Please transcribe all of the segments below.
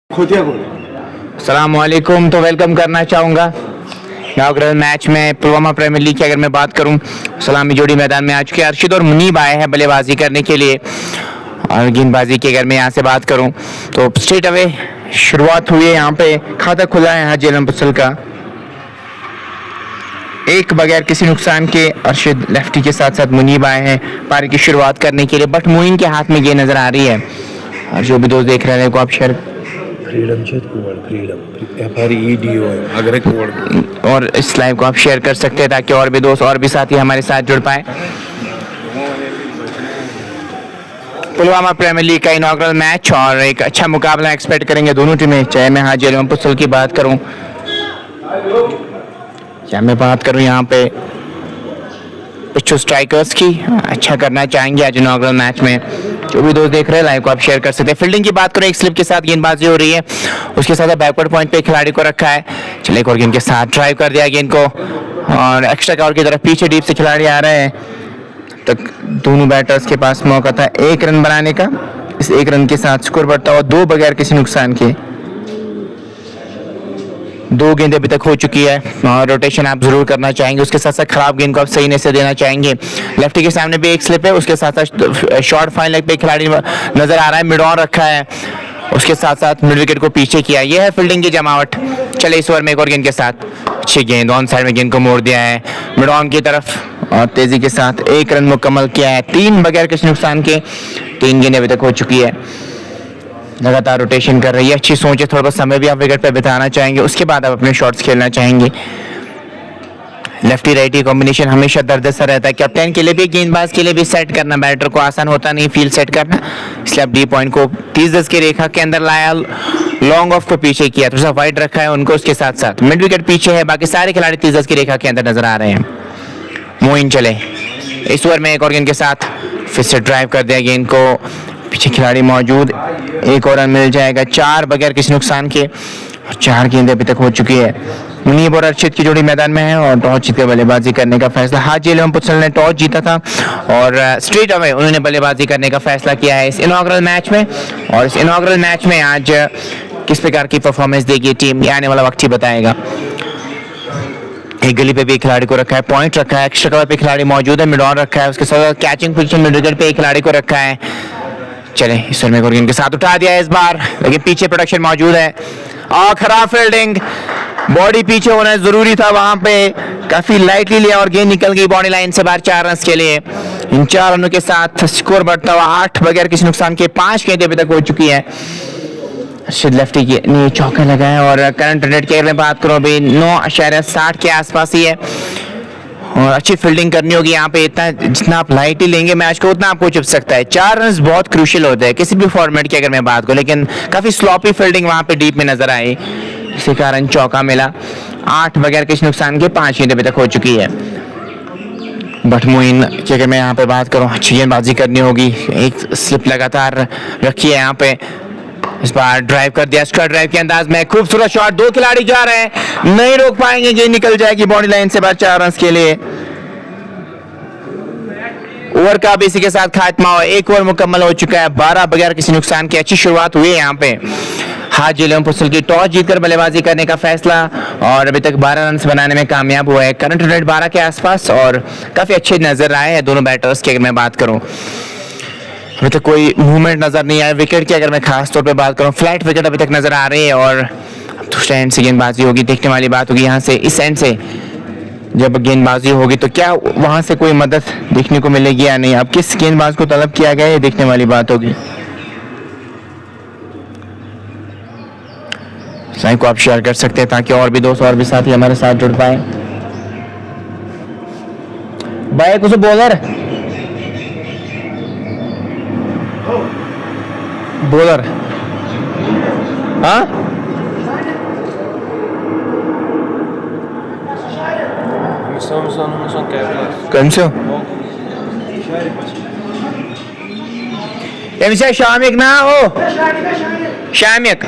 अस्सलामुअलैकुम। तो वेलकम करना चाहूँगा इनाग्रल मैच में पुलवामा प्रीमियर लीग की अगर मैं बात करूँ, सलामी जोड़ी मैदान में आ चुके हैं। अर्शिद और मुनीब आए हैं बल्लेबाजी करने के लिए। और गेंदबाजी की अगर मैं यहाँ से बात करूँ तो स्ट्रेट अवे शुरुआत हुई है। यहाँ पे खाता खुला है हाजी आलम पुसल का, एक बगैर किसी नुकसान के अर्शिद लेफ्टी के साथ साथ मुनीब आए हैं पारी की शुरुआत करने के लिए। बट मोइन के हाथ में गेंद नजर आ रही है। और जो भी दोस्त देख रहे हैं को आप शेयर और इस लाइव को आप शेयर कर सकते हैं ताकि और भी दोस्त और भी साथी हमारे साथ जुड़ पाए। पुलवामा प्रीमियर लीग का इनॉग्रल मैच और एक अच्छा मुकाबला एक्सपेक्ट करेंगे दोनों टीमें। चाहे मैं हाजी आलम पुसल की बात करूं या मैं बात करूं यहाँ पे पिछू स्ट्राइकर्स की, अच्छा करना चाहेंगे आज इनॉग्रल मैच में। जो भी दोस्त देख रहे हैं लाइव को आप शेयर कर सकते हैं। फील्डिंग की बात करें, एक स्लिप के साथ गेंदबाजी हो रही है, उसके साथ बैकवर्ड पॉइंट पे खिलाड़ी को रखा है। चले एक और गेंद के साथ ड्राइव कर दिया गेंद को और एक्स्ट्रा कवर की तरफ पीछे डीप से खिलाड़ी आ रहे हैं। तक दोनों बैटर्स के पास मौका था एक रन बनाने का। इस एक रन के साथ स्कोर बढ़ता हुआ दो बगैर किसी नुकसान के। दो गेंद अभी तक हो चुकी है और रोटेशन आप जरूर करना चाहेंगे। उसके साथ साथ खराब गेंद को आप सही से देना चाहेंगे। लेफ्टी के सामने भी एक स्लिप है, उसके साथ साथ शॉर्ट फाइन लेग पे खिलाड़ी नजर आ रहा है, मिड ऑन रखा है। उसके साथ साथ मिड विकेट को पीछे किया। यह है फील्डिंग की जमावट। चले इस ओवर में एक और गेंद के साथ अच्छी गेंद ऑन साइड में गेंद को मोड़ दिया है मिड ऑन की तरफ और तेजी के साथ एक रन मुकम्मल किया है। तीन बगैर किसी नुकसान के तीन गेंद अभी तक हो चुकी है। लगातार रोटेशन कर रही है, अच्छी सोच है। थोड़ा बहुत समय भी आप विकेट पे बिताना चाहेंगे, उसके बाद आप अपने शॉट्स खेलना चाहेंगे। लेफ्टी राइटी कॉम्बिनेशन हमेशा दर्द सा रहता है। कैप्टन के लिए भी गेंदबाज के लिए भी सेट करना बैटर को आसान होता नहीं फील्ड सेट करना, इसलिए आप डी पॉइंट को 30 की रेखा के अंदर लाया, लॉन्ग ऑफ को पीछे किया, थोड़ा सा वाइड रखा है उनको। उसके साथ साथ मिड विकेट पीछे है, बाकी सारे खिलाड़ी 30 की रेखा के अंदर नजर आ रहे हैं। मोइन चले इस ओवर में एक और गेंद के साथ फिर से ड्राइव कर दिया गेंद को, पीछे खिलाड़ी मौजूद, एक और रन मिल जाएगा। चार बगैर किसी नुकसान के और चार गेंदें अभी तक हो चुकी है। मुनीब और अर्शिद की जोड़ी मैदान में है और टॉस जीतकर बल्लेबाजी करने का फैसला हाजी आलम पुसल ने टॉस जीता था और स्ट्रेट अवे उन्होंने बल्लेबाजी करने का फैसला किया है इस इनॉग्रल मैच में। और इस इनॉग्रल मैच में आज किस प्रकार की परफॉर्मेंस देगी टीम, ये आने वाला वक्त ही बताएगा। एक गली पे भी एक खिलाड़ी को रखा है, पॉइंट रखा है, एक्स्ट्रा कवर पे खिलाड़ी मौजूद है, मिड ऑन रखा है, उसके साथ कैचिंग पोजीशन मिड विकेट पे एक खिलाड़ी को रखा है। चले इस ओवर में और गेंद के साथ उठा दिया इस बार, लेकिन पीछे प्रोडक्शन मौजूद है और खराब फील्डिंग, बॉडी पीछे होना जरूरी था, वहां पे काफी लाइटली लिया और गेंद निकल गई बॉडी लाइन से बाहर 4 रन के लिए। इन 4 रनों के साथ स्कोर बढ़ता हुआ 8 बगैर किसी नुकसान के 5 गेंदें अभी तक हो चुकी है। अर्शिद लेफ्टी की ने चौका लगाया और करंट रन रेट की अगर मैं बात करूं अभी 9.60 के आसपास ही है और अच्छी फील्डिंग करनी होगी यहाँ पे। इतना जितना आप लाइट ही लेंगे मैच को उतना आपको चुप सकता है। 4 रन बहुत क्रूशियल होते हैं किसी भी फॉर्मेट की अगर मैं बात करूं, लेकिन काफी स्लॉपी फील्डिंग वहां पे डीप में नजर आई, इसी कारण चौका मिला। 8 बगैर किसी नुकसान के 5 गेंदें अभी तक हो चुकी है। बट मोइन की अगर मैं यहाँ पे बात करूं, अच्छी गेंदबाजी करनी होगी। एक स्लिप लगातार रखी है यहाँ पे, इस बार ड्राइव कर दिया स्क्वायर ड्राइव के अंदाज में, खूबसूरत शॉट, दो खिलाड़ी जा रहे हैं, नहीं रोक पाएंगे, गेंद निकल जाएगी बॉडी लाइन से बाहर 4 रन के लिए। ओवर का भी इसी के साथ खात्मा हुआ, एक ओवर मुकम्मल हो चुका है, 12 बगैर किसी नुकसान की अच्छी शुरुआत हुई है यहाँ पे। हाजी आलम पुसल की टॉस जीतकर बल्लेबाजी करने का फैसला और अभी तक 12 रन बनाने में कामयाब हुआ है। करंट रन रेट 12 के आसपास और काफी अच्छे नजर आए हैं दोनों बैटर्स की अगर मैं बात करूं। अभी तक कोई मूवमेंट नजर नहीं आया विकेट की अगर मैं खास तौर पे बात करूं, फ्लैट विकेट अभी तक नजर आ रही है और दूसरे एंड से गेंदबाजी होगी, देखने वाली बात होगी। यहाँ से इस एंड से जब गेंदबाजी होगी तो क्या वहां से कोई मदद देखने को मिलेगी या नहीं, अब किस गेंदबाज को तलब किया गया है देखने वाली बात होगी। साइड को आप शेयर कर सकते हैं ताकि और भी दोस्त और भी साथी हमारे साथ जुड़ पाए। भाई कुछ बॉलर हाँ कौन से शामिक ना हो, शामिक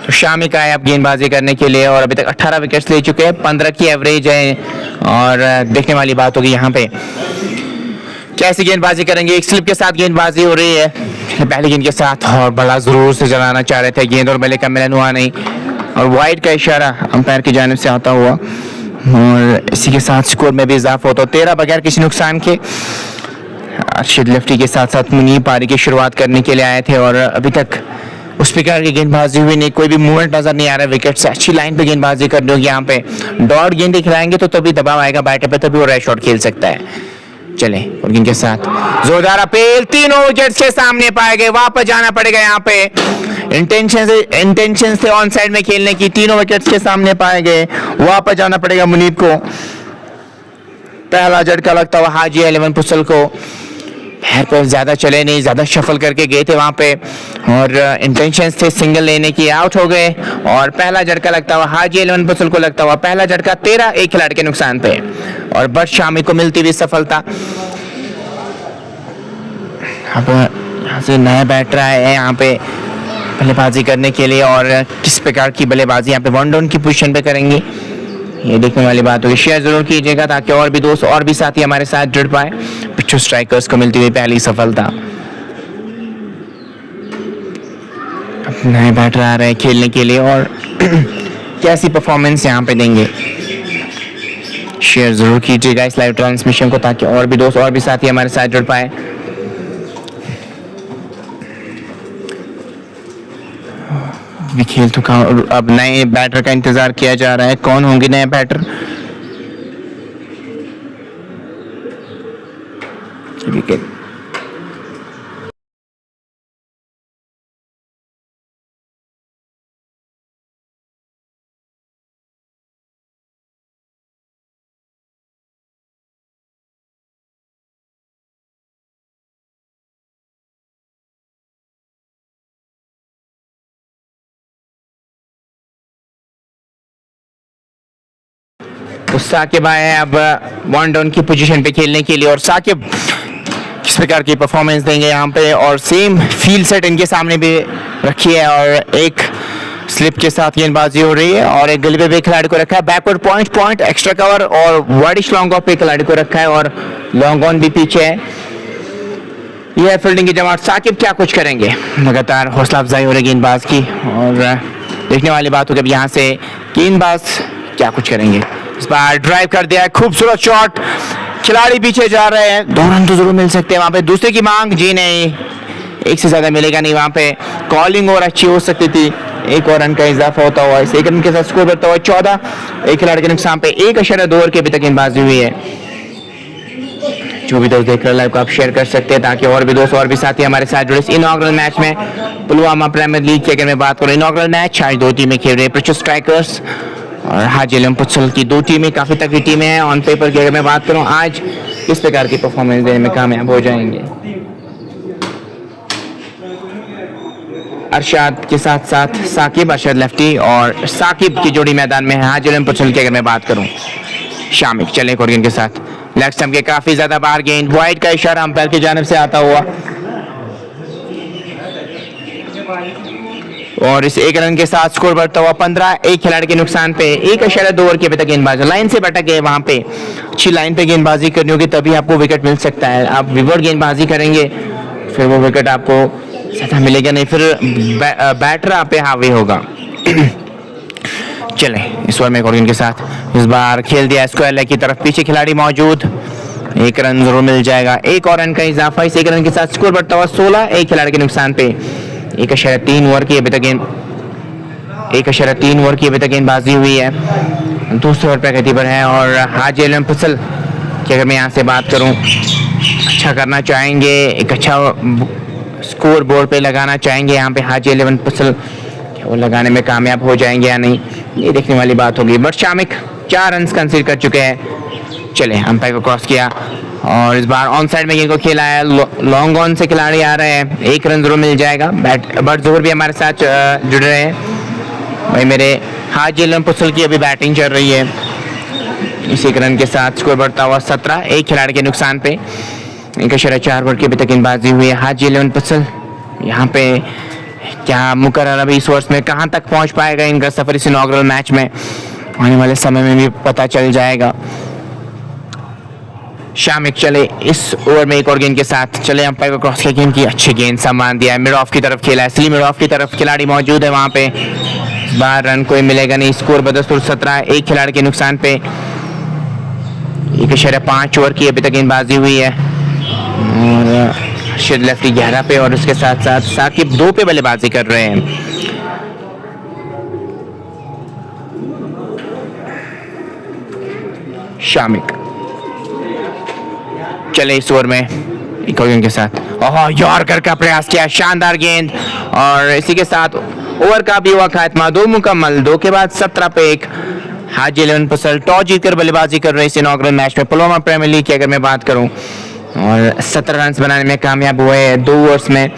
तो शामिक आए अब गेंदबाजी करने के लिए और अभी तक 18 विकेट्स ले चुके हैं, 15 की एवरेज है और देखने वाली बात होगी यहाँ पे कैसी गेंदबाजी करेंगे, एक स्लिप के साथ गेंदबाजी हो रही है पहली गेंद के साथ, और बड़ा जरूर से चलाना चाह रहे थे, गेंद और बल्ले का मिलन हुआ नहीं, और वाइड का इशारा अंपायर की जानिब से आता हुआ, और इसी के साथ स्कोर में भी इजाफा होता है 13 बगैर किसी नुकसान के। अर्शद लेफ्टी के साथ साथ मुनीब पारी की शुरुआत करने के लिए आए थे, और अभी तक उस प्रकार की गेंदबाजी हुई नहीं, कोई भी मूवमेंट नजर नहीं आ रहा है विकेट से। अच्छी लाइन पे गेंदबाजी करनी होगी यहाँ पे, डॉट गेंद खिलाएंगे तो तभी दबाव आएगा बैटर पे, तभी वो रेड शॉट खेल सकता है। चले और इनके साथ जोरदार अपील, तीनों विकेट्स के सामने पाए गए, वापस जाना पड़ेगा यहाँ पे। इंटेंशन से ऑन साइड में खेलने की, तीनों विकेट्स के सामने पाए गए, वापस जाना पड़ेगा मुनीब को। पहला झटका लगता हुआ हाजी 11 पुसल को, पैर पर ज्यादा चले नहीं, ज्यादा शफल करके गए थे वहां पे, और इंटेंशन थे सिंगल लेने की, आउट हो गए। और पहला झटका लगता हुआ हाजी 11 पुसल को लगता हुआ पहला झटका 13 एक खिलाड़ी के नुकसान पे, और बट शामी को मिलती हुई सफलता। अब यहाँ से नया बैटर आए हैं यहाँ पे बल्लेबाजी करने के लिए, और किस प्रकार की बल्लेबाजी यहाँ पे वन डाउन की पोजीशन पे करेंगे, ये देखने वाली बात होगी। शेयर जरूर कीजिएगा ताकि और भी दोस्त और भी साथी हमारे साथ जुड़ पाए। पिछू स्ट्राइकर्स को मिलती हुई पहली सफलता। अब नए बैटर आ रहे हैं खेलने के लिए, और कैसी परफॉर्मेंस यहाँ पे देंगे। शेयर जरूर कीजिएगा इस लाइव ट्रांसमिशन को ताकि और भी दोस्त और भी साथी हमारे साथ जुड़ पाए। खेल तो अब नए बैटर का इंतजार किया जा रहा है, कौन होंगे नए बैटर। विकेट तो साकिब आए हैं अब वन डाउन की पोजीशन पे खेलने के लिए, और साकिब किस प्रकार की परफॉर्मेंस देंगे यहाँ पे, और सेम फील्ड सेट इनके सामने भी रखी है, और एक स्लिप के साथ गेंदबाजी हो रही है, और एक गली पे खिलाड़ी को रखा है, बैकवर्ड पॉइंट एक्स्ट्रा कवर और वाइडिश लॉन्ग ऑफ पे खिलाड़ी को रखा है, और लॉन्ग ऑन भी पीछे है। यह है फील्डिंग की जमात, साकिब क्या कुछ करेंगे, लगातार हौसला अफजाई हो रही गेंदबाज की, और देखने वाली बात होगी अब यहाँ से गेंदबाज क्या कुछ करेंगे। इस बार ड्राइव कर दिया है, खूबसूरत शॉट, खिलाड़ी पीछे जा रहे हैं, 2 रन तो जरूर मिल सकते हैं वहां पे। दूसरे की मांग जी नहीं, एक से ज्यादा मिलेगा नहीं वहां पे, कॉलिंग और अच्छी हो सकती थी, एक और रन का इजाफा होता हुआ, इस एक रन के साथ स्कोर बढ़ता हुआ 14 एक खिलाड़ी के नुकसान पे। 1.2 ओवर के अभी तक गेंदबाजी हुई है। जो भी दोस्त देख रहे हैं लाइव को आप शेयर कर सकते हैं ताकि और भी दोस्त और भी साथी हमारे साथ जुड़े। इस इनॉग्रल मैच में पुलवामा प्रीमियर लीग की अगर मैं बात करूँ, इनॉग्रल मैच आज 2 टीमें खेल रही है, पिछू स्ट्राइकर्स और हाजी 11 पुसल की 2 टीमें काफी तगड़ी टीमें हैं। ऑन पेपर की अगर मैं बात करूं आज किस प्रकार की परफॉर्मेंस देने में कामयाब हो जाएंगे। अरशद के साथ साथ साकिब, अरशद लेफ्टी और साकिब की जोड़ी मैदान में है। हाजी 11 पुसल की अगर मैं बात करूं, शामिक चले कोरियन के साथ लेग स्टंप के काफी ज्यादा बाहर गेंद, वाइड का इशारा अंपायर की जानिब से आता हुआ, और इस 1 रन के साथ स्कोर बढ़ता हुआ 15 एक खिलाड़ी के नुकसान पे। 1.2 ओवर के अभी तक गेंदबाजी लाइन से भटक गए, वहां पे अच्छी लाइन पे गेंदबाजी करनी होगी तभी आपको विकेट मिल सकता है। आप विवर्ड गेंदबाजी करेंगे फिर वो विकेट आपको ज्यादा मिलेगा नहीं, फिर बैटर आप पे हावी होगा। चले इस ओवर में कोरियन के साथ इस बार खेल दिया स्क्वायर लेग की तरफ, पीछे खिलाड़ी मौजूद, 1 रन जरूर मिल जाएगा, 1 और रन का इजाफा। इस 1 रन के साथ स्कोर बढ़ता हुआ 16 एक खिलाड़ी के नुकसान पे। 1.3 ओवर की अभी तक 1.3 ओवर की अभी तक गेंदबाजी हुई है, 200 ओवर प्रगति पर है। और हाजी 11 पुसल की अगर मैं यहाँ से बात करूँ, अच्छा करना चाहेंगे, एक अच्छा स्कोर बोर्ड पे लगाना चाहेंगे यहाँ पे हाजी 11 पुसल, वो लगाने में कामयाब हो जाएंगे या नहीं ये देखने वाली बात होगी। बट शामिक 4 रन कंसीडर कर चुके हैं। चले अंपायर को क्रॉस किया और इस बार ऑन साइड में गेंद को खेला है, लॉन्ग ऑन से खिलाड़ी आ रहे हैं, 1 रन जरूर मिल जाएगा। बट जोहर भी हमारे साथ जुड़ रहे हैं भाई मेरे। हाजी 11 पुसल की अभी बैटिंग चल रही है, इस 1 रन के साथ स्कोर बढ़ता हुआ 17 एक खिलाड़ी के नुकसान पे। 1.4 ओवर की अभी तक गेंदबाजी हुई है। हाजी 11 पुसल यहाँ पे क्या मुकर्रर अभी इस वर्ष में कहाँ तक पहुँच पाएगा इनका सफर, इस इनॉग्रल मैच में आने वाले समय में भी पता चल जाएगा। शामिक चले इस ओवर में एक और गेंद के साथ चले, अंपायर को क्रॉस किया, गेंद की अच्छी गेंद सम्मान दिया है, मिड ऑफ की तरफ खेला है, इसलिए मिड ऑफ की तरफ खिलाड़ी मौजूद है वहां पे, बाहर रन कोई मिलेगा नहीं। स्कोर बदस्तूर 17, एक खिलाड़ी के नुकसान पे। 1.5 ओवर की अभी तक गेंदबाजी हुई है और अर्शद लेफ्टी 11 पे और उसके साथ साथ साकिब 2 पे बल्लेबाजी कर रहे हैं। शामिक चले इस ओवर में एक और गेंद के साथ, यॉर्कर का प्रयास किया, शानदार गेंद, और इसी के साथ ओवर का भी हुआ खात्मा, 2 मुकम्मल, 2 के बाद 17 पे 1। हाजी 11 पसल टॉस जीतकर बल्लेबाजी कर रहे हैं इस इनॉग्रल मैच में पुलवामा प्रीमियर लीग की अगर मैं बात करूं, और 17 रन बनाने में कामयाब हुए हैं 2 ओवर्स में,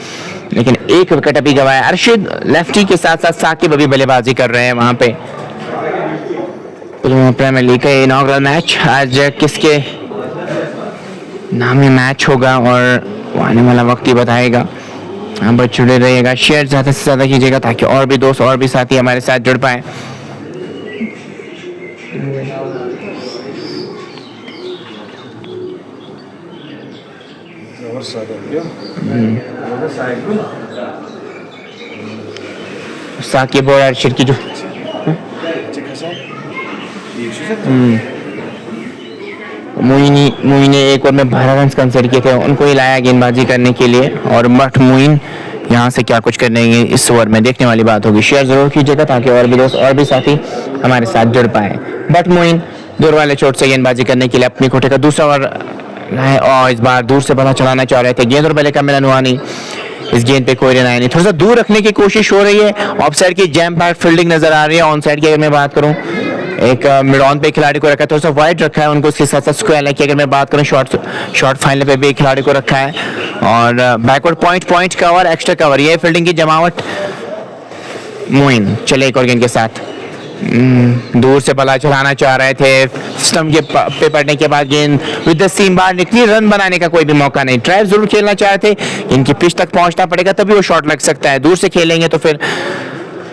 लेकिन 1 विकेट अभी गंवाया। अर्शद लेफ्टी के साथ साथ साकिब अभी बल्लेबाजी कर रहे हैं वहां पे। पुलवामा प्रीमियर लीग का इनॉग्रल मैच आज किसके नाम में मैच होगा और आने वाला वक्त ही बताएगा। यहाँ पर जुड़े रहिएगा, शेयर ज़्यादा से ज़्यादा कीजिएगा ताकि और भी दोस्त और भी साथी हमारे साथ जुड़ पाए। साकिब और अर्शद की जो मोइन ने एक ओवर में 12 रन कंसीडर किए थे, उनको ही लाया गेंदबाजी करने के लिए, और मठ मोइन यहाँ से क्या कुछ करने इस ओवर में देखने वाली बात होगी। शेयर जरूर कीजिएगा ताकि और भी दोस्त और भी साथी हमारे साथ जुड़ पाए। बट मोइन दूर वाले चोट से गेंदबाजी करने के लिए अपनी कोटे का दूसरा ओवर है और इस बार दूर से बड़ा चलाना चाह रहे थे, गेंद और बल्ले का मिलनवानी, इस गेंद पे कोई रन आया नहीं, थोड़ा सा दूर रखने की कोशिश हो रही है। ऑफ साइड की जैम पैक फील्डिंग नजर आ रही है। ऑन साइड की अगर मैं बात करूं, एक मिड ऑन पे खिलाड़ी को रखा है, थोड़ा सा वाइड रखा है उनको, उसके साथ साथ स्क्वायर की अगर मैं बात करूं शॉर्ट फाइनल पे भी एक खिलाड़ी को रखा है, और backward point cover, extra cover, ये फील्डिंग की जमावट। मोइन चले एक और गेंद के साथ, दूर से बल्ला चलाना चाह रहे थे, स्टंप के पे पड़ने के बाद गेंद विद द सीम बाहर निकली, रन बनाने का कोई भी मौका नहीं। ड्राइव जरूर खेलना चाह रहे थे, इनकी पिच तक पहुंचना पड़ेगा तभी वो शॉट लग सकता है, दूर से खेलेंगे तो फिर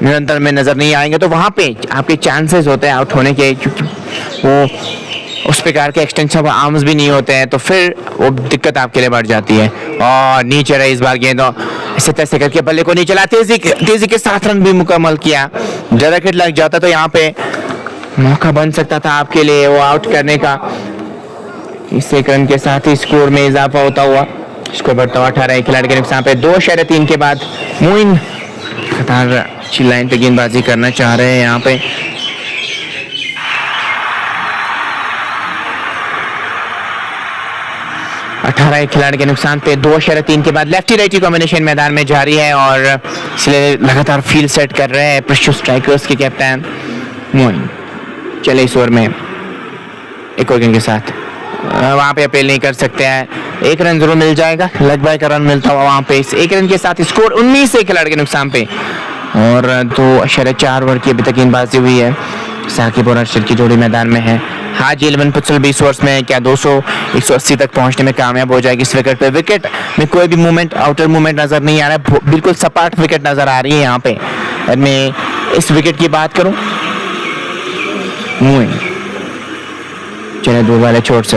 निरंतर में नजर नहीं आएंगे, तो वहां पे आपके चांसेस होते हैं आउट होने के, क्योंकि वो उस प्रकार के एक्सटेंशन आर्म्स भी नहीं होते हैं, तो फिर वो दिक्कत आपके लिए बढ़ जाती है। और नीचे रहे इस बार गेंद, ऐसे तैसे करके बल्ले को नीचे ला, तेजी के साथ रन भी मुकम्मल किया। ज्यादा हिट लग जाता तो यहाँ पे मौका बन सकता था आपके लिए वो आउट करने का। इस एक रन के साथ ही स्कोर में इजाफा होता हुआ स्कोर बढ़ता हुआ 18 खिलाड़ी के नुकसान पे। 2.3 के बाद मोइन कतार अच्छी लाइन पे गेंदबाजी करना चाह रहे हैं यहाँ पे। अठारह खिलाड़ी के नुकसान पे 2.3 के बाद लेफ्टी राइटी कॉम्बिनेशन मैदान में जारी है और इसलिए लगातार फील्ड सेट कर रहे हैं प्रशु स्ट्राइकर्स के कैप्टन मोइन। चले इस ओवर में एक और गेंद के साथ वहां पे अपील नहीं कर सकते हैं, एक रन जरूर मिल जाएगा, लग बाय का रन मिलता हुआ वहां पे। इस एक रन के साथ स्कोर 19 से खिलाड़ी के नुकसान पे और 2.4 ओवर की अभी तक गेंदबाजी हुई है। साकिब और अर्शद की जोड़ी मैदान में है। हाजी 11 पुत्सल 20 ओवर्स में क्या 200-180 तक पहुंचने में कामयाब हो जाएगी। इस विकेट पे विकेट में कोई भी मूवमेंट, आउटर मूवमेंट नजर नहीं आ रहा है, बिल्कुल सपाट विकेट नजर आ रही है यहाँ पे। मैं इस विकेट की बात करूं, चले दूर वाले चोट से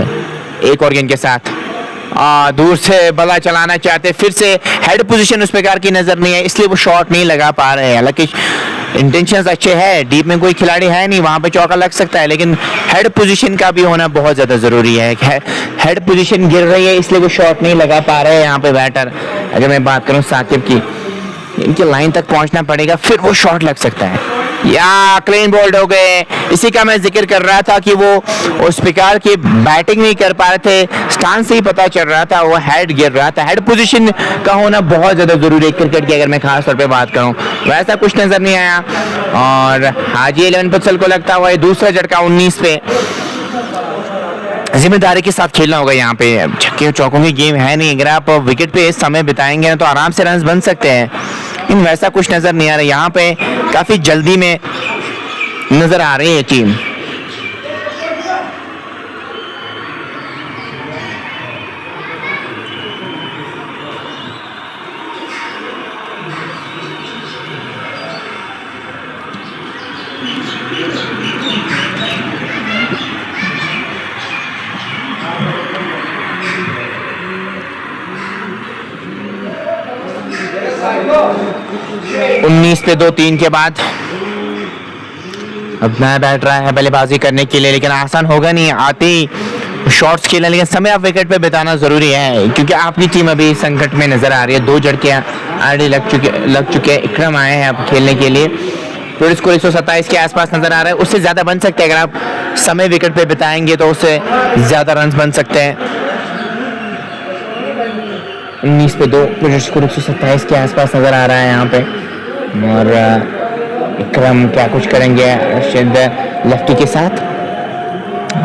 एक और गेंद के साथ दूर से बल्ला चलाना चाहते, फिर से हेड पोजीशन उस प्रकार की नजर नहीं है, इसलिए वो शॉट नहीं लगा पा रहे हैं। हालांकि इंटेंशंस अच्छे हैं, डीप में कोई खिलाड़ी है नहीं, वहां पे चौका लग सकता है, लेकिन हेड पोजीशन का भी होना बहुत ज्यादा जरूरी है। हेड पोजीशन गिर रही है इसलिए वो शॉट नहीं लगा पा रहे हैं यहाँ पे बैटर। अगर मैं बात करूं साकिब की, इनकी लाइन तक पहुंचना पड़ेगा फिर वो शॉट लग सकता है या क्लीन बोल्ड हो गए। इसी का मैं जिक्र कर रहा था कि वो उस प्रकार की बैटिंग नहीं कर पा रहे थे, स्टांस से ही पता चल रहा था वो हेड गिर रहा था। हेड पोजीशन का होना बहुत ज्यादा जरूरी है क्रिकेट की, अगर मैं खास तौर पे बात करूं। वैसा कुछ नजर नहीं आया और हाजी 11 पुत्सल को लगता हुआ दूसरा झटका 19 पे। जिम्मेदारी के साथ खेलना होगा यहाँ पे, छक्के चौकों की गेम है नहीं। अगर आप विकेट पे समय बिताएंगे तो आराम से रन बन सकते हैं, लेकिन वैसा कुछ नजर नहीं आ रहा। यहाँ पे काफी जल्दी में नजर आ रही है टीम। 19 पे 2 3 के बाद अब नया बैट रहा है बल्लेबाजी करने के लिए, लेकिन आसान होगा नहीं। आते ही शॉट्स खेलना, लेकिन समय आप विकेट पे बिताना जरूरी है क्योंकि आपकी टीम अभी संकट में नजर आ रही है। 2 झटके ऑलरेडी लग चुके हैं। इकरम आए हैं अब खेलने के लिए। टोटल स्कोर 127 के आसपास नजर आ रहा है। उससे ज्यादा बन सकते हैं, अगर आप समय विकेट पे बिताएंगे तो उससे ज्यादा रन बन सकते हैं। 19 पे 2, टोटल स्कोर 127 के आसपास नजर आ रहा है यहाँ पे। और इकरम क्या कुछ करेंगे शायद लेफ्टी के साथ।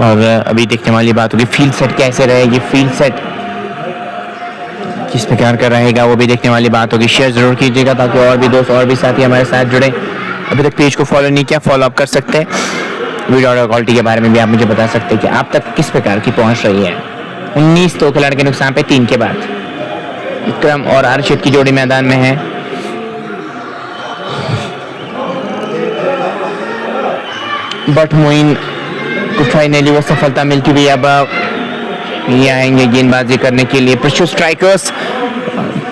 और अभी देखने वाली बात होगी फील्ड सेट कैसे रहेगी, फील्ड सेट किस प्रकार का रहेगा वो भी देखने वाली बात होगी। शेयर जरूर कीजिएगा ताकि और भी दोस्त और भी साथी हमारे साथ जुड़े। अभी तक पेज को फॉलो नहीं किया, फॉलो अप कर सकते हैं। वीडियो ऑडियो क्वालिटी के बारे में भी आप मुझे बता सकते हैं कि आप तक किस प्रकार की पहुंच रही है। 19 तो खिलाड़ी के नुकसान पे 3 के बाद इकरम और अरशद की जोड़ी मैदान में है। बट मोइन को फाइनली वो सफलता मिलती हुई अब ये आएंगे गेंदबाजी करने के लिए। प्रशु स्ट्राइकर्स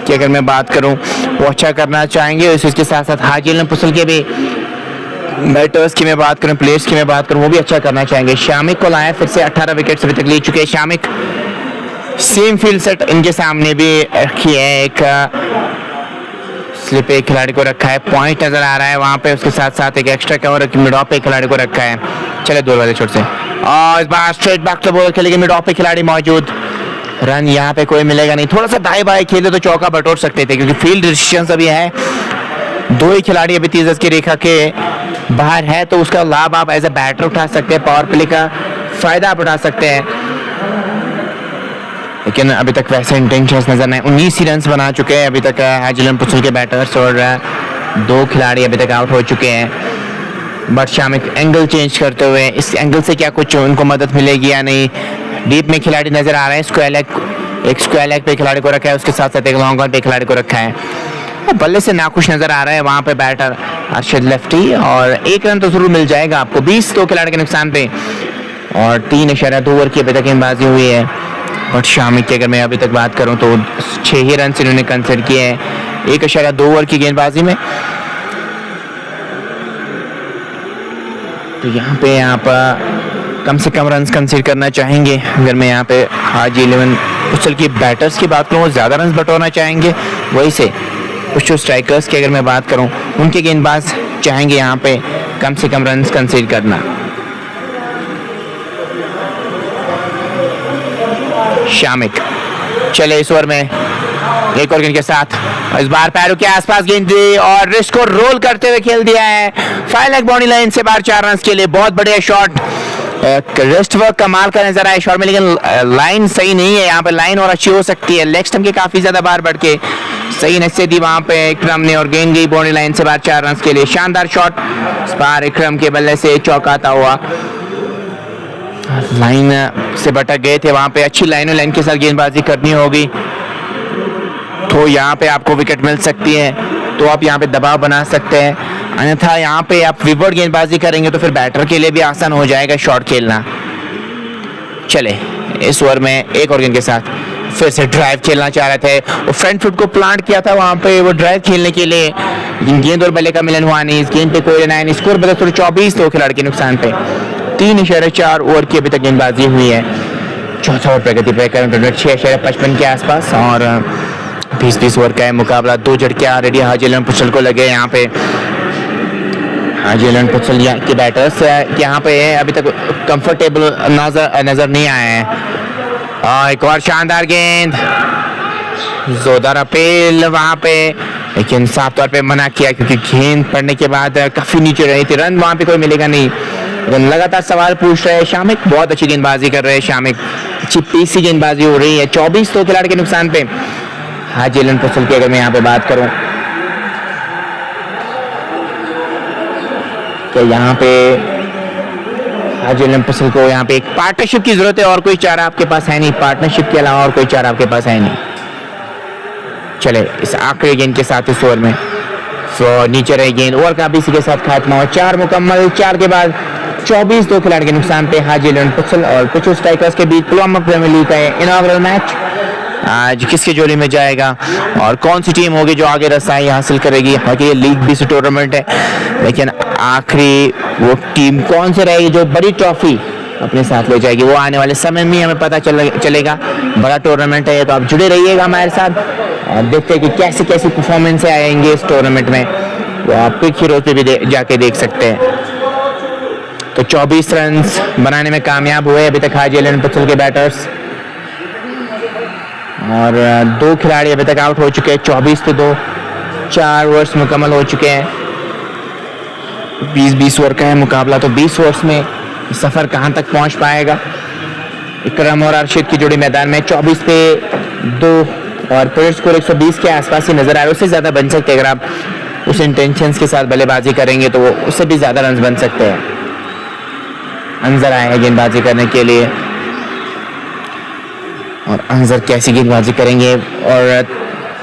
की अगर मैं बात करूं वो अच्छा करना चाहेंगे। इसके साथ साथ हाजी पुसल के भी बैटर्स की मैं बात करूं, प्लेयर्स की मैं बात करूं, वो भी अच्छा करना चाहेंगे। शामिक को लाया, फिर से 18 विकेट अभी तक ले चुके हैं शामिक। सेम फील्ड सेट इनके सामने भी रखी है, एक स्लिप एक खिलाड़ी को रखा है, पॉइंट नजर आ रहा है वहां पे। उसके साथ साथ एक एक्स्ट्रा कवर मिड ऑफ पे खिलाड़ी को रखा है। चले 2 वाले छोट से और इस बार स्ट्रेट बैक टू बॉल खेलेंगे, मिड ऑफ पे खिलाड़ी मौजूद। रन यहाँ पे कोई मिलेगा नहीं। थोड़ा सा दाएं बाएं खेले तो चौका बटोर सकते थे क्योंकि फील्ड डिस्टेंस अभी है। 2 ही खिलाड़ी अभी 30 गज की रेखा के बाहर है, तो उसका लाभ आप एज ए बैटर उठा सकते हैं, पावर प्ले का फायदा आप उठा सकते हैं। लेकिन अभी तक वैसे इंटेंशंस नजर नहीं। 19 ही रन बना चुके हैं अभी तक हाजी पुसल के बैटर्स और 2 खिलाड़ी अभी तक आउट हो चुके हैं। बट शामिक एंगल चेंज करते हुए, इस एंगल से क्या कुछ उनको मदद मिलेगी या नहीं। डीप में खिलाड़ी नजर आ रहे हैं। एक स्क्वायर लेग पे खिलाड़ी को रखा है, उसके साथ साथ एक लॉन्ग ऑन पे खिलाड़ी को रखा है। बल्ले से नाखुश नजर आ रहा है वहां पे बैटर अरशद लेफ्टी, और 1 रन तो जरूर मिल जाएगा आपको। 20 तो खिलाड़ी के नुकसान पे और 3.2 ओवर की अभी तक गेंदबाजी हुई है। बट शामिक की अगर मैं अभी तक बात करूं तो 6 ही रन इन्होंने कंसिडर किए हैं 1.2 ओवर की गेंदबाजी में। तो यहाँ पे आप कम से कम रन कंसीडर करना चाहेंगे। अगर मैं यहाँ पे हाजी पुसल की बैटर्स की बात करूँ, वो ज़्यादा रन बटोरना चाहेंगे। वही से कुछ स्ट्राइकर्स की अगर मैं बात करूँ, उनके गेंदबाज चाहेंगे यहाँ पे कम से कम रन कंसीडर करना। शामिक चले इस ओवर में एक और गेंद के साथ, इस बार पैरों के आसपास गेंद दी और रिस्ट को रोल करते हुए खेल दिया है। फाइल लेग बाउंड्री लाइन से बाहर 4 रन के लिए। बहुत बढ़िया शॉट, रिस्ट वर्क कमाल का नजर आया शॉट में, लेकिन लाइन सही नहीं है। यहाँ पे लाइन और अच्छी हो सकती है। लेग स्टंप के काफी ज्यादा बाहर बढ़ के सही नशे दी वहां पे इकरम ने और गेंद गई बाउंड्री लाइन से बाहर 4 रन के लिए। शानदार शॉट इस बार इकरम के बल्ले से चौकाता हुआ। लाइन से भटक गए थे वहां पे, अच्छी लाइन के साथ गेंदबाजी करनी होगी तो यहाँ पे आपको विकेट मिल सकती है, तो आप यहाँ पे दबाव बना सकते हैं। अन्यथा यहाँ पे आप विवर्ड गेंदबाजी करेंगे तो फिर बैटर के लिए भी आसान हो जाएगा शॉट खेलना। चले इस ओवर में एक और गेंद के साथ फिर से ड्राइव खेलना चाह रहे थे, वो फ्रंट फुट को प्लांट किया था वहां पे वो ड्राइव खेलने के लिए। गेंद और बल्ले का मिलन हुआ नहीं, इस गेंद पे कोई रन नहीं। स्कोर बदल 24 तो खिलाड़ी के नुकसान पे। 3.4 ओवर की अभी तक गेंदबाजी हुई है। चौथा ओवर प्रगति पे 6.55 के आसपास और 20 ओवर का है मुकाबला। 2 झटके ऑलरेडी हाजी पुसल को लगे यहाँ पे। हाजी पुसल के बैटर्स यहाँ पे अभी तक कंफर्टेबल नजर नहीं आए हैं। एक और शानदार गेंद, जोरदार अपील वहां पे, लेकिन साफ तौर पे मना किया क्योंकि गेंद पड़ने के बाद काफी नीचे रही थी। रन वहां पे कोई मिलेगा नहीं। लगातार सवाल पूछ रहे हैं शामिक, बहुत अच्छी गेंदबाजी कर रहे हैं शामिक, अच्छी पीसी गेंदबाजी हो रही है। 24 तो खिलाड़ी के नुकसान पे। हाजी पुसल की अगर मैं यहाँ पे बात करूं तो यहाँ पे हाजी पुसल को यहाँ पे एक पार्टनरशिप की जरूरत है, और कोई चारा आपके पास है नहीं। पार्टनरशिप के अलावा और कोई चारा आपके पास है नहीं। चले इस आखिरी गेंद के साथ इस ओवर में नीचे रही गेंद, ओवर का भी इसी के साथ खात्मा हुआ। 4 मुकम्मल, 4 के बाद 24 दो खिलाड़ी के नुकसान पे हाजी पुसल और कुछ स्ट्राइकर्स के बीच पुलवामा प्रीमियर लीग का इनॉग्रल मैच आज किसके जोड़ी में जाएगा और कौन सी टीम होगी जो आगे रसाई हासिल करेगी। हालांकि ये लीग भी से टूर्नामेंट है, लेकिन आखिरी वो टीम कौन सी रहेगी जो बड़ी ट्रॉफी अपने साथ ले जाएगी, वो आने वाले समय में हमें पता चलेगा। बड़ा टूर्नामेंट है, तो आप जुड़े रहिएगा हमारे साथ और देखते हैं कि कैसी कैसी परफॉर्मेंस आएंगे इस टूर्नामेंट में। वो आप क्विक हीरोज पे भी जाके देख सकते हैं। तो 24 रन बनाने में कामयाब हुए अभी तक हाजी एलेवन पत्थल के बैटर्स, और 2 खिलाड़ी अभी तक आउट हो चुके हैं। 24 पे 2, 4 ओवर्स मुकम्मल हो चुके हैं। 20-20 ओवर का है मुकाबला, तो 20 ओवर्स में सफर कहां तक पहुंच पाएगा। इकराम और अरशद की जोड़ी मैदान में 24 पे 2 और प्लेयर स्कोर 120 के आसपास ही नजर आ रहा है। उससे ज्यादा बन सकते हैं अगर आप उस इंटेंशंस के साथ बल्लेबाजी करेंगे, तो वो उससे भी ज्यादा रन बन सकते हैं। अंजर आए हैं गेंदबाजी करने के लिए और अंजर कैसी गेंदबाजी करेंगे। और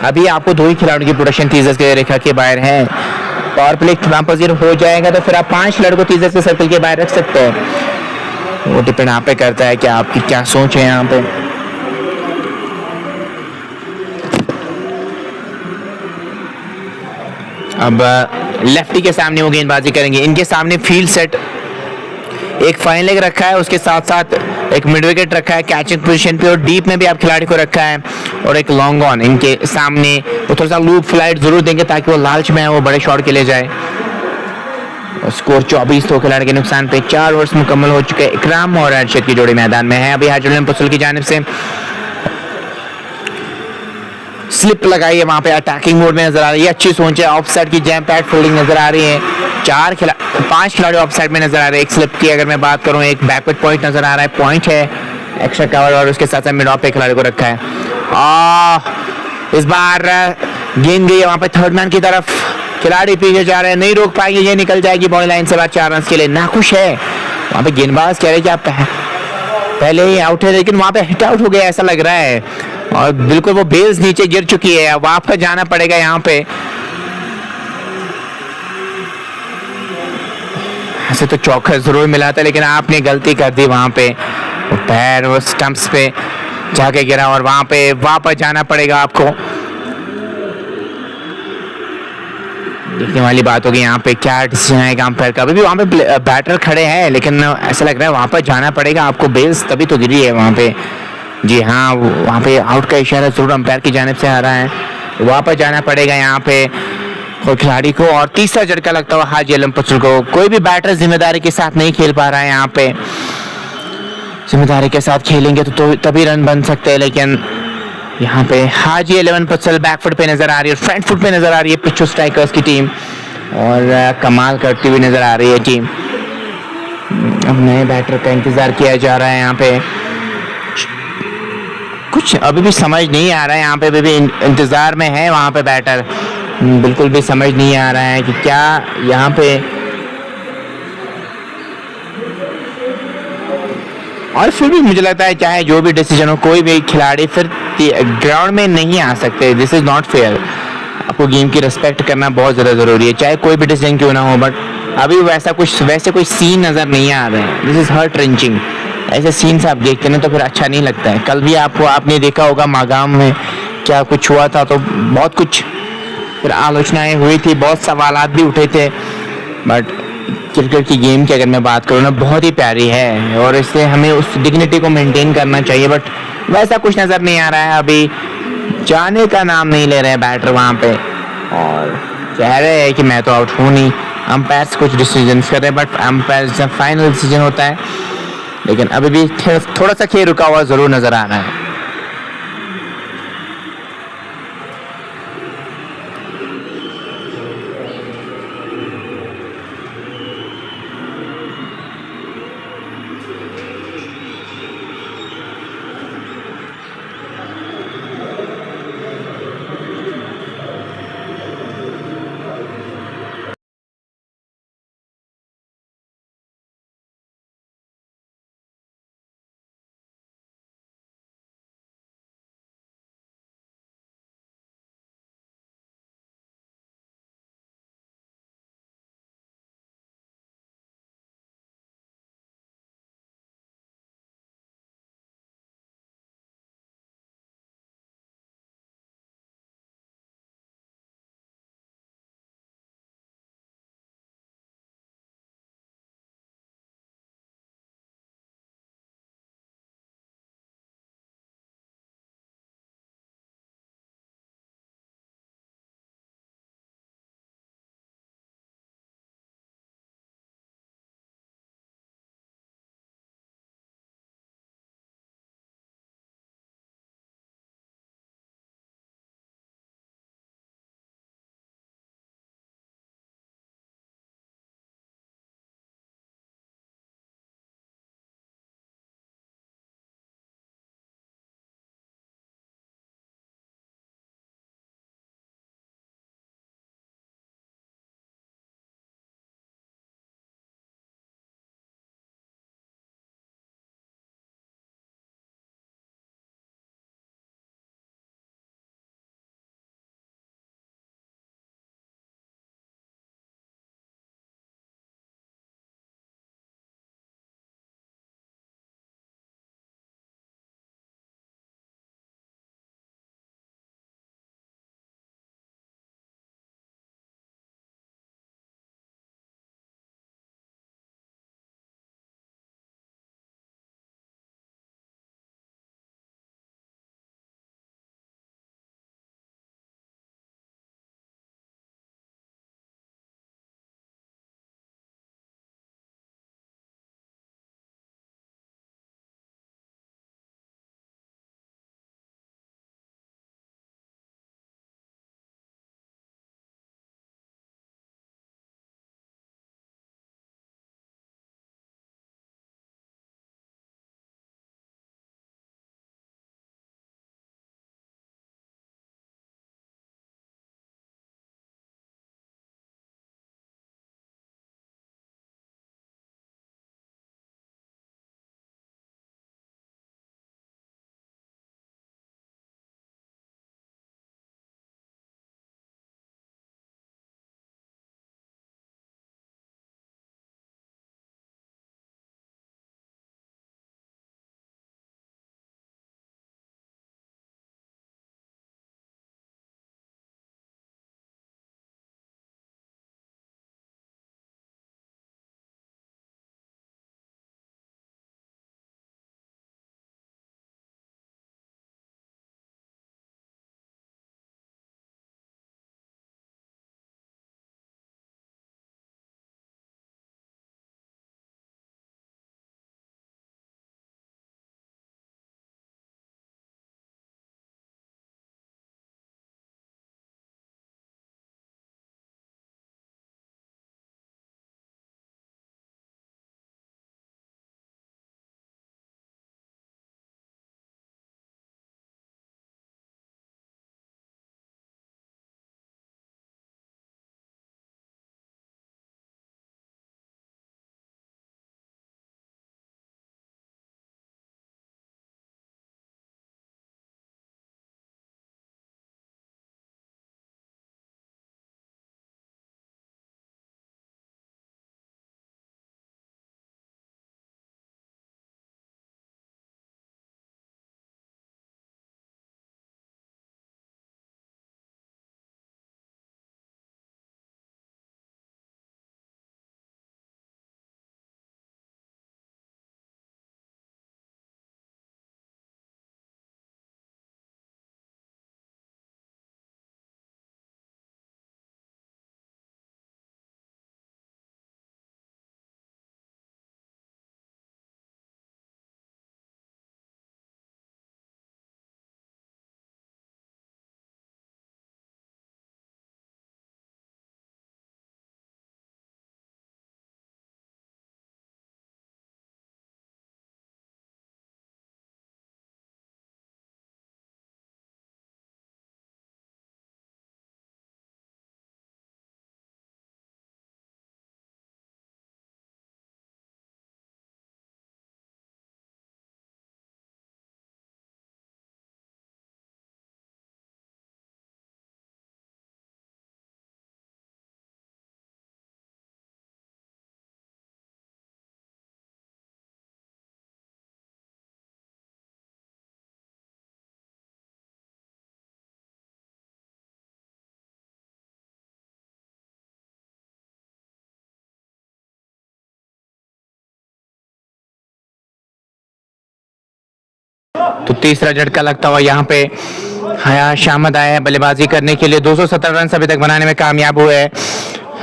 अभी आपको 2 ही खिलाड़ियों की प्रोडक्शन टीजर्स के रेखा के बाहर है। पावर प्ले नापजीर हो जाएगा तो फिर आप 5 खिलाड़ियों को टीजर्स के सर्कल के बाहर रख सकते हैं। वो डिपेंड आप पे करता है कि आपकी क्या सोच है यहाँ पे। अब लेफ्टी के सामने वो गेंदबाजी करेंगे। इनके सामने फील्ड सेट एक फाइन लेग रखा है, उसके साथ साथ एक मिड विकेट रखा है कैचिंग पोजीशन पे, और डीप में भी आप खिलाड़ी को रखा है, और एक लॉन्ग ऑन इनके सामने। वो थोड़ा सा लूप फ्लाइट जरूर देंगे ताकि वो लालच में है वो बड़े शॉट के लिए जाए। और स्कोर 24 तो खिलाड़ी के नुकसान पे 4 ओवर्स मुकम्मल हो चुके हैं। इकराम और अरशद की जोड़ी मैदान में है। अभी हाजी एलेवन पत्थल की जानिब से स्लिप लगाई है, वहां पे अटैकिंग मोड में नजर आ रही है। अच्छी सोच है, ऑफ साइड की जैम पैड फील्डिंग नजर आ रही है। 5 खिलाड़ी ऑफ साइड में नजर आ रहे हैं। एक स्लिप की अगर मैं बात करूं, एक बैकवर्ड पॉइंट नजर आ रहा है, पॉइंट है एक्स्ट्रा कवर, और उसके साथ साथ मिड ऑफ पे खिलाड़ी को रखा है। इस बार गेंद गई है वहां पे थर्ड मैन की तरफ, खिलाड़ी पीछे जा रहे हैं, नहीं रोक पाएंगे, ये निकल जाएगी बॉडी लाइन से बाहर 4 रन के लिए। नाखुश है वहां पे गेंदबाज, कह रहे कि आप पहले ही आउट है, लेकिन वहां पे हिट आउट हो गया ऐसा लग रहा है, और बिल्कुल वो बेल्स नीचे गिर चुकी है। वापस जाना पड़ेगा यहाँ पे। ऐसे तो चौका जरूर मिला था, लेकिन आपने गलती कर दी वहां पे। पैर वो स्टंप्स पे जाके गिरा, और वहां पे वापस जाना पड़ेगा आपको। देखने वाली बात होगी यहाँ पे क्या डिसीजन आएगा अंपायर का। अभी भी वहाँ पे बैटर खड़े हैं, लेकिन ऐसा लग रहा है वहाँ पर जाना पड़ेगा आपको। बेल्स तभी तो गिरी है वहाँ पे। जी हाँ, वहाँ पे आउट का इशारा जरूर अंपायर की जानिब से आ रहा है। वापस जाना पड़ेगा यहाँ पे और खिलाड़ी को, और तीसरा झटका लगता हुआ हाजी एलेवन पत्थल को। कोई भी बैटर जिम्मेदारी के साथ नहीं खेल पा रहा है यहाँ पे। जिम्मेदारी के साथ खेलेंगे तो तभी रन बन सकते हैं, लेकिन यहाँ पे हाजी एलेवन पत्थल बैकफुट पे नजर आ रही है, फ्रंट फुट पे नजर आ रही है पिच्चू स्ट्राइकर्स की टीम, और कमाल करती हुई नजर आ रही है टीम। अब नए बैटर का इंतजार किया जा रहा है यहाँ पे। कुछ अभी भी समझ नहीं आ रहा है यहाँ पे, अभी भी इंतजार में है वहाँ पे बैटर। बिल्कुल भी समझ नहीं आ रहा है कि क्या यहाँ पे, और फिर भी मुझे लगता है चाहे जो भी डिसीजन हो, कोई भी खिलाड़ी फिर ग्राउंड में नहीं आ सकते। This is not fair. आपको गेम की रिस्पेक्ट करना बहुत ज़्यादा ज़रूरी है, चाहे कोई भी डिसीजन क्यों ना हो। बट अभी वैसे कोई सीन नज़र नहीं आ रहे हैं। This is heart wrenching. ऐसे सीन्स आप देखते ना तो फिर अच्छा नहीं लगता है। कल भी आपने देखा होगा मागाम में क्या कुछ हुआ था, तो बहुत कुछ फिर आलोचनाएं हुई थी, बहुत सवालात भी उठे थे। बट क्रिकेट की गेम की अगर मैं बात करूँ ना, बहुत ही प्यारी है, और इससे हमें उस डिग्निटी को मेंटेन करना चाहिए। बट वैसा कुछ नज़र नहीं आ रहा है। अभी जाने का नाम नहीं ले रहे हैं बैटर वहाँ पे, और कह रहे हैं कि मैं तो आउट हूँ नहीं। अंपायर्स कुछ डिसीजन कर रहे हैं, बट अंपायर जब फाइनल डिसीजन होता है, लेकिन अभी भी थोड़ा सा खेल रुका हुआ जरूर नज़र आ रहा है। तो तीसरा झटका लगता हुआ यहाँ पे हयात शामत आया है बल्लेबाजी करने के लिए। 270 रन अभी तक बनाने में कामयाब हुए हैं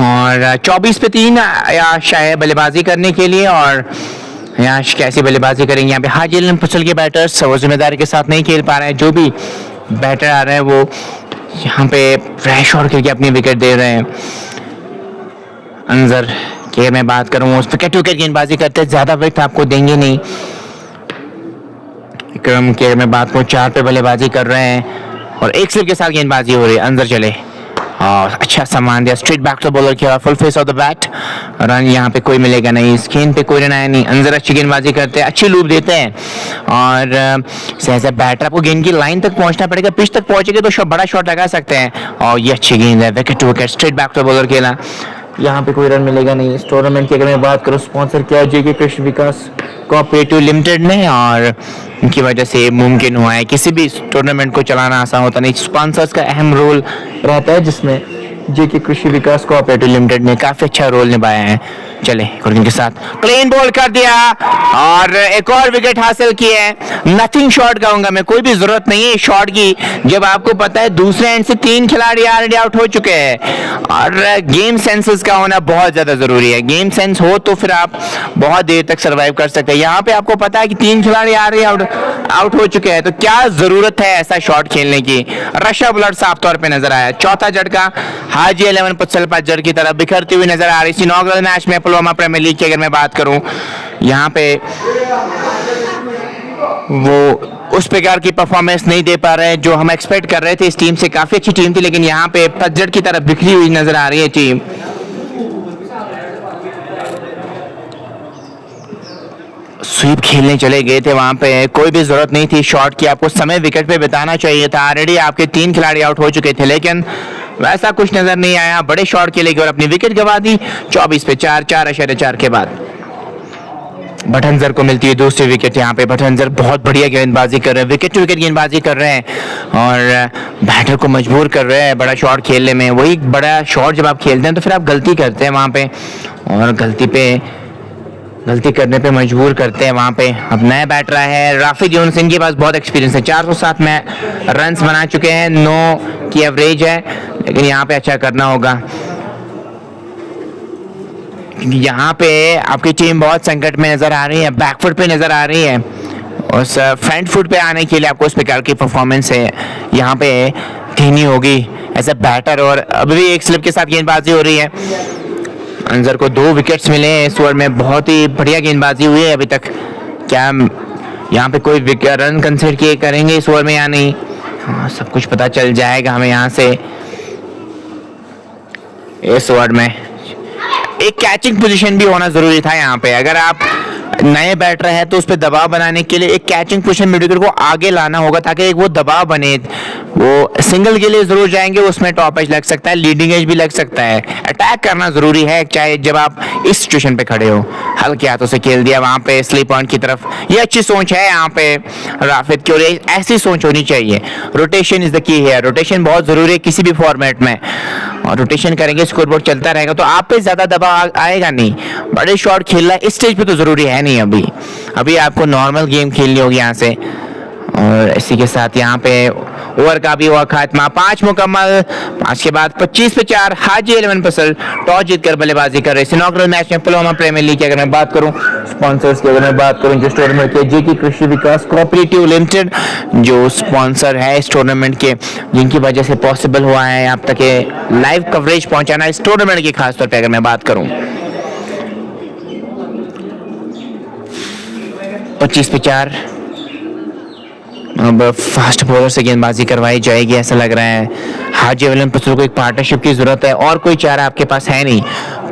और 24 पे 3 याश आए बल्लेबाजी करने के लिए। और याश कैसी बल्लेबाजी करेंगे यहाँ पे। हाजी अली फसल के बैटर्स वो जिम्मेदारी के साथ नहीं खेल पा रहे हैं। जो भी बैटर आ रहे हैं वो यहाँ पे फ्रेश और करके अपनी विकेट दे रहे हैं। अंजर के मैं बात करूँ उस विकेट गेंदबाजी करते ज़्यादा विकेट आपको देंगे नहीं। विक्रम के मैं बात करूँ 4 पे बल्लेबाजी कर रहे हैं और एक स्लिप के साथ गेंदबाजी हो रही है। अंदर चले और अच्छा सामान दिया, स्ट्रेट बैक टू बॉलर खेला, full face of the bat. Run यहाँ पे कोई मिलेगा नहीं, स्क्रीन पे कोई रन आया नहीं। अंदर अच्छी गेंदबाजी करते हैं, अच्छी लूप देते हैं और सहसा बैटर आपको गेंद की लाइन तक पहुंचना पड़ेगा। पिच तक पहुंचेगा तो बड़ा शॉट लगा सकते हैं और ये अच्छी गेंद है, wicket to wicket, straight back to bowler खेला। यहाँ पे कोई रन मिलेगा नहीं। इस टूर्नामेंट की अगर मैं बात करूँ स्पॉन्सर किया जेके कृषि विकास कोऑपरेटिव लिमिटेड ने और इनकी वजह से मुमकिन हुआ है। किसी भी टूर्नामेंट को चलाना आसान होता नहीं, स्पॉन्सर्स का अहम रोल रहता है जिसमें जेके कृषि विकास कोऑपरेटिव लिमिटेड ने काफी अच्छा रोल निभाया है। चले के साथ क्लीन बॉल कर दिया और एक और विकेट हासिल किए हैं। नथिंग शॉट कहूंगा मैं, कोई भी जरूरत नहीं है शॉट की जब आपको पता है दूसरे एंड से 3 खिलाड़ी ऑलरेडी आउट हो चुके हैं। और गेम सेंसेस का होना बहुत ज्यादा जरूरी है। गेम सेंस हो तो फिर आप बहुत देर तक सरवाइव कर सकते हैं। यहाँ पे आपको पता है कि 3 खिलाड़ी आउट हो चुके हैं तो क्या जरूरत है ऐसा शॉट खेलने की। रशा बुलट साफ तौर पे नजर आया। चौथा झटका हाजी 11 पुत्सल पज्जर की तरफ बिखरती हुई नजर आ रही थी। इनॉग्रल मैच में पुलवामा प्रीमियर लीग की अगर मैं बात करूं यहाँ पे वो उस प्रकार की परफॉर्मेंस नहीं दे पा रहे हैं जो हम एक्सपेक्ट कर रहे थे इस टीम से। काफी अच्छी टीम थी लेकिन यहाँ पे पज्जर की तरफ बिखरी हुई नजर आ रही है टीम। स्वीप खेलने चले गए थे, वहां पे कोई भी जरूरत नहीं थी शॉट की। आपको समय विकेट पे बिताना चाहिए था। ऑलरेडी आपके 3 खिलाड़ी आउट हो चुके थे लेकिन वैसा कुछ नजर नहीं आया। बड़े शॉट खेले गए और अपनी विकेट गंवा दी। 24 पे 4 के बाद भटंजर को मिलती है दूसरी विकेट। यहाँ पे भटंजर बहुत बढ़िया गेंदबाजी कर रहे हैं, विकेट टू विकेट गेंदबाजी कर रहे हैं और बैटर को मजबूर कर रहे हैं बड़ा शॉट खेलने में। वही बड़ा शॉट जब आप खेलते हैं तो फिर आप गलती करते हैं वहां पे और गलती करने पे मजबूर करते हैं वहां पे। अब नया बैटर है राफिक यूनुस, इनके पास बहुत एक्सपीरियंस है। 407 में रन्स बना चुके हैं, 9 की एवरेज है लेकिन यहाँ पे अच्छा करना होगा क्योंकि यहाँ पे आपकी टीम बहुत संकट में नजर आ रही है, बैकफुट पे नजर आ रही है और फ्रंट फुट पे आने के लिए आपको इस प्रकार की परफॉर्मेंस है यहाँ पे देनी होगी एज ए बैटर। और अभी भी एक स्लिप के साथ गेंदबाजी हो रही है। अंजर को 2 विकेट्स मिले हैं इस ओवर में, बहुत ही बढ़िया गेंदबाजी हुई है अभी तक। क्या यहाँ पे कोई रन कंसीडर किए करेंगे इस ओवर में या नहीं, सब कुछ पता चल जाएगा हमें यहाँ से। इस ओवर में एक कैचिंग पोजीशन भी होना जरूरी था यहाँ पे। अगर आप नए बैटर है तो उस पर दबाव बनाने के लिए एक कैचिंग पोजीशन मिडविकेट को आगे लाना होगा ताकि एक वो दबाव बने। वो सिंगल के लिए जरूर जाएंगे, उसमें टॉप एज लग सकता है, लीडिंग एज भी लग सकता है। अटैक करना जरूरी है चाहे जब आप इस सिचुएशन पे खड़े हो। हल्के हाथों से खेल दिया वहां पे स्लिप पॉइंट की तरफ। ये अच्छी सोच है यहाँ पे राफिद की और ऐसी सोच होनी चाहिए। रोटेशन इज द की है, रोटेशन बहुत जरूरी है किसी भी फॉर्मेट में और रोटेशन करेंगे स्कोरबोर्ड चलता रहेगा तो आप पे ज्यादा दबाव आएगा नहीं। बड़े शॉट खेलना इस स्टेज पे तो जरूरी है नहीं। अभी आपको नॉर्मल गेम खेलनी होगी यहाँ से। और इसी के साथ यहाँ पे ओवर का भी हुआ खात्मा। 5 मुकम्मल, 5 के बाद 25 पे 4 हाजी 11 पसल टॉस जीतकर बल्लेबाजी कर रहे हैं। इनॉग्रल मैच में पुलवामा प्रीमियर लीग की अगर मैं बात करूं स्पॉन्सर्स की अगर मैं बात करूं जिस टूर्नामेंट के जेके कृषि विकास कोऑपरेटिव लिमिटेड जो स्पॉन्सर है इस टूर्नामेंट के, जिनकी वजह से पॉसिबल हुआ है आप तक लाइव कवरेज पहुंचाना इस टूर्नामेंट की। खासतौर पर अगर मैं बात करूं 25 पे 4 अब फास्ट बॉलर से गेंदबाजी करवाई जाएगी ऐसा लग रहा है। हाजी विलियम पसल को एक पार्टनरशिप की जरूरत है और कोई चारा आपके पास है नहीं।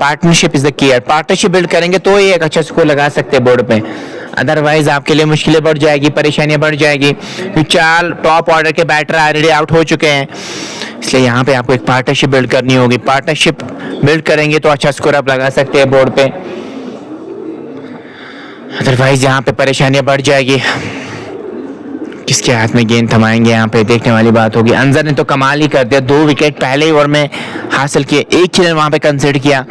Partnership is the key. Partnership build करेंगे तो ही एक अच्छा स्कोर लगा सकते हैं बोर्ड पे, अदरवाइज आपके लिए मुश्किलें बढ़ जाएगी, परेशानियां बढ़ जाएगी। 4 टॉप ऑर्डर के बैटर ऑलरेडी आउट हो चुके हैं, इसलिए यहाँ पे आपको एक पार्टनरशिप बिल्ड करनी होगी। पार्टनरशिप बिल्ड करेंगे तो अच्छा स्कोर आप लगा सकते हैं बोर्ड पे, अदरवाइज यहाँ पे परेशानियां बढ़ जाएगी। किसके हाथ में गेंद थमाएंगे यहाँ पे देखने वाली बात होगी। अंजर ने तो कमाल ही कर दिया, 2 विकेट पहले ही ओवर में हासिल किए, 1 रन वहां पे कंसीडर किया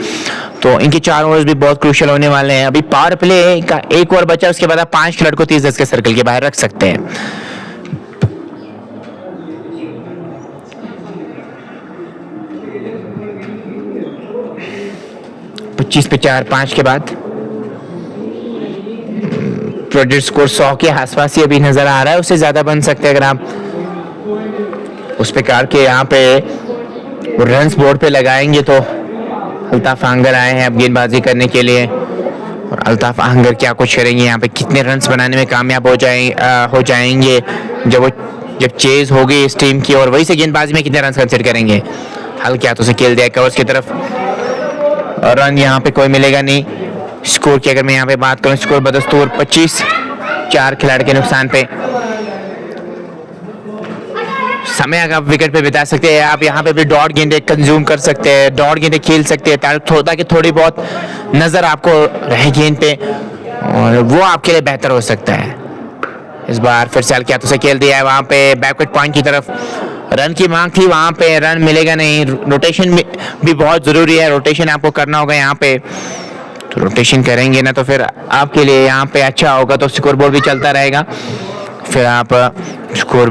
तो इनके 4 ओवर्स भी बहुत क्रूशियल होने वाले हैं। अभी पावर प्ले का 1 ओवर बचा, उसके बाद आप 5 खिलाड़ी को 30 गज के सर्कल के बाहर रख सकते हैं। 25 पे 4, 5 के बाद प्रोजेक्ट स्कोर 100 के आसपास ही अभी नजर आ रहा है, उससे ज्यादा बन सकते हैं अगर आप उस प्रकार के यहाँ पे रन्स बोर्ड पे लगाएंगे। तो अल्ताफ आहंगर आए हैं अब गेंदबाजी करने के लिए, और अल्ताफ आहंगर क्या कुछ करेंगे यहाँ पे, कितने रन्स बनाने में कामयाब हो जाएंगे जब चेज होगी इस टीम की, और वही से गेंदबाजी में कितने रन कंसिडर करेंगे। हल्के हाथों से खेल दिया कवर्स की तरफ, और रन यहाँ पे कोई मिलेगा नहीं। स्कोर की अगर मैं यहाँ पे बात करूँ, स्कोर बदस्तूर 25, 4 खिलाड़ी के नुकसान पे। समय अगर आप विकेट पे बिता सकते हैं, आप यहाँ पे भी डॉट गेंदे कंज्यूम कर सकते हैं, डॉट गेंदे खेल सकते हैं ताकि थोड़ी बहुत नजर आपको रहे गेंद पे, और वो आपके लिए बेहतर हो सकता है। इस बार फिर से हल्के हाथों से खेल दिया है, वहां पे बैकवर्ड पॉइंट की तरफ रन की मांग थी, वहां पे रन मिलेगा नहीं। रोटेशन भी बहुत जरूरी है, रोटेशन आपको करना होगा यहाँ पे, तो रोटेशन करेंगे ना तो फिर आपके लिए यहाँ पे अच्छा होगा, तो स्कोर बोर्ड भी चलता रहेगा, फिर आप स्कोर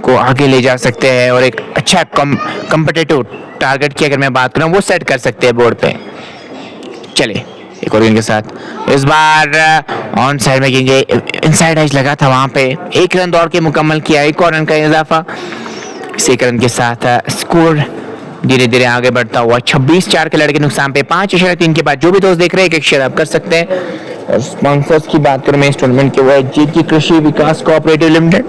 को आगे ले जा सकते हैं और एक अच्छा कॉम्पिटिटिव टारगेट की अगर मैं बात करूं वो सेट कर सकते हैं बोर्ड पे। चलिए एक और गेंद के साथ, इस बार ऑन साइड में गेंद इनसाइड एज लगा था, वहां पे 1 रन दौड़ के मुकम्मल किया, 1 और रन का इजाफा। इस 1 रन के साथ स्कोर धीरे धीरे आगे बढ़ता हुआ 26, 4 खिलाड़ी के नुकसान पे 5.3 के बाद। जो भी दोस्त देख रहे हैं एक शेयर आप कर सकते हैं। और स्पॉन्सर्स की बात करूं मैं इस टूर्नामेंट के, वो जीत की कृषि विकास कोऑपरेटिव लिमिटेड,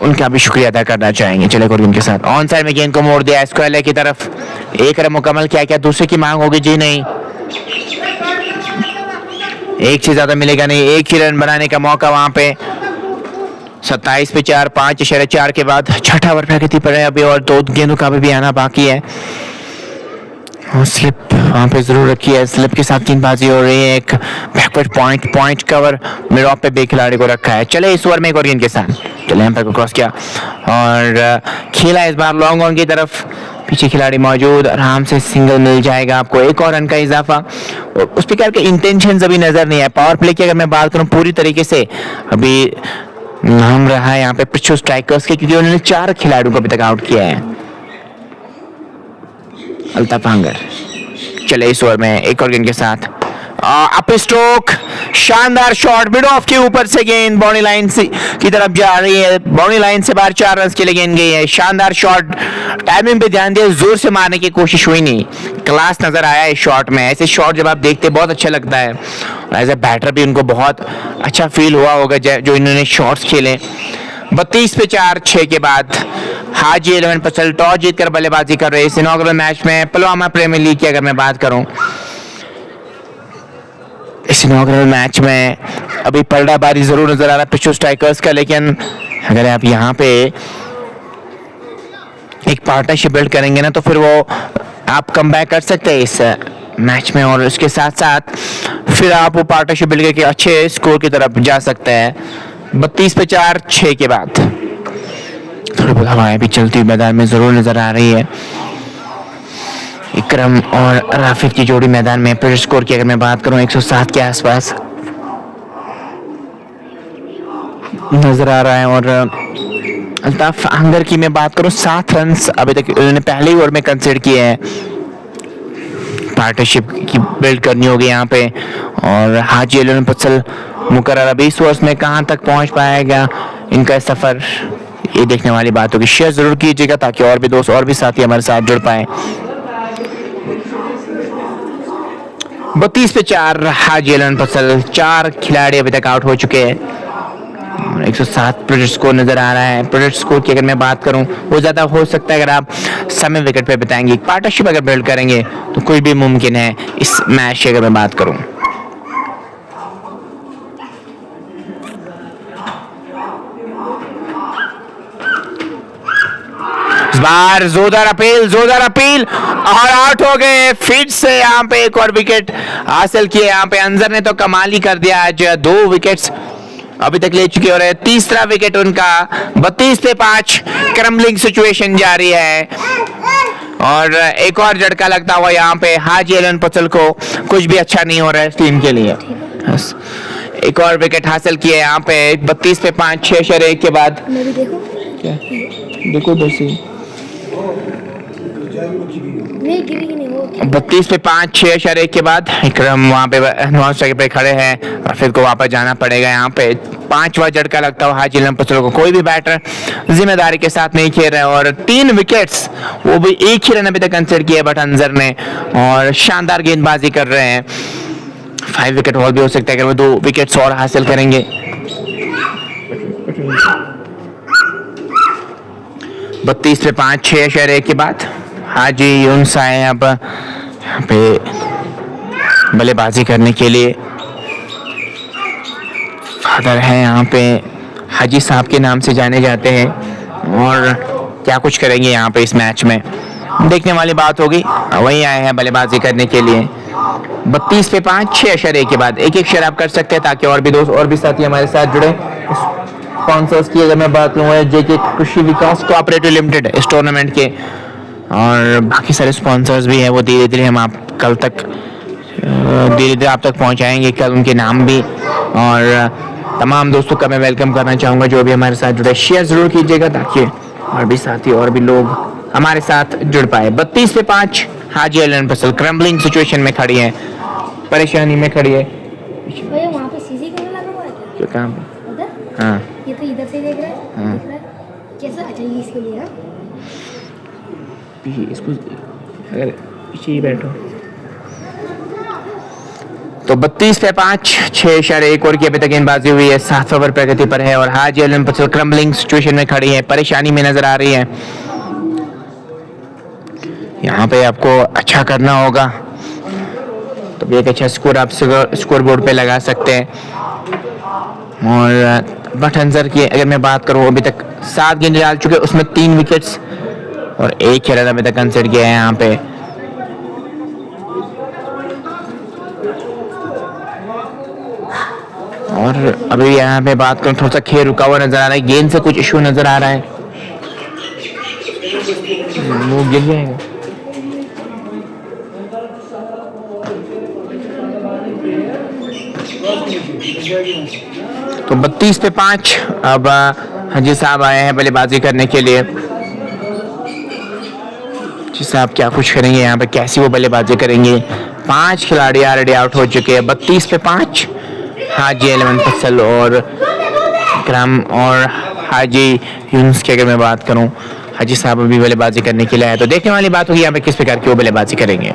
उनका भी शुक्रिया अदा करना चाहेंगे। चले उनके साथ ऑन साइड में गेंद को मोड़ दिया स्क्वायर लेग की तरफ, 1 रन मुकम्मल किया, क्या दूसरे की मांग होगी? जी नहीं, 1 से ज्यादा मिलेगा नहीं, 1 ही रन बनाने का मौका वहां पे। 27 पे 4, 5.4 के बाद छठा ओवर प्रगति पर है अभी, और 2 गेंदों का भी आना बाकी है। और स्लिप वहां पे जरूर रखी है, स्लिप के साथ गेंदबाजी हो रही है, एक backward point cover mid of पे बे खिलाड़ी को रखा है। चले इस ओवर में एक और गेंद के साथ, चले एम्पायर को क्रॉस किया और खेला इस बार लॉन्ग ऑन की तरफ, पीछे खिलाड़ी मौजूद, आराम से सिंगल मिल जाएगा आपको, 1 और रन का इजाफा। उस प्रकार के इंटेंशन अभी नजर नहीं है। पावर प्ले की अगर मैं बात करूं पूरी तरीके से अभी नाम रहा है यहाँ पे पिछू स्ट्राइकर्स के, क्योंकि उन्होंने 4 खिलाड़ियों को अभी तक आउट किया है। अल्ताफ आहंगर चले इस ओवर में एक और गेंद के साथ, अप स्ट्रोक, शानदार शॉट, मिड ऑफ के ऊपर से गेंद बाउंड्री लाइन की तरफ जा रही है, बाउंड्री लाइन से बाहर 4 रन के लिए गेंद गई है। शानदार शॉट, टाइमिंग पे ध्यान दिया, जोर से मारने की कोशिश हुई नहीं, क्लास नजर आया इस शॉट में। ऐसे शॉट जब आप देखते हैं बहुत अच्छा लगता है, एज ए बैटर भी उनको बहुत अच्छा फील हुआ होगा जो इन्होंने शॉट्स खेले। 32 पे 4, 6 के बाद हाजी 11 पसल टॉस जीतकर बल्लेबाजी कर रहे हैं इस इनॉग्रल मैच में। पुलवामा प्रीमियर लीग की अगर मैं बात करूं, इस इनॉग्रल मैच में अभी पलटाबाजी जरूर नजर आ रहा है पिछू स्ट्राइकर्स का, लेकिन अगर आप यहाँ पे एक पार्टनरशिप बिल्ड करेंगे ना तो फिर वो आप कम बैक कर सकते हैं इस मैच में, और उसके साथ साथ फिर आप वो पार्टनरशिप बिल्ड करके अच्छे स्कोर की तरफ जा सकते हैं। 32 पे 4, 6 के बाद थोड़ी बहुत हवाएं भी चलती हुई मैदान में जरूर नजर आ रही है। इकरम और राफिद की जोड़ी मैदान में, प्रेशर स्कोर की अगर मैं बात करूं 107 के आसपास नजर आ रहा है। और अल्ताफ आहंगर की मैं बात करूं 7 रन अभी तक उन्होंने पहले ही ओवर में कंसीडर किए हैं। पार्टनरशिप की बिल्ड करनी होगी यहाँ पे, और हाजी 11 पसल मुकर्रर 20 ओवर्स में कहां तक पहुंच पाएगा इनका सफर, ये देखने वाली बात होगी। शेयर जरूर कीजिएगा ताकि और भी दोस्त और भी साथी हमारे साथ जुड़ पाए। 32 पे 4, हाजी 11 पसल, 4 खिलाड़ी अभी तक आउट हो चुके हैं। 107 प्रोजेक्ट स्कोर नजर आ रहा है। प्रोजेक्ट स्कोर की अगर मैं बात करूं वो ज्यादा हो सकता है अगर आप समय विकेट पे बिताएंगे, पार्टनरशिप अगर बिल्ड करेंगे तो कोई भी मुमकिन है इस मैच की अगर मैं बात करूं। इस बार जोरदार अपील और आउट हो गए। फिर से यहाँ पे एक और विकेट हासिल किए। यहाँ पे अंजर ने तो कमाल ही कर दिया, आज 2 विकेट्स अभी तक ले चुके और तीसरा विकेट उनका। 32 पे 5, क्रम्बलिंग सिचुएशन जारी है और एक और झटका लगता हुआ यहाँ पे हाजी एलन पसल को। कुछ भी अच्छा नहीं हो रहा है इस टीम के लिए। बस एक और विकेट हासिल किया यहाँ पे 32 पे 5, 6/1 के बाद। मैं भी देखूं क्या देखो दोस्त, नहीं गिरी नहीं वो 32 पे 5, 6/1 के बाद इकरम वहाँ पे नॉन स्ट्राइक पे खड़े हैं। राफिद को वापस जाना पड़ेगा। यहाँ पे 5वां झटका लगता हुआ हाजी एलन पसल को। कोई भी बैटर जिम्मेदारी के साथ नहीं खेल रहा है और 3 विकेट्स, वो भी एक ही रन अभी तक कंसीडर किया बट अंजर ने, और शानदार गेंदबाजी कर रहे हैं। 5 विकेट हॉल भी हो सकता है अगर वो 2 विकेट्स और हासिल करेंगे। 32 पे 5, 6/1 के बाद हाजी यूनुस आए अब यहाँ पे बल्लेबाजी करने के लिए। फादर है यहाँ पे, हाजी साहब के नाम से जाने जाते हैं, और क्या कुछ करेंगे यहाँ पे इस मैच में देखने वाली बात होगी। वही आए हैं बल्लेबाजी करने के लिए। 32 पे 5, 6/1 के बाद एक शेयर आप कर सकते हैं ताकि और भी दोस्त और भी साथी हमारे साथ जुड़े। स्पॉन्सर्स की अगर मैं बात करूँ, जेके कृषि विकास कोऑपरेटिव लिमिटेड इस टूर्नामेंट के, और बाकी सारे स्पॉन्सर्स भी हैं, वो धीरे धीरे हम आप कल तक धीरे धीरे आप तक पहुंचाएंगे, कल उनके नाम भी। और तमाम दोस्तों का मैं वेलकम करना चाहूँगा जो भी हमारे साथ जुड़े। शेयर ज़रूर कीजिएगा ताकि और भी साथी और भी लोग हमारे साथ जुड़ पाए। 32 पे 5 हाजी एलन पसल क्रम्बलिंग सिचुएशन में खड़ी है, परेशानी में खड़ी है। भैया वहाँ पे सीसी कैमरा लगा हुआ है क्या? क्या काम है? उधर? हाँ ये तो इधर से देख रहा है। हाँ। देख रहा है कैसा? अच्छा ये इसके लिए है। पीछे इसको, अगर पीछे ही बैठो तो 32 पे 5, 6/1 और की अभी तक गेंदबाजी हुई है। 7 ओवर प्रगति पर है और हाजी एलन पसल क्रम्बलिंग सिचुएशन में खड़ी है, परेशानी में नजर आ रही है। यहाँ पे आपको अच्छा करना होगा तो भी एक अच्छा स्कोर आप स्कोर बोर्ड पे लगा सकते हैं। और बट अंजर की अगर मैं बात करूँ, अभी तक 7 गेंद डाल चुके, उसमें 3 विकेट्स और 1 रन अभी तक कंसीडर किया है यहाँ पे। और अभी यहाँ पे बात करूँ, थोड़ा सा खेल रुका हुआ नजर आ रहा है, गेंद से कुछ इशू नजर आ रहा है, वो गिर जाएगा। तो 32 पे 5 अब हाजी साहब आए हैं बल्लेबाजी करने के लिए। जी साहब क्या कुछ करेंगे यहाँ पे, कैसी वो बल्लेबाजी करेंगे। 5 खिलाड़ी ऑलरेडी आउट हो चुके हैं। 32 पे 5 हाजी एलन पसल और इकराम और हाजी यूनुस की अगर मैं बात करूँ, हाजी साहब अभी बल्लेबाजी करने के लिए आए, तो देखने वाली बात होगी यहाँ पे किस प्रकार की वो बल्लेबाजी करेंगे।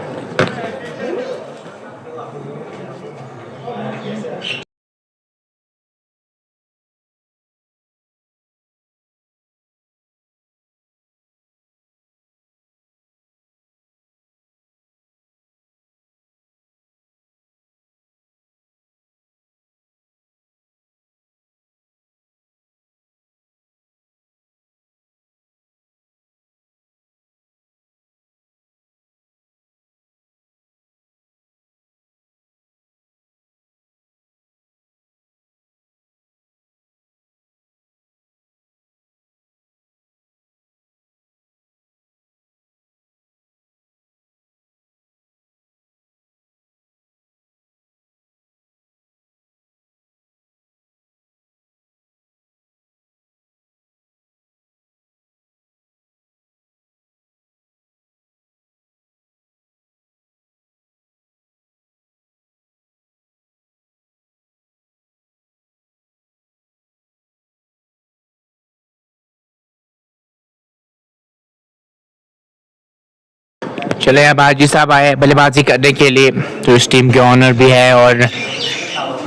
चले अब हाजी साहब आए बल्लेबाजी करने के लिए, तो इस टीम के ऑनर भी है और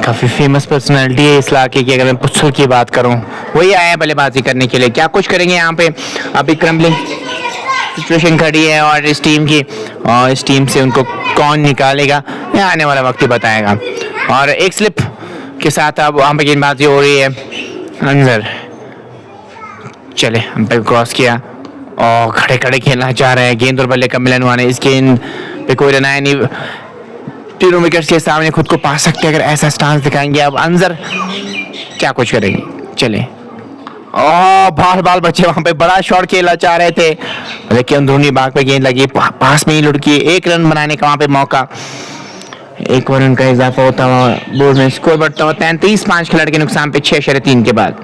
काफ़ी फेमस पर्सनालिटी है इस इलाके की। अगर मैं पुसल की बात करूं, वही आए हैं बल्लेबाजी करने के लिए। क्या कुछ करेंगे यहाँ पे, अभी क्रम्बलिंग सिचुएशन खड़ी है और इस टीम से उनको कौन निकालेगा यह आने वाला वक्त ही बताएगा। और एक स्लिप के साथ अब वहाँ पे गेंदबाजी हो रही है। अंजर चले हम पे क्रॉस किया और खड़े खड़े खेलना चाह रहे हैं, गेंद और बल्ले का मिलन हुआ नहीं। इस गेंद पे कोई रन आया नहीं, तीनों विकेट्स के सामने खुद को पा सकते हैं अगर ऐसा स्टांस दिखाएंगे। अब अंजर क्या कुछ करेंगे, चले बाल बाल बच्चे वहां पे बड़ा शॉट खेलना चाह रहे थे, लेकिन अंदरूनी भाग पे गेंद लगी, पास में ही लुढ़की। एक रन बनाने का वहां पे मौका, एक रन का इजाफा होता हुआ बोर्ड में स्कोर बढ़ता हुआ 33-5 खिलाड़ी के नुकसान पे 6/3 के बाद।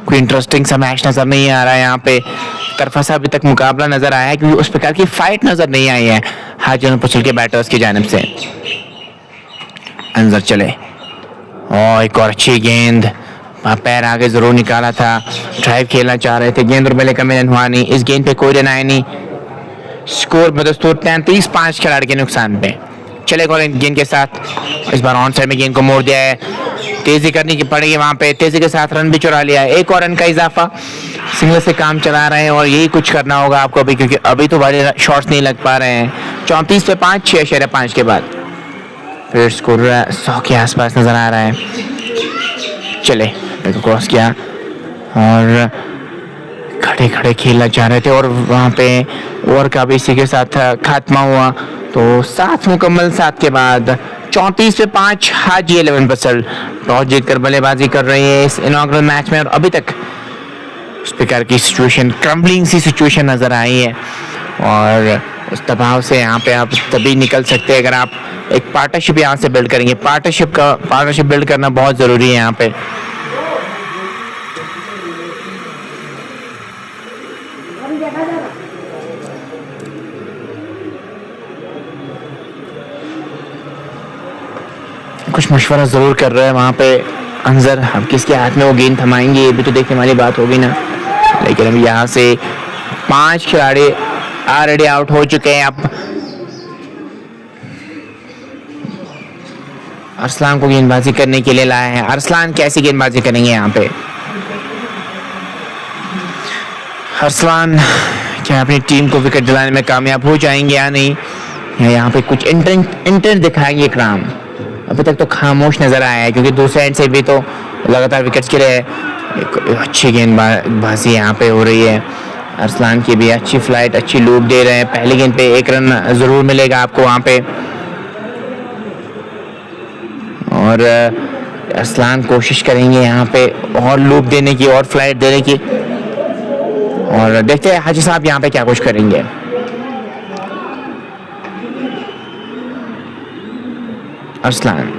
कोई इंटरेस्टिंग सा मैच नजर नहीं आ रहा है यहाँ पे, तरफा अभी तक मुकाबला नजर आया है, क्योंकि उस प्रकार की फाइट नजर नहीं आई है हाजी पुछल के बैटर्स की जानिब से। अंदर चले और एक और अच्छी गेंद, पैर आगे जरूर निकाला था, ड्राइव खेलना चाह रहे थे, गेंद और बल्ले का मिलन हुआ नहीं, इस गेंद पे कोई रन आया नहीं। स्कोर बदस्तूर 33-5 खिलाड़ी के नुकसान पे। चले गेंद के साथ इस बार ऑन साइड में गेंद को मोड़ दिया है, तेजी करनी की पड़ेगी वहां पे, तेजी के साथ रन भी चुरा लिया है। एक और रन का इजाफा, सिंगल से काम चला रहे हैं और यही कुछ करना होगा आपको अभी, क्योंकि अभी तो बड़े शॉट्स नहीं लग पा रहे हैं। 34/5, 6/5 के बाद फिर स्कोर 100 के आसपास नजर आ रहा है। चले क्रॉस किया और खड़े खड़े खेलना चाह रहे थे और वहां पे ओवर का भी इसी के साथ खात्मा हुआ। तो 7 मुकम्मल 7 के बाद 34/5 हाजी 11 बसल टॉस जीतकर बल्लेबाजी कर रही है इस इनॉग्रल मैच में, और अभी तक उस प्रकार की सिचुएशन, क्रम्बलिंग सी सिचुएशन नजर आई है। और उस दबाव से यहाँ पे आप तभी निकल सकते हैं अगर आप एक पार्टनरशिप यहाँ से बिल्ड करेंगे। पार्टनरशिप बिल्ड करना बहुत जरूरी है यहाँ पे। कुछ मशवरा जरूर कर रहे हैं वहां पे अंजर, अब किसके हाथ में वो गेंद थमाएंगे ये भी तो देखने वाली बात होगी ना। लेकिन अब यहाँ से 5 खिलाड़ी ऑलरेडी आउट हो चुके हैं। अब अरसलान को गेंदबाजी करने के लिए लाए हैं। अरसलान कैसी गेंदबाजी करेंगे यहाँ पे? अरसलान क्या अपनी टीम को विकेट दिलाने में कामयाब हो जाएंगे या नहीं, या यहाँ पे कुछ इंटेंट दिखाएंगे इकराम? अभी तक तो खामोश नजर आया है, क्योंकि दूसरे एंड से भी तो लगातार विकेट्स गिरे हैं। एक अच्छी गेंदबाजी यहाँ पे हो रही है, अरसलान की भी अच्छी फ्लाइट, अच्छी लूप दे रहे हैं। पहली गेंद पे 1 रन जरूर मिलेगा आपको वहां पे, और अरसलान कोशिश करेंगे यहाँ पे और लूप देने की और फ्लाइट देने की, और देखते हैं हाजी साहब यहाँ पे क्या कुछ करेंगे। अरसलान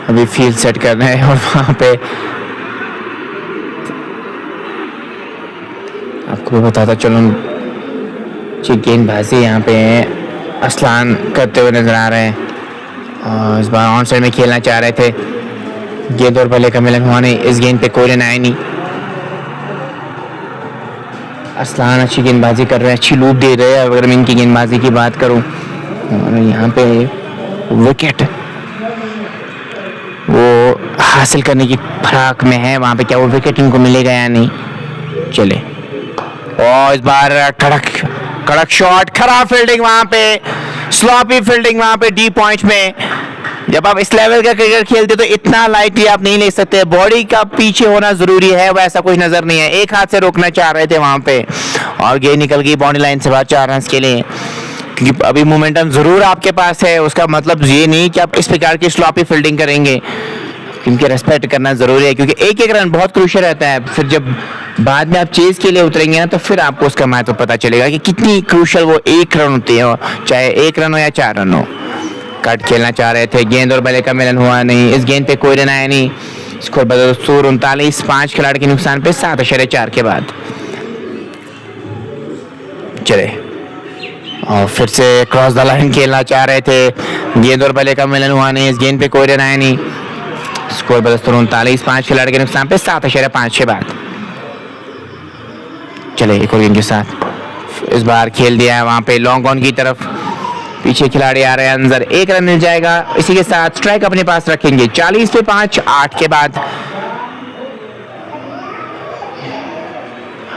अभी फील्ड सेट कर रहे हैं और वहां पे आपको भी बताता चलो गेंदबाजी यहाँ पे अरसलान करते हुए नजर आ रहे हैं। और इस बार ऑन साइड में खेलना चाह रहे थे, गेंद और बल्ले का मिलन हुआ नहीं, इस गेंद पे कोई रन आया नहीं। अरसलान अच्छी गेंदबाजी कर रहे हैं, अच्छी लूप दे रहे हैं अगर मैं इनकी गेंदबाजी की बात करूं। और यहाँ पे विकेट वो हासिल करने की फराक में है, वहां पे क्या वो विकेट इनको मिलेगा या नहीं। चले और इस बार कड़क शॉट, खराब फील्डिंग वहां पे, स्लॉपी फील्डिंग वहां पे डी पॉइंट में। जब आप इस लेवल का क्रिकेट खेलते तो इतना लाइटली आप नहीं ले सकते, बॉडी का पीछे होना जरूरी है, वैसा कुछ नजर नहीं है। एक हाथ से रोकना चाह रहे थे वहां पे और गेंद निकल गई बाउंड्री लाइन से बाहर 4 रन के लिए, क्योंकि अभी मोमेंटम जरूर आपके पास है। उसका मतलब ये नहीं कि आप इस प्रकार की स्लॉपी फील्डिंग करेंगे, क्योंकि रेस्पेक्ट करना जरूरी है, क्योंकि एक एक रन बहुत क्रूशियल रहता है। फिर जब बाद में आप चेज के लिए उतरेंगे ना, तो फिर आपको उसका महत्व पता चलेगा कि कितनी क्रूशियल वो 1 रन होती है, चाहे 1 रन हो या 4 रन हो। कट खेलना चाह रहे थे, गेंद और बल्ले का मिलन हुआ नहीं, इस गेंद पे कोई रन आया नहीं। स्कोर बदस्तूर 39-5 खिलाड़ी के नुकसान पे 7/4 के बाद। चले और फिर से क्रॉस द लाइन खेलना चाह रहे थे, गेंद और बल्ले का मिलन हुआ नहीं, इस गेंद पे कोई रन आया नहीं। स्कोर बदस्तूर 39-5 खिलाड़ी के नुकसान पे 7/5 के बाद। चले एक और गेंद के साथ इस बार खेल दिया है वहां पे लॉन्ग ऑन की तरफ, पीछे खिलाड़ी आ रहे हैं अंदर, 1 रन मिल जाएगा। इसी के साथ स्ट्राइक अपने पास रखेंगे 40/5 8 के बाद।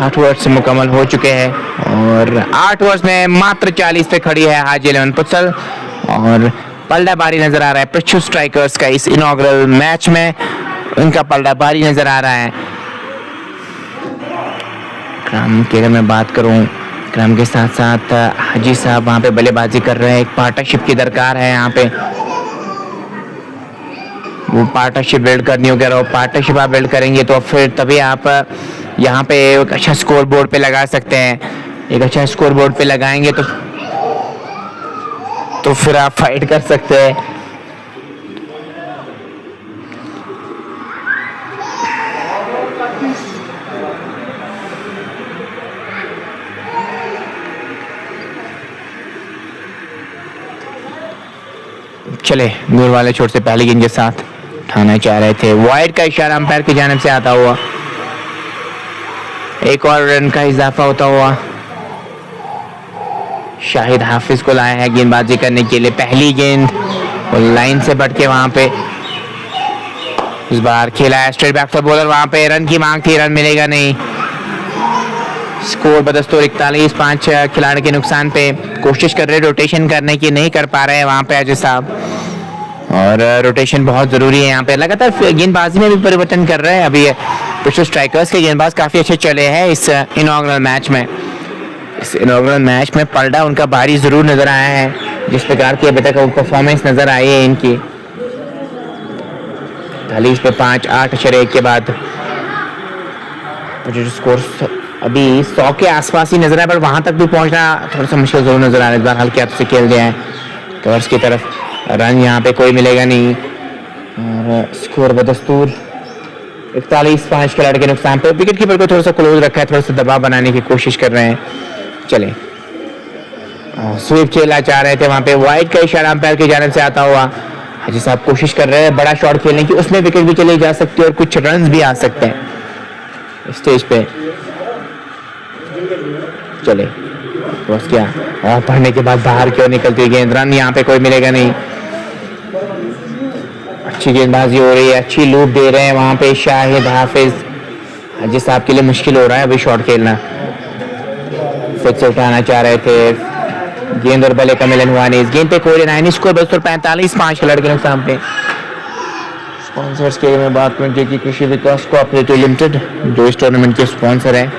8 ओवर्स मुकम्मल हो चुके हैं और 8 ओवर्स में मात्र 40 पे खड़ी है हाजी 11 पुत्सल, और पलड़ा बारी नजर आ रहा है प्रचुर स्ट्राइकर्स का इस इनॉग्रल मैच में, उनका पलड़ा बारी नजर आ रहा है। की अगर मैं बात करूं क्रम के साथ साथ हाजी साहब वहाँ पे बल्लेबाजी कर रहे हैं। एक पार्टनरशिप की दरकार है यहाँ पे, वो पार्टनरशिप बिल्ड करनी होगी। और पार्टनरशिप आप बिल्ड करेंगे तो फिर तभी आप यहाँ पे एक अच्छा स्कोर बोर्ड पे लगा सकते हैं। एक अच्छा स्कोर बोर्ड पे लगाएंगे तो फिर आप फाइट कर सकते हैं। चले दूर वाले छोर से पहली गेंद के साथ उठाना चाह रहे थे, वाइड का इशारा अंपायर की जानिब से आता हुआ। एक और रन का इजाफा होता हुआ शाहिद हाफिज को लाया है गेंदबाजी करने के लिए। पहली गेंद और लाइन से बढ़ के वहां पे इस बार खेला है स्ट्रेट बैक फॉर बॉलर। वहां पे रन की मांग थी, रन मिलेगा नहीं। स्कोर बदस्तूर 41-5 खिलाड़ी के नुकसान पे। कोशिश कर रहे रोटेशन करने की, नहीं कर पा रहे हैं वहां पे अजय साहब, और रोटेशन बहुत जरूरी है यहाँ पे। लगातार गेंदबाजी में भी परिवर्तन कर रहे हैं। अभी पिछले स्ट्राइकर्स के गेंदबाज काफी अच्छे चले हैं इस इनॉग्रल मैच में। इस इनॉग्रल मैच में पलड़ा उनका भारी जरूर नजर आया है, जिस प्रकार की अभी तक परफॉर्मेंस नजर आई है इनकी। 40 पे 5, 8/1 के बाद स्कोर अभी 100 के आसपास ही नजर आया, पर वहां तक भी पहुंचना थोड़ा सा मुश्किल जरूर नजर आ रहा है। इस बार हल्के हाथ से खेल गए हैं कवर्स की तरफ, रन यहाँ पे कोई मिलेगा नहीं। और स्कोर बदस्तूर 41-5 खिलाड़ी के नुकसान पे। विकेट कीपर को थोड़ा सा क्लोज रखा है, थोड़ा सा दबाव बनाने की कोशिश कर रहे हैं। चले स्वीप खेलना चाह रहे थे, वहां पे वाइड का इशारा अंपायर की जानिब से आता हुआ। हाजी साहब कोशिश कर रहे हैं बड़ा शॉट खेलने की, उसमें विकेट भी चली जा सकती है और कुछ रन भी आ सकते हैं स्टेज पे। चले क्रॉस किया और पढ़ने के बाद बाहर क्यों निकलती है गेंद, रन यहाँ पे कोई मिलेगा नहीं। अच्छी गेंदबाजी हो रही है, अच्छी लूप दे रहे हैं वहां पे शाहिद हाफिज। हाजी साहब के लिए मुश्किल हो रहा है अभी शॉट खेलना। फिर से उठाना चाह रहे थे, गेंद और बल्ले का मिलन हुआ नहीं। इस गेंद पे कोई रन नहीं। स्कोर बदस्तूर 45-5 खिलाड़ी के नुकसान पे। स्पॉन्सर्स के मैं बात करूं जो कि कृषि विकास कोऑपरेटिव लिमिटेड जो इस टूर्नामेंट के स्पॉन्सर है,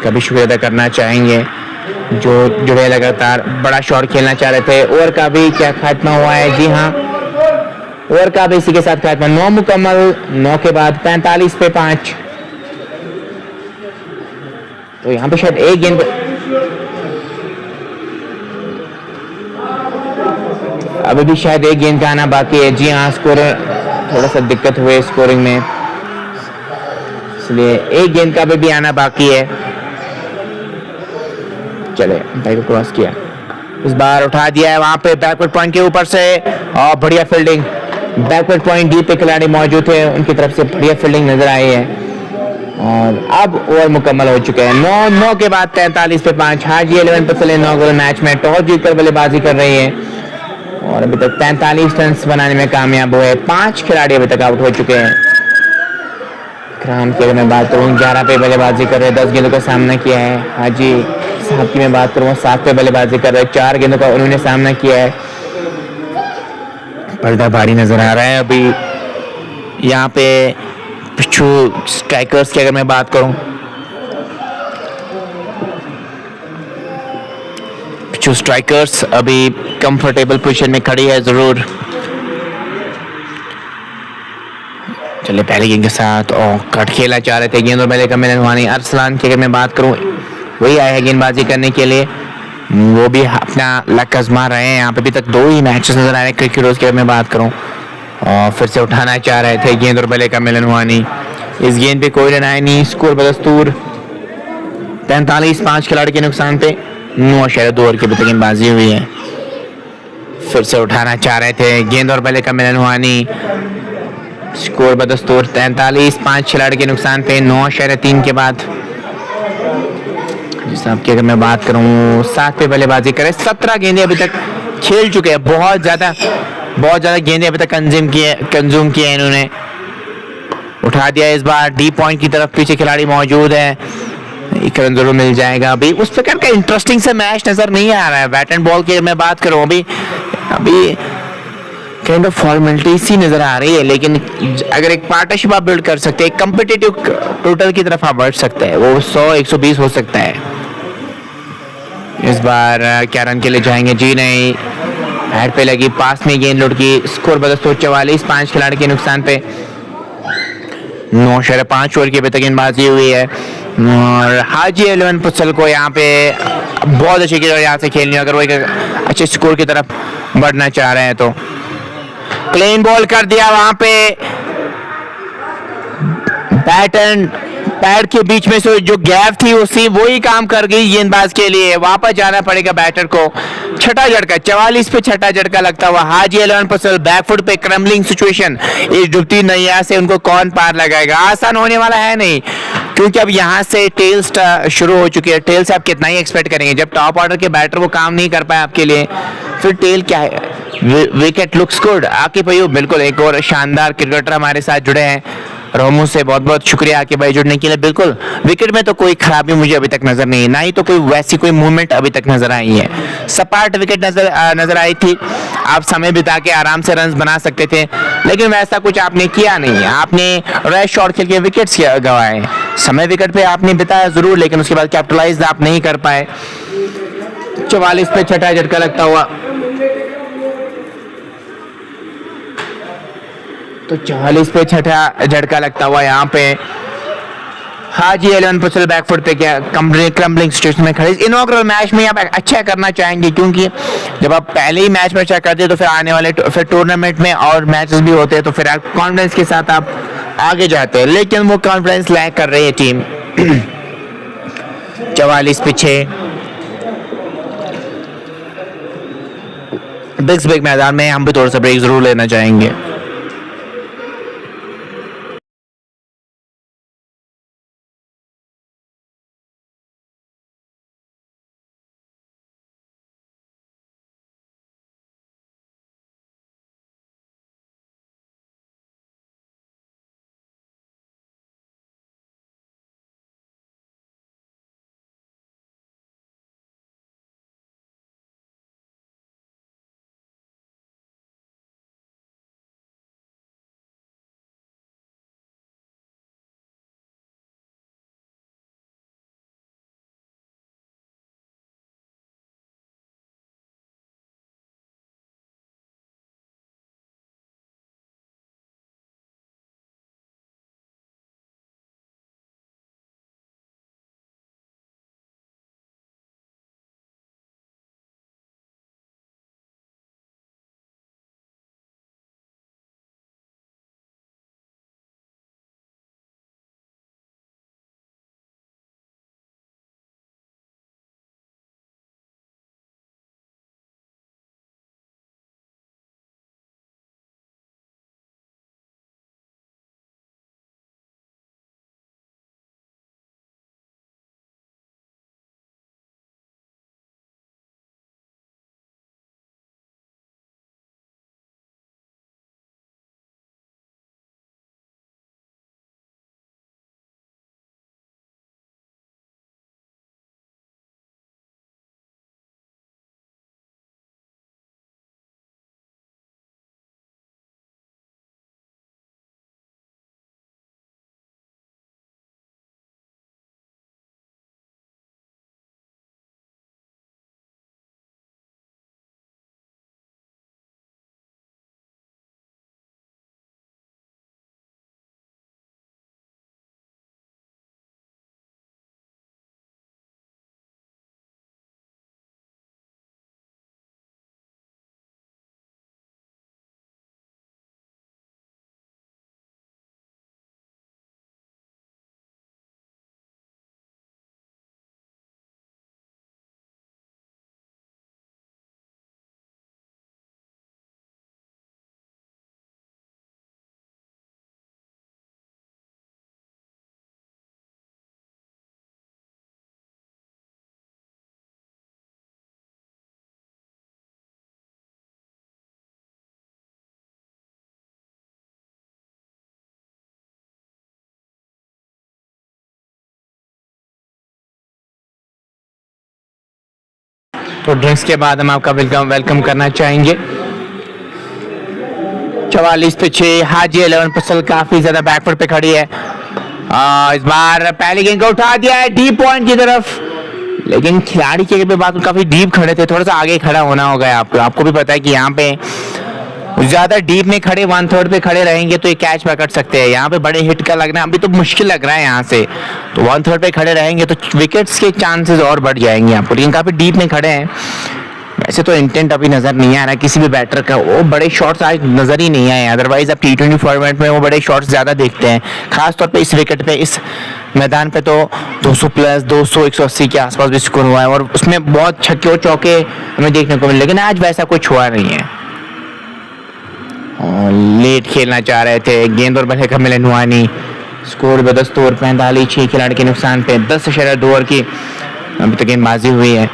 का भी शुक्रिया अदा करना चाहेंगे जो जुड़े लगातार बड़ा शॉट खेलना चाह रहे थे। ओवर का भी क्या खात्मा हुआ है? जी हाँ, ओवर का भी इसी के साथ खात्मा। 9 मुकम्मल, 9 के बाद 45 पे 5। तो यहाँ पे शायद एक गेंद अभी भी शायद एक गेंद का आना बाकी है। जी हाँ, स्कोर थोड़ा सा दिक्कत हुए स्कोरिंग में, इसलिए एक गेंद का भी आना बाकी है। चले भाई को क्रॉस किया, इस बार उठा दिया है वहां पे बैकवर्ड पॉइंट के ऊपर से, और बढ़िया फील्डिंग। बैकवर्ड पॉइंट डी पे खिलाड़ी मौजूद थे, उनकी तरफ से बढ़िया फील्डिंग नजर आई है। और अब ओवर मुकम्मल हो चुके हैं। 9 के बाद 43 पे 5। हाजी 11 पर चले इनॉग्रल मैच में टॉस जीतकर बल्लेबाजी कर रही है और अभी तक 43 रन बनाने में कामयाब हुए। 5 खिलाड़ी अभी तक आउट हो चुके हैं। इकराम की अगर मैं बात करूँ 11 पे बल्लेबाजी कर रहे हैं, 10 गेंदों का सामना किया है। हाजी साहब की मैं बात करूँ 7 पे बल्लेबाजी कर रहे हैं, 4 गेंदों का उन्होंने सामना किया है। पलटा भारी नजर आ रहा है अभी यहाँ पे। पिछू स्ट्राइकर्स की अगर मैं बात करूं, पिछू स्ट्राइकर्स अभी कंफर्टेबल पोजीशन में खड़ी है जरूर। चले पहले गेंद के साथ और कट खेला चाह रहे थे, गेंद और बल्ले का मिलन हुआ नहीं। अरसलान की अगर मैं बात करूं, वही आए हैं गेंदबाजी करने के लिए, वो भी अपना लक आजमा रहे हैं। यहाँ पे अभी तक 2 ही मैचेस नजर आ रहे हैं क्रिकेटर्स की अगर मैं बात करूं। और फिर से उठाना चाह रहे थे, गेंद और बल्ले का मिलन हुआ नहीं। इस गेंद पे कोई रन आया नहीं। स्कोर बदस्तूर 45-5 खिलाड़ी के नुकसान पे। 9/2 ओवर की गेंदबाजी हुई है। फिर से उठाना चाह रहे थे, गेंद और बल्ले का मिलन हुआ नहीं। स्कोर बदस्तूर 43-5 खिलाड़ी के नुकसान पे। 9/3 के बाद साहब की अगर मैं बात करूं 7 पे बल्लेबाजी करें। 17 गेंदें अभी तक खेल चुके हैं। बहुत ज्यादा गेंदें अभी तक कंज्यूम किए हैं इन्होंने। उठा दिया इस बार डी पॉइंट की तरफ, पीछे खिलाड़ी मौजूद है, एक रन जरूर मिल जाएगा। अभी उस प्रकार का इंटरेस्टिंग से मैच नजर नहीं आ रहा है। बैट एंड बॉल की मैं बात करूं अभी काइंड ऑफ फॉर्मेलिटी सी नजर आ रही है, लेकिन अगर एक पार्टनरशिप आप बिल्ड कर सकते हैं, कम्पिटिटिव टोटल की तरफ आप बढ़ सकते हैं, वो 100-120 हो सकता है। इस बार क्या रन के लिए जाएंगे? जी नहीं, हेड पे लगी, पास में गेंद लुढ़की। स्कोर बदल 44, 5 खिलाड़ी के नुकसान पे। 9.5 ओवर की अभी तक गेंदबाजी हुई है और हाजी 11 पुसल को यहाँ पे बहुत अच्छी गेंद यहाँ से खेलनी है अगर वो एक अच्छे स्कोर की तरफ बढ़ना चाह रहे हैं तो। क्लीन बॉल कर दिया वहां पे, बैट एंड पैड के बीच में से जो गैप थी उसी वही काम कर गई गेंदबाज के लिए। वापस जाना पड़ेगा बैटर को। छठा झटका, 44 पे छठा झटका लगता हुआ हाजी 11 पसल बैकफुट पे क्रम्बलिंग सिचुएशन। इस डूबती नैया से उनको कौन पार लगाएगा? आसान होने वाला है नहीं, क्योंकि अब यहाँ से टेल्स शुरू हो चुकी है। टेल से आप कितना ही एक्सपेक्ट करेंगे जब टॉप ऑर्डर के बैटर वो काम नहीं कर पाए आपके लिए, फिर टेल क्या है? Wicket looks good. Aqib Ayub बिल्कुल एक और शानदार क्रिकेटर हमारे साथ जुड़े हैं। रोमू से बहुत बहुत शुक्रिया आकिब भाई जुड़ने के लिए। बिल्कुल विकेट में तो कोई खराबी मुझे अभी तक नजर नहीं, ना ही तो कोई वैसी कोई मूवमेंट अभी तक नजर आई है। सपाट विकेट नजर आई थी। आप समय बिता के आराम से रन बना सकते थे, लेकिन वैसा कुछ आपने किया नहीं। आपने रैश शॉट खेल के विकेट्स गंवाए। समय विकेट पे आपने बिताया जरूर, लेकिन उसके बाद कैपिटलाइज आप नहीं कर पाए। 44 पे छठा झटका लगता हुआ, तो 44 पे छठा झटका लगता हुआ यहाँ पे हाजी 11 पुसल बैकफुट पे क्या क्रम्बलिंग सिचुएशन में खड़े। इनॉग्रल मैच में आप अच्छा करना चाहेंगे, क्योंकि जब आप पहले ही मैच में अच्छा करते हैं तो फिर आने वाले फिर टूर्नामेंट में और मैचेस भी होते हैं तो फिर आप कॉन्फिडेंस के साथ आप आगे जाते हैं, लेकिन वो कॉन्फिडेंस लैक कर रही है टीम। 44 पे 6। बिग मैदान में हम भी थोड़ा सा ब्रेक जरूर लेना चाहेंगे। तो ड्रिंक्स के बाद हम आपका वेलकम करना चाहेंगे। 44 पे 6 हाजी 11 पसल काफी ज्यादा बैकफुट पे खड़ी है। इस बार पहली गेंद को उठा दिया है डीप पॉइंट की तरफ, लेकिन खिलाड़ी की अगर बात करूं, काफी डीप खड़े थे, थोड़ा सा आगे खड़ा होना होगा आपको। आपको भी पता है कि यहाँ पे ज्यादा डीप में खड़े 1/3 पे खड़े रहेंगे तो ये कैच पकड़ सकते हैं। यहाँ पे बड़े हिट का लगना अभी तो मुश्किल लग रहा है यहाँ से, तो 1/3 पे खड़े रहेंगे तो विकेट्स के चांसेस और बढ़ जाएंगे आपको। लेकिन काफी डीप में खड़े हैं। वैसे तो इंटेंट अभी नजर नहीं आ रहा किसी भी बैटर का, वो बड़े शॉट्स आज नजर ही नहीं आए। अदरवाइज आप T20 फॉर्मेट में वो बड़े शॉट्स ज्यादा देखते हैं, खासतौर पे इस विकेट पे, इस मैदान पे तो 200 प्लस 200 180 के आसपास भी स्कोर हुआ है और उसमें बहुत छक्के और चौके हमें देखने को मिले। लेकिन आज वैसा कुछ हुआ नहीं है। और लेट खेलना चाह रहे थे, गेंद और बल्ले का मिलन हुआ नहीं। स्कोर बदस्तूर 45, 6 खिलाड़ी के नुकसान पे 10 ओवर की अभी तक गेंदबाजी हुई है।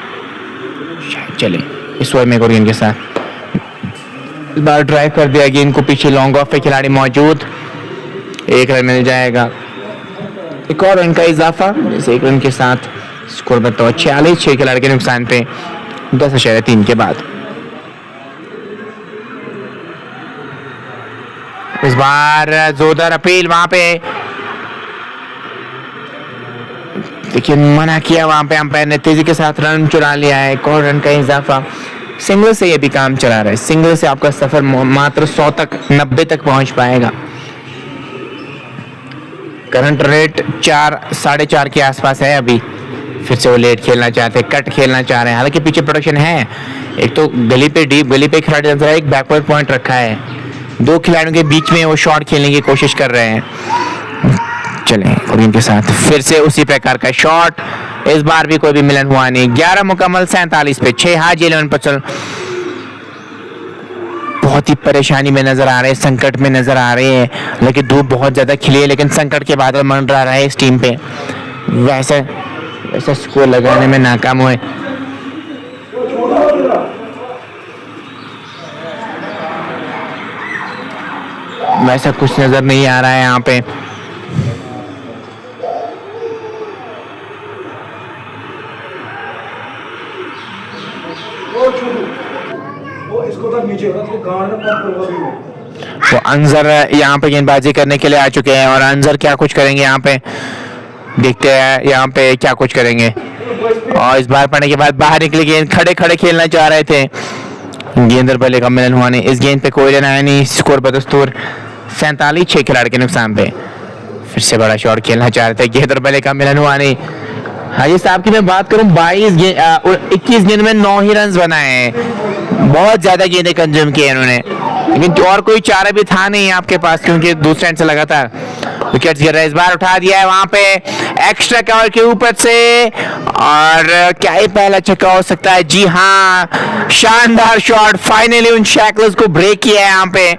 चले इस ओवर में एक और गेंद के साथ इस बार ड्राइव कर दिया गेंद को पीछे, लॉन्ग ऑफ पे खिलाड़ी मौजूद, 1 रन मिल जाएगा। एक और रन का इजाफा, इस 1 रन के साथ स्कोर बताओ 46, 6 खिलाड़ी के नुकसान पे 10.3 के बाद। इस बार जोरदार अपील, वहां पे देखिए मना किया, वहां पे अंपायर ने तेजी के साथ रन चुरा लिया है। एक और रन का इजाफा, सिंगल से ये भी काम चला रहा है। सिंगल से आपका सफर मात्र 100 तक 90 तक पहुंच पाएगा। करंट रेट 4 साढ़े 4 के आसपास है अभी। फिर से वो लेट खेलना चाहते हैं, कट खेलना चाह रहे हैं। हालांकि पीछे प्रोडक्शन है, एक तो गली पे डीप, गली पे खिलाड़ी नजर है, एक बैकवर्ड पॉइंट रखा है, 2 खिलाड़ियों के बीच में वो शॉट खेलने की कोशिश कर रहे हैं। चलें और इनके साथ फिर से उसी प्रकार का शॉट, इस बार भी कोई भी मिलन हुआ नहीं। 11 मुकम्मल 47 पे 6 हाजी 11 पर चल। बहुत ही परेशानी में नजर आ रहे हैं, संकट में नजर आ रहे हैं। लेकिन धूप बहुत ज्यादा खिली है, लेकिन संकट के बादल मंडरा रहा है इस टीम पे। वैसे स्कोर लगाने में नाकाम हुए। वैसा कुछ नजर नहीं आ रहा है यहाँ पे। वो अंजर यहाँ पे गेंदबाजी करने के लिए आ चुके हैं और अंजर क्या कुछ करेंगे यहाँ पे, देखते हैं यहाँ पे क्या कुछ करेंगे। और इस बार पड़ने के बाद बाहर निकले गेंद, खड़े खड़े खेलना चाह रहे थे, गेंद और बल्ले का मिलन हुआ नहीं। इस गेंद पे कोई रन आया नहीं। स्कोर बदस्तूर 47, 6 खिलाड़ी के नुकसान पे। फिर से बड़ा शॉट खेलना चाह रहे थे, गेंद और बल्ले का मिलन हुआ नहीं। हाजी साहब की मैं बात करूं, 21 गेंद में 9 ही रन बनाए हैं। बहुत ज्यादा गेंदें कंज्यूम की इन्होंने, लेकिन और कोई चारा भी था नहीं आपके पास, क्योंकि दूसरे एंड से लगातार विकेट्स गिर रहे। इस बार उठा दिया है वहां पे एक्स्ट्रा कवर के ऊपर से, और क्या ही पहला छक्का हो सकता है। जी हाँ, शानदार शॉट, फाइनली उन शैकल्स को ब्रेक किया है यहाँ पे,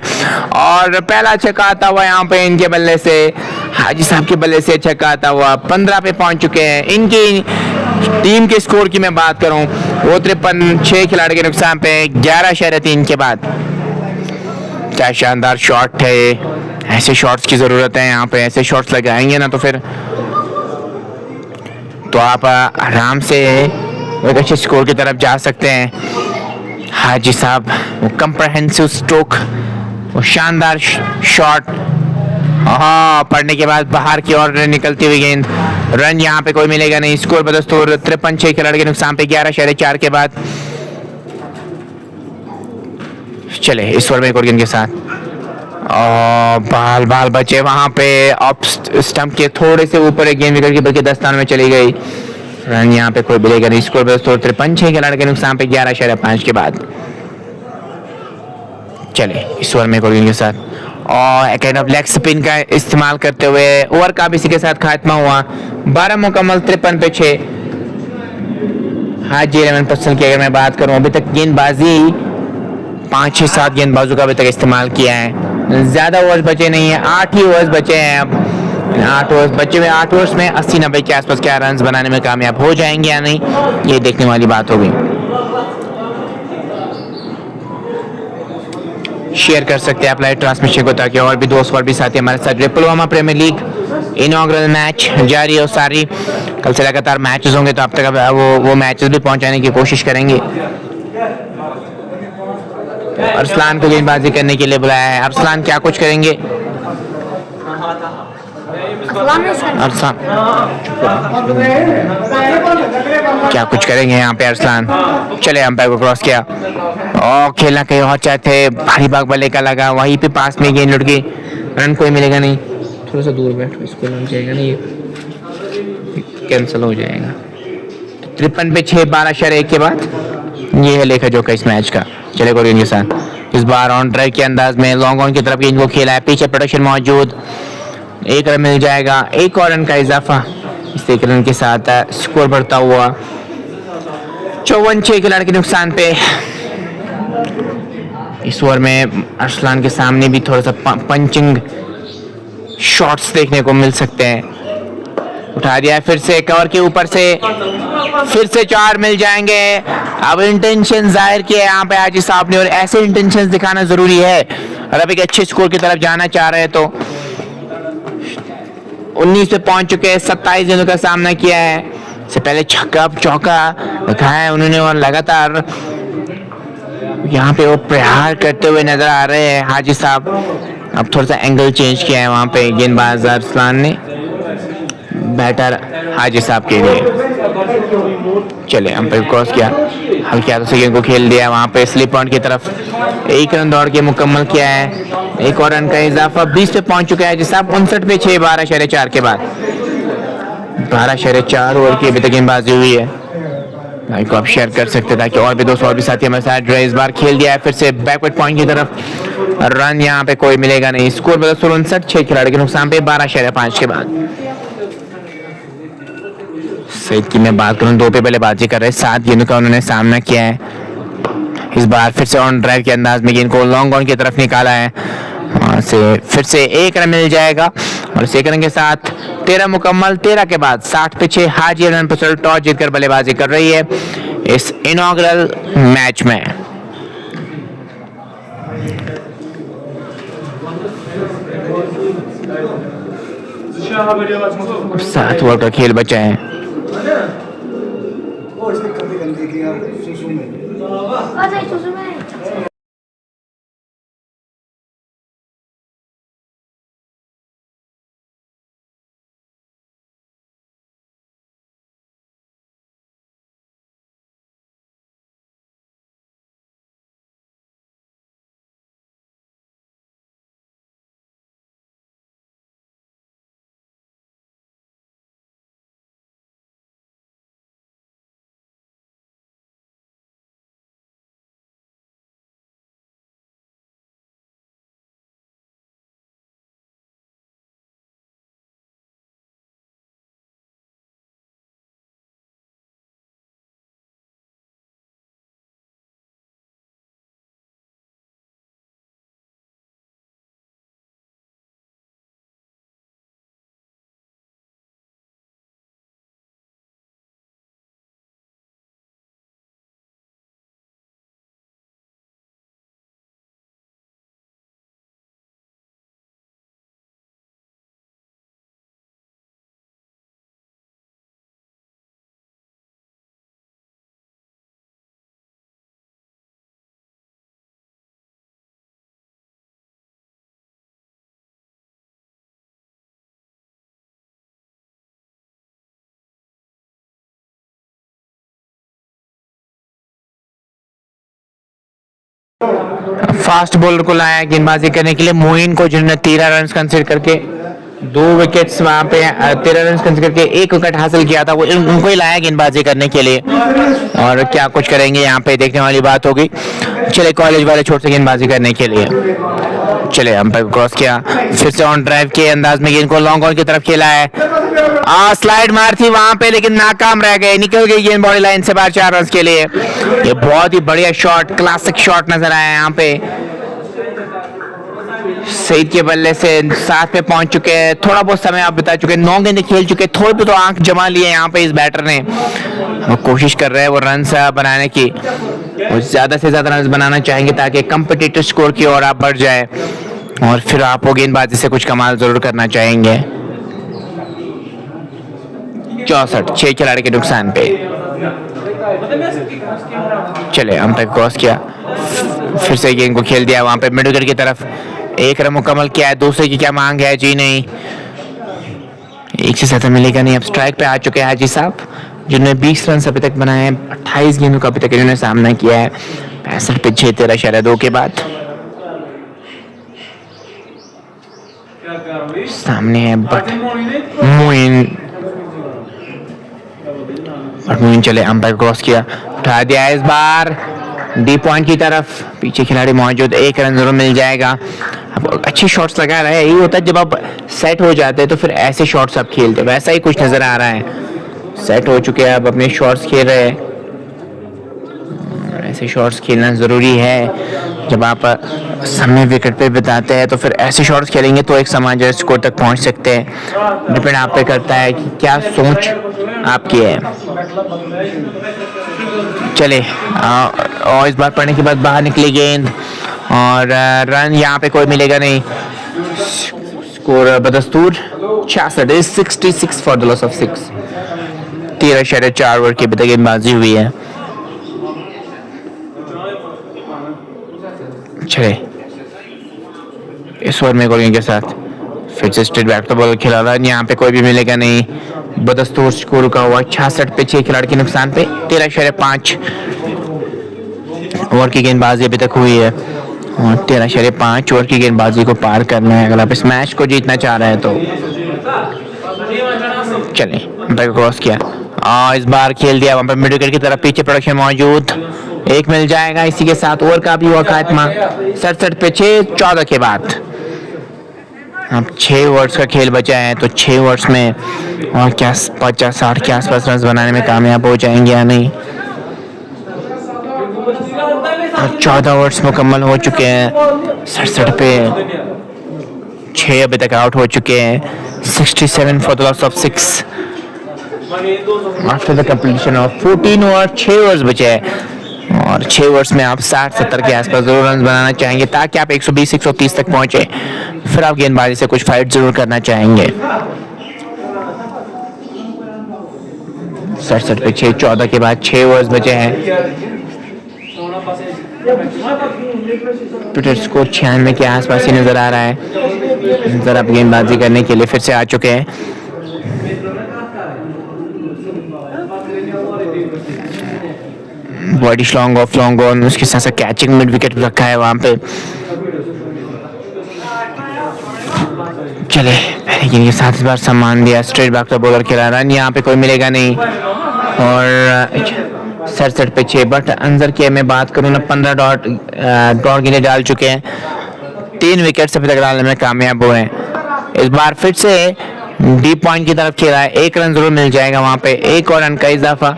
और पहला छक्का आता हुआ यहाँ पे इनके बल्ले से, हाजी साहब के बल्ले से छक्का आता हुआ। 15 पे पहुंच चुके हैं। इनकी टीम के स्कोर की मैं बात करूं, वो 53, 6 खिलाड़ी के नुकसान पे 11.3 के बाद। क्या शानदार शॉट थे। ऐसे शॉट्स की जरूरत है यहाँ पे, ऐसे शॉट्स लगाएंगे ना तो फिर तो आप आराम से एक अच्छे स्कोर की तरफ जा सकते हैं। हाजी साहब वो कंप्रहेंसिव स्ट्रोक, वो शानदार शॉट, हाँ पड़ने के बाद बाहर की ओर निकलती हुई गेंद। रन यहाँ पे कोई मिलेगा नहीं। स्कोर बदस्तूर 53, 6 खिलाड़ी के नुकसान पे 11.4 के बाद। चले इस ओवर में एक और गेंद के साथ, बाल बचे वहां पे ऑफ स्टंप के थोड़े से ऊपर एक गेंद विकेट कीपर के दस्तान में चली गई। रन यहाँ पे कोई मिलेगा नहीं। स्कोर बदस्तूर 53, 6 खिलाड़ी के नुकसान पे 11.5 के बाद। चले इस ओवर में एक और गेंद के साथ, और काइंड ऑफ लेग स्पिन का इस्तेमाल करते हुए ओवर का भी इसी के साथ खात्मा हुआ। 12 मुकम्मल 53 पे 6 हाजी 11 पर्सन की अगर मैं बात करूं, अभी तक गेंदबाजी 5-6-7 गेंदबाजों का अभी तक इस्तेमाल किया है। ज्यादा ओवर्स बचे नहीं है, 8 ही ओवर्स बचे हैं अब। 8 ओवर्स बचे हुए, 8 ओवर्स में 80-90 के आसपास क्या रन बनाने में कामयाब हो जाएंगे या नहीं, ये देखने वाली बात होगी। शेयर कर सकते हैं आप लाइव ट्रांसमिशन को, ताकि और भी दोस्त और भी साथी हमारे साथ जुड़े। Pulwama premier league inaugural match जारी और सारी, कल से लगातार मैचेस होंगे तो अब तक वो मैचेस भी पहुंचाने की कोशिश करेंगे। अरसलान को गेंदबाजी करने के लिए बुलाया है। अरसलान क्या कुछ करेंगे, अरसलान ने सर अरसलान क्या कुछ करेंगे यहाँ पे अरसलान। चले अंपायर को क्रॉस किया और खेलना कहीं और चाहते, भारी भाग बल्ले का लगा, वहीं पे पास में गेंद लुढ़की, रन कोई मिलेगा नहीं। थोड़ा सा दूर बैठो, इसको लग जाएगा नहीं, ये कैंसिल हो जाएगा। 53 पे 6, 12/1 के बाद ये है लेखा जोखा इस मैच का। चले कोरियन के साथ इस बार ऑन ड्राइव के अंदाज में लॉन्ग ऑन की तरफ गेंद को खेला है, पीछे प्रोडक्शन मौजूद, 1 रन मिल जाएगा, 1 और रन का इजाफा। इस 1 रन के साथ स्कोर बढ़ता हुआ 54-6 खिलाड़ी के नुकसान पे। इस ओवर में अरसलान के सामने भी थोड़ा सा पंचिंग शॉट्स देखने को मिल सकते हैं। उठा दिया फिर से कवर के ऊपर से, फिर से 4 मिल जाएंगे। अब इंटेंशन जाहिर किया यहाँ पे हाजी साहब ने, और ऐसे इंटेंशन दिखाना जरूरी है और अब एक अच्छे स्कोर की तरफ जाना चाह रहे हैं तो 19 पे पहुंच चुके हैं, 27 गेंदों का सामना किया है। इससे पहले छक्का चौका दिखाया है उन्होंने और लगातार यहाँ पे वो प्रहार करते हुए नजर आ रहे हैं हाजी साहब। अब थोड़ा सा एंगल चेंज किया है वहाँ पे गेंदबाज अरसलान ने, बैटर हाजी साहब के लिए। चले अंपायर क्रॉस किया, हल्के हाथों से गेंद को खेल दिया वहाँ पे स्लिप पॉइंट की तरफ, 1 रन दौड़ के मुकम्मल किया है, 1 और रन का इजाफा। 20 पे पहुंच चुका है जिस 59 पे 6, 12/4 के बाद 12/4 ओवर की अभी तक गेंदबाजी हुई है। भाई को आप शेयर कर सकते ताकि और भी दोस्त और भी साथी हमारे साथ जुड़े। इस बार खेल दिया है फिर से बैकवर्ड पॉइंट की तरफ, रन यहाँ पे कोई मिलेगा नहीं। स्कोर बदल 59, 6 खिलाड़ी के नुकसान पे 12/5 के बाद। सईद की मैं बात करूं, 2 पे बल्लेबाजी कर रहे, 7 गेंदों का उन्होंने सामना किया है। इस बार फिर से ऑन ड्राइव के अंदाज में गेंद को लॉन्ग ऑन की तरफ निकाला है, वहां से फिर से 1 रन मिल जाएगा और इस 1 रन के साथ 13 मुकम्मल। 13 के बाद 60 पे 6 हाजी रन पर टॉस जीतकर बल्लेबाजी कर रही है इस इनॉग्रल मैच में। 7 ओवर का खेल बचा है। फास्ट बॉलर को लाया गेंदबाजी करने के लिए मोइन को, जिन्होंने 13 रन कंसीडर करके 2 विकेट्स वहां पे 13 रन कंसीडर करके 1 विकेट हासिल किया था, वो उनको ही लाया गेंदबाजी करने के लिए। और क्या कुछ करेंगे यहाँ पे देखने वाली बात होगी। चले कॉलेज वाले छोर से गेंदबाजी करने के लिए। चले अंपायर क्रॉस किया, फिर से ऑन ड्राइव के अंदाज में गेंद को लॉन्ग ऑन की तरफ खेला है, स्लाइड मार थी वहां पे लेकिन नाकाम रह गए, निकल गई गेंद बॉडी लाइन से बाहर 4 रन के लिए। ये बहुत ही बढ़िया शॉट, क्लासिक शॉट नजर आया यहाँ पे। सईद के बल्ले से 7 पे पहुंच चुके हैं, थोड़ा बहुत समय आप बिता चुके हैं, 9 गेंदें खेल चुके, थोड़े पे तो आंख जमा लिए यहाँ पे इस बैटर ने। वो कोशिश कर रहे हैं वो रन बनाने की, वो ज्यादा से ज्यादा रन बनाना चाहेंगे ताकि कम्पिटिटिव स्कोर की ओर आप बढ़ जाए और फिर आप वो गेंदबाजी से कुछ कमाल जरूर करना चाहेंगे। 64, 6 खिलाड़ी के नुकसान पे। चले अंपायर क्रॉस किया, फिर से गेंद को खेल दिया वहां पे मिड विकेट की तरफ, 1 रन मुकम्मल किया है। दूसरे की क्या मांग है? जी नहीं, एक से ज़्यादा मिलेगा नहीं। अब स्ट्राइक पे आ चुके हैं हाजी साहब, जिन्होंने 20 रन अभी तक बनाए हैं। 28 गेंदों का अभी तक इन्होंने सामना किया है। 65 पे 6, 13.2 के बाद। सामने है बट मोइन चले, अंपायर क्रॉस किया, उठा दिया इस बार डी पॉइंट की तरफ। पीछे खिलाड़ी मौजूद, 1 रन जरूर मिल जाएगा। अब अच्छे शॉट्स लगा रहे हैं। यही होता है जब आप सेट हो जाते हैं तो फिर ऐसे शॉट्स आप खेलते हो, वैसा ही कुछ नजर आ रहा है। सेट हो चुके हैं, अब अपने शॉट्स खेल रहे हैं। ऐसे शॉट्स खेलना ज़रूरी है। जब आप समय विकेट पे बिताते हैं तो फिर ऐसे शॉट्स खेलेंगे तो एक समांजर स्कोर तक पहुंच सकते हैं। डिपेंड आप पे करता है कि क्या सोच आपकी है। चले और इस बार पढ़ने के बाद बाहर निकली गेंद और रन यहाँ पे कोई मिलेगा नहीं। स्कोर बदस्तूर 66, 66 for the loss of 6। 13.4 over की गेंदबाजी हुई है। चले इस ओवर में गोलियों के साथ फिर से स्ट्रेट बैक तो बॉल खेला रहा है। यहाँ पे कोई भी मिलेगा नहीं। बदस्तूर स्कोर रुका हुआ 66 पे 6 खिलाड़ी के नुकसान पे। 13.5 ओवर की गेंदबाजी अभी तक हुई है और 13.5 ओवर की गेंदबाजी को पार करना है अगर आप इस मैच को जीतना चाह रहे हैं तो। चले अंपायर क्रॉस किया और इस बार खेल दिया वहां पर मिड विकेट की तरफ। पीछे प्रोडक्शन मौजूद, 1 मिल जाएगा। इसी के साथ ओवर का भी हुआ खात्मा। 67 पे 6, 14 के बाद। अब 6 ओवर्स का खेल बचा है तो 6 ओवर्स में और क्या 50-60 के आसपास रन बनाने में कामयाब हो जाएंगे या नहीं। और 14 ओवर्स मुकम्मल हो चुके हैं। 67 पे 6 अभी तक आउट हो चुके हैं। 67 for the loss of 6 after the completion of 14 over. 6 overs बचे हैं और 6 ओवर्स में आप 60-70 के आसपास जरूर रन बनाना चाहेंगे ताकि आप 120-130 तक पहुंचे। फिर आप गेंदबाजी से कुछ फाइट जरूर करना चाहेंगे। 67 पे 6, 14 के बाद 6 ओवर्स बचे हैं। टोटल स्कोर 96 के आसपास ही नजर आ रहा है। जरा आप गेंदबाजी करने के लिए फिर से आ चुके हैं। Body long off long on, उसके साथ साथ कैचिंग मिड विकेट रखा है वहां पे। चले पहले गेंद के साथ इस बार सम्मान दिया। स्ट्रेट बैक का बॉलर खेला, रन यहाँ पे कोई मिलेगा नहीं। और 67 पे 6 बट अंदर की मैं बात करूँ ना 15 डॉट गेंदें डाल चुके हैं। 3 विकेट अभी तक डालने में कामयाब हुए हैं। इस बार फिर से डीप पॉइंट की तरफ खेला है। 1 रन जरूर मिल जाएगा वहां पे। 1 और रन का इजाफा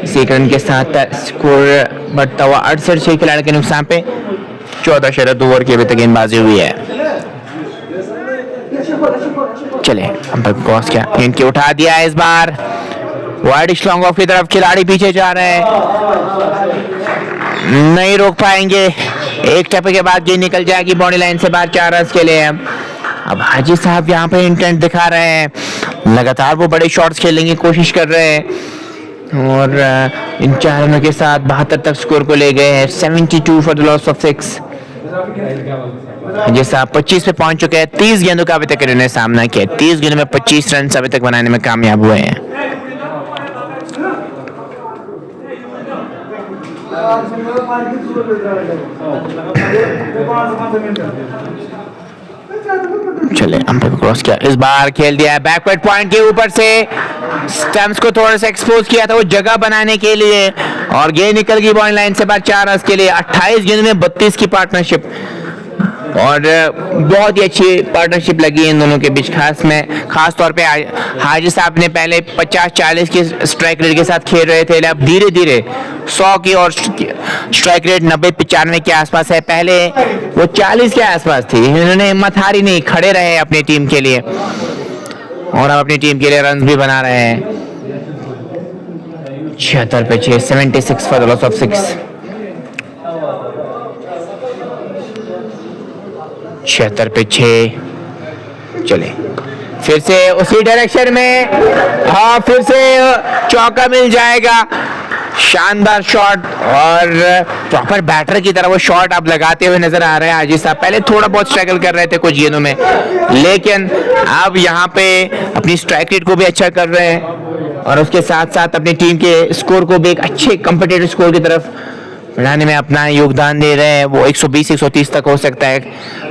इस 1 रन के साथ स्कोर बढ़ता हुआ 68 6 खिलाड़ी के नुकसान पे। 14.2 ओवर की अभी तक गेंदबाजी हुई है। चले अंपायर क्रॉस किया, इनके उठा दिया है। इस बार वाइड लॉन्ग ऑफ की तरफ खिलाड़ी पीछे जा रहे हैं, नहीं रोक पाएंगे। एक टप्पे के बाद गेंद निकल जाएगी बाउंड्री लाइन से बाहर 4 रन के लिए। अब हाजी साहब यहाँ पे इंटेंट दिखा रहे हैं। लगातार वो बड़े शॉट्स खेलने की कोशिश कर रहे हैं और इन 4 रनों के साथ 72 तक स्कोर को ले गए हैं। 72 फॉर द लॉस ऑफ 6। हाजी साहब 25 पे पहुंच चुके हैं। 30 गेंदों का अभी तक इन्होंने सामना किया। 30 गेंदों में 25 रन अभी तक बनाने में कामयाब हुए हैं। चले अंपायर क्रॉस किया, इस बार खेल दिया है बैकवर्ड पॉइंट के ऊपर से। स्टंप्स को थोड़ा सा एक्सपोज किया था वो जगह बनाने के लिए और गेंद निकल गई बाउंड्री लाइन से बाहर 4 रन के लिए। 28 गेंद में 32 की पार्टनरशिप और बहुत ही अच्छी पार्टनरशिप लगी इन दोनों के बीच। खास तौर पे हाजी साहब ने पहले 50-40 की स्ट्राइक रेट के साथ खेल रहे थे, अब धीरे धीरे 100 की और स्ट्राइक रेट 90-95 के आसपास है। पहले वो 40 के आसपास थी। इन्होंने हिम्मत हारी नहीं, खड़े रहे अपनी टीम के लिए और अब अपनी टीम के लिए रन भी बना रहे हैं। 76 पे 6, 76 फॉर द लॉस ऑफ 6। 76 पे 6। चले फिर से उसी डायरेक्शन में, हाँ फिर से चौका मिल जाएगा। शानदार शॉट और प्रॉपर बैटर की तरह वो शॉट अब लगाते हुए नजर आ रहे हैं हाजी साहब। पहले थोड़ा बहुत स्ट्रगल कर रहे थे कुछ गेंदों में, लेकिन अब यहाँ पे अपनी स्ट्राइक रेट को भी अच्छा कर रहे हैं और उसके साथ साथ अपनी टीम के स्कोर को भी एक अच्छे कम्पिटेटिव स्कोर की तरफ बढ़ाने में अपना योगदान दे रहे हैं। वो 120-130 तक हो सकता है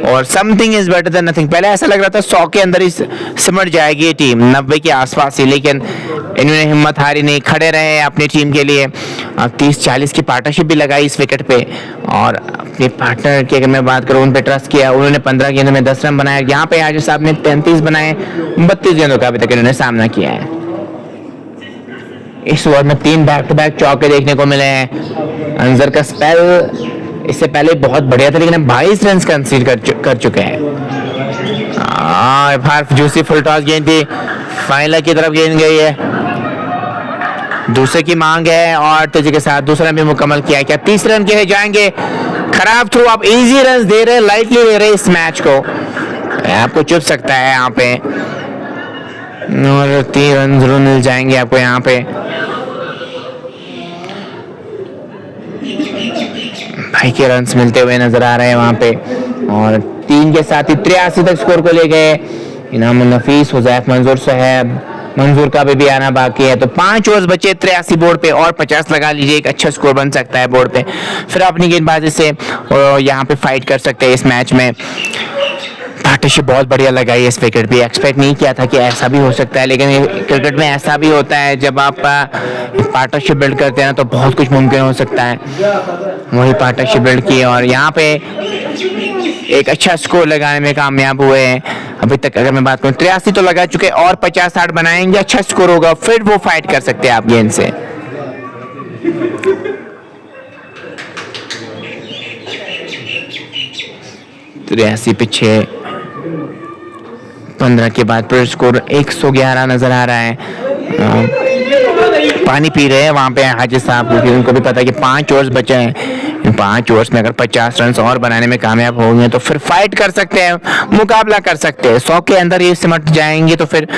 और something is better than nothing. पहले ऐसा लग रहा था 100 के अंदर ही सिमट जाएगी ये टीम, 90 के आसपास ही, लेकिन इन्होंने हिम्मत हारी नहीं, खड़े रहे अपनी टीम के लिए। 30-40 की पार्टनरशिप भी लगाई इस विकेट पे और अपने पार्टनर की अगर मैं बात करूँ उन पे ट्रस्ट किया। उन्होंने 15 गेंदों में 10 रन बनाए। यहाँ पे हाजी साहब ने 33 बनाए, 32 गेंदों का अभी तक इन्होंने सामना किया है। इस ओवर में 3 बैक टू बैक चौके देखने को मिले हैं। अंजर का स्पेल इससे पहले बहुत बढ़िया था, लेकिन 22 रन कंसीड कर चुके हैं। जूसी फुल टॉस गेंद थी, फाइनल की तरफ गेंद गई है, दूसरे की मांग है और तेजी के साथ दूसरा भी मुकम्मल किया। क्या 30 रन के जाएंगे? खराब थ्रू, आप इजी रन दे रहे, लाइटली ले रहे इस मैच को, आपको चुप सकता है यहाँ पे और 3 रन जरूर मिल जाएंगे आपको यहाँ पे। भाई के रन्स मिलते हुए नजर आ रहे हैं वहां पे और 3 के साथ ही 83 तक स्कोर को ले गए। इनाम नफीस, हुज़ैफ, मंजूर साहब, मंजूर का भी आना बाकी है। तो 5 ओवर्स बचे 83 बोर्ड पे और 50 लगा लीजिए, एक अच्छा स्कोर बन सकता है बोर्ड पे। फिर अपनी गेंदबाजी से यहाँ पे फाइट कर सकते हैं इस मैच में। पार्टनरशिप बहुत बढ़िया लगाई इस विकेट पे, एक्सपेक्ट नहीं किया था कि ऐसा भी हो सकता है, लेकिन क्रिकेट में ऐसा भी होता है जब आप पार्टनरशिप बिल्ड करते हैं ना तो बहुत कुछ मुमकिन हो सकता है। वही पार्टनरशिप बिल्ड की और यहाँ पे एक अच्छा स्कोर लगाने में कामयाब हुए हैं। अभी तक अगर मैं बात करूँ 83 तो लगा चुके और 50-60 बनाएंगे, अच्छा स्कोर होगा, फिर वो फाइट कर सकते हैं आप गेंद से। तिरासी पीछे 15 के बाद फिर स्कोर 111 नजर आ रहा है। पानी पी रहे हैं वहां पे हाजी साहब, क्योंकि उनको भी पता है कि 5 ओवर्स बचे हैं। 5 ओवर्स में अगर 50 रन और बनाने में कामयाब हो गए तो फिर फाइट कर सकते हैं, मुकाबला कर सकते हैं। 100 के अंदर ये सिमट जाएंगे तो फिर,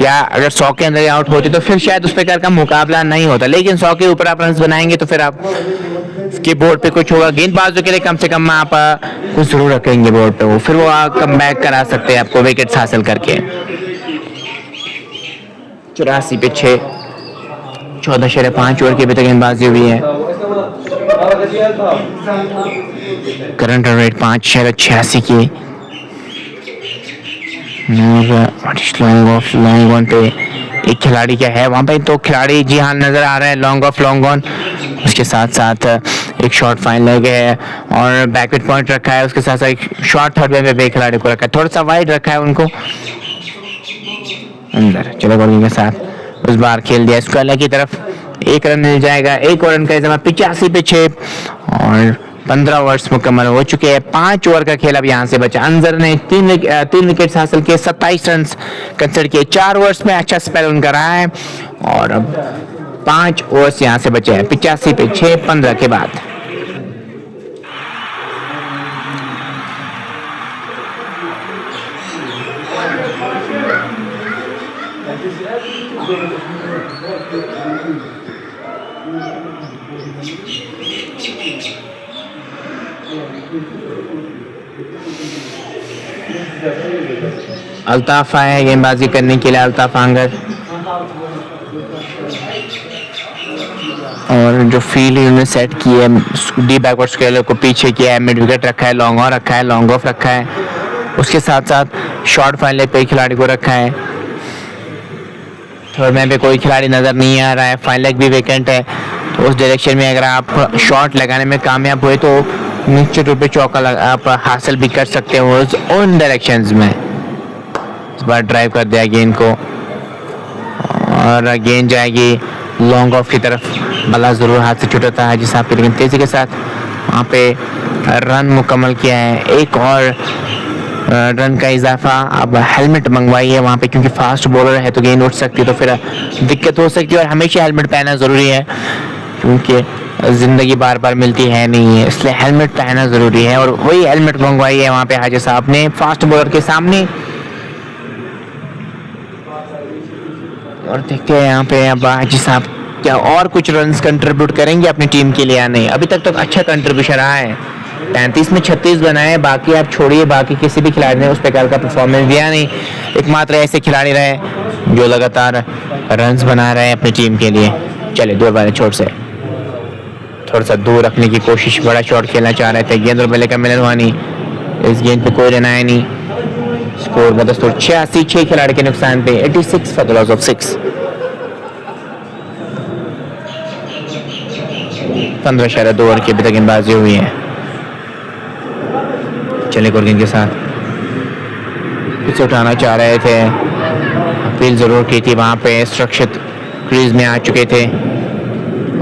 या अगर 100 के अंदर आउट होते तो फिर शायद उस प्रकार का मुकाबला नहीं होता, लेकिन 100 के ऊपर आप रन बनाएंगे तो फिर आप के बोर्ड पे कुछ होगा। गेंदबाजों के लिए कम से कम आप कुछ जरूर रखेंगे बोर्ड पे, वो फिर वो कम बैक करा सकते हैं आपको विकेट्स हासिल करके। 84 पे 6, 14.5 ओवर की अभी तक गेंदबाजी हुई है। करंट रन रेट 5.86 की और लॉन्ग ऑन पे एक खिलाड़ी क्या है वहां पे, तो खिलाड़ी जी हाँ नजर आ रहा है लॉन्ग ऑफ लॉन्ग ऑन। उसके साथ साथ एक शॉर्ट फाइन लगे है और बैकवर्ड पॉइंट रखा है, उसके साथ साथ एक शॉर्ट थर्ड वे पे खिलाड़ी को रखा है, थोड़ा सा वाइड रखा है उनको अंदर। चलो बॉलिंग के साथ उस बार खेल दिया इसको अलग की तरफ, 1 रन मिल जाएगा। 1 रन का इस्तेमाल 85 पे 6 और 15 ओवर्स मुकम्मल हो चुके हैं। 5 ओवर का खेल अब यहाँ से बचा। अंजर ने 3 विकेट हासिल किए, 27 रन कंसिडर किए। 4 ओवर्स में अच्छा स्पेल उनका रहा है और अब 5 ओवर्स यहाँ से बचे हैं। 85 पे 6 15 के बाद। अल्ताफ आए गेंदबाजी करने के लिए, अल्ताफ आंगर। और जो फील्ड इन्होंने सेट की है, डी बैकवर्ड स्केलर को पीछे किया है, मिड विकेट रखा है, लॉन्ग ऑन रखा है, लॉन्ग ऑफ रखा है, उसके साथ साथ शॉर्ट फाइनल पे खिलाड़ी को रखा है। थर्ड मैन पे कोई खिलाड़ी नजर नहीं आ रहा है, फाइनल लेग भी वेकेंट है, तो उस डायरेक्शन में अगर आप शॉट लगाने में कामयाब हुए तो निश्चित रूप से चौका आप हासिल भी कर सकते हो उन डायरेक्शंस में। इस बार ड्राइव कर दिया गेंद को और गेंद जाएगी लॉन्ग ऑफ की तरफ। बल्ला जरूर हाथ से छूटा था हाजी साहब के, लेकिन तेजी के साथ वहाँ पे रन मुकम्मल किया है। एक और रन का इजाफा। अब हेलमेट मंगवाई है वहाँ पे, क्योंकि फास्ट बॉलर है तो गेंद उठ सकती है, तो फिर दिक्कत हो सकती है। और हमेशा हेलमेट पहनना ज़रूरी है क्योंकि ज़िंदगी बार बार मिलती है नहीं है, इसलिए हेलमेट पहनना ज़रूरी है। और वही हेलमेट मंगवाई है वहाँ पे हाजी साहब ने फास्ट बॉलर के सामने। और देखते हैं यहाँ पे अब हाजी साहब क्या और कुछ रन्स कंट्रीब्यूट करेंगे अपनी टीम के लिए या नहीं? अभी तक तो अच्छा कंट्रीब्यूशन रहा है, 35 में 36 बनाए, बाकी आप छोड़िए, बाकी किसी भी खिलाड़ी ने उस प्रकार का परफॉर्मेंस दिया नहीं। एकमात्र ऐसे खिलाड़ी रहे जो लगातार रन्स बना रहे हैं अपनी टीम के लिए। चले दूर वाले छोर से थोड़ा सा दूर रखने की कोशिश, बड़ा शॉट खेलना चाह रहे थे, गेंद और बल्ले का मिलन हुआ नहीं, इस गेंद पे कोई रन आया नहीं। स्कोर बदस्तूर 86, 6 खिलाड़ी के नुकसान पे, 86 for the loss of 6। 15.2 over की अभी तक गेंदबाजी हुई है। चले गुरगेंद के साथ इसे उठाना चाह रहे थे, अपील जरूर की थी, वहां पे सुरक्षित क्रीज में आ चुके थे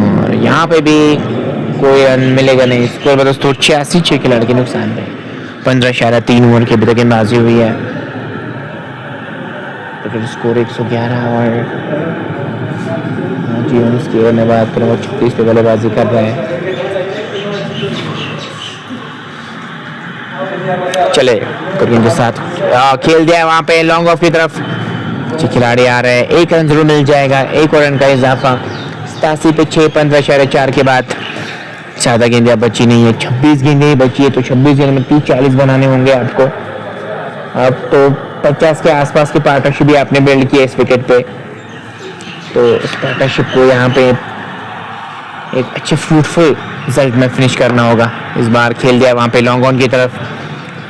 और यहाँ पे भी कोई रन मिलेगा नहीं। स्कोर बदस्तूर 86, 6 खिलाड़ी के नुकसान पे, 15.3 ओवर की अभी तक गेंदबाजी हुई है। तो स्कोर 111 और जीवन की ओवर में बात करें, वो 36 पे बल्लेबाजी कर रहे हैं। चले गुरगेंद के साथ खेल दिया है वहां पे लॉन्ग ऑफ की तरफ, खिलाड़ी आ रहे हैं, 1 रन जरूर मिल जाएगा, 1 और रन का इजाफा। 87 पे 6, 15.4 के बाद ज्यादा गेंदें बची नहीं है, 26 गेंदें बची है, तो 26 गेंद में 30-40 बनाने होंगे आपको। अब तो 50 के आसपास की पार्टनरशिप भी आपने बिल्ड की है इस विकेट पे, तो इस पार्टनरशिप को यहाँ पे एक अच्छे फ्रूटफुल रिजल्ट में फिनिश करना होगा। इस बार खेल दिया वहाँ पे लॉन्ग ऑन की तरफ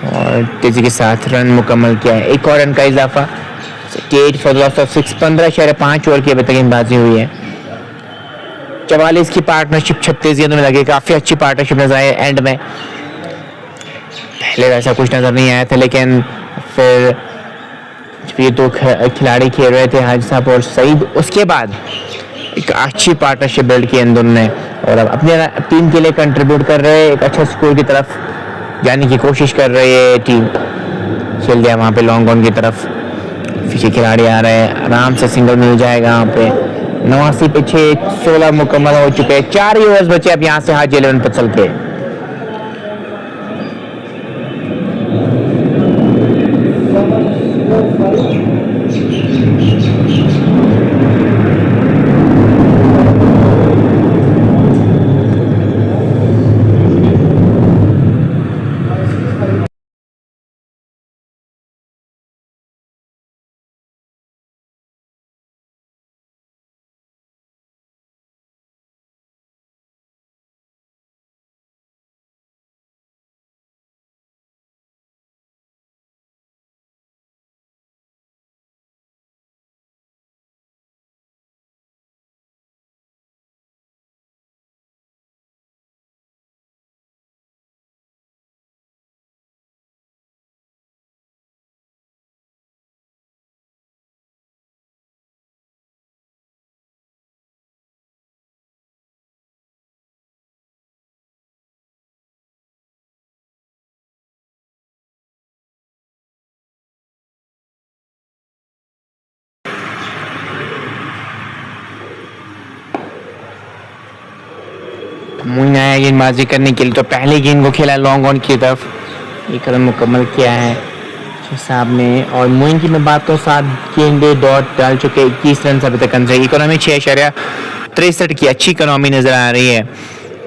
और तेजी के साथ रन मुकम्मल किया है, 1 और रन का इजाफा। 8 for the loss of 6, 15.5 over की अभी तक गेंदबाजी हुई है। 44 की पार्टनरशिप 36 गेंदों में लगी, काफी अच्छी पार्टनरशिप नजर आई एंड में। पहले वैसा कुछ नजर नहीं आया था, लेकिन फिर ये 2 खिलाड़ी खेल रहे थे, हाजी साहब और सईद, उसके बाद एक अच्छी पार्टनरशिप बिल्ड की इन दोनों ने और अब अपने टीम के लिए कंट्रीब्यूट कर रहे हैं, एक अच्छा स्कोर की तरफ जाने की कोशिश कर रही है टीम। खेल दिया वहाँ पे लॉन्ग ऑन की तरफ, पीछे खिलाड़ी आ रहे हैं, आराम से सिंगल मिल जाएगा यहाँ पे। 89 पे 6, 16 मुकम्मल हो चुके हैं, 4 ही ओवर्स बचे अब यहाँ से हाजी 11 पर चल के। मोइन आया गेंदबाजी करने के लिए, तो पहली गेंद को खेला लॉन्ग ऑन की तरफ, 1 रन मुकम्मल किया है साहब ने। और मोइन की मैं बात तो 7 गेंदें डॉट डाल चुके, 21 रन अभी तक कंट्री इकोनॉमी 6.63 की अच्छी इकोनॉमी नजर आ रही है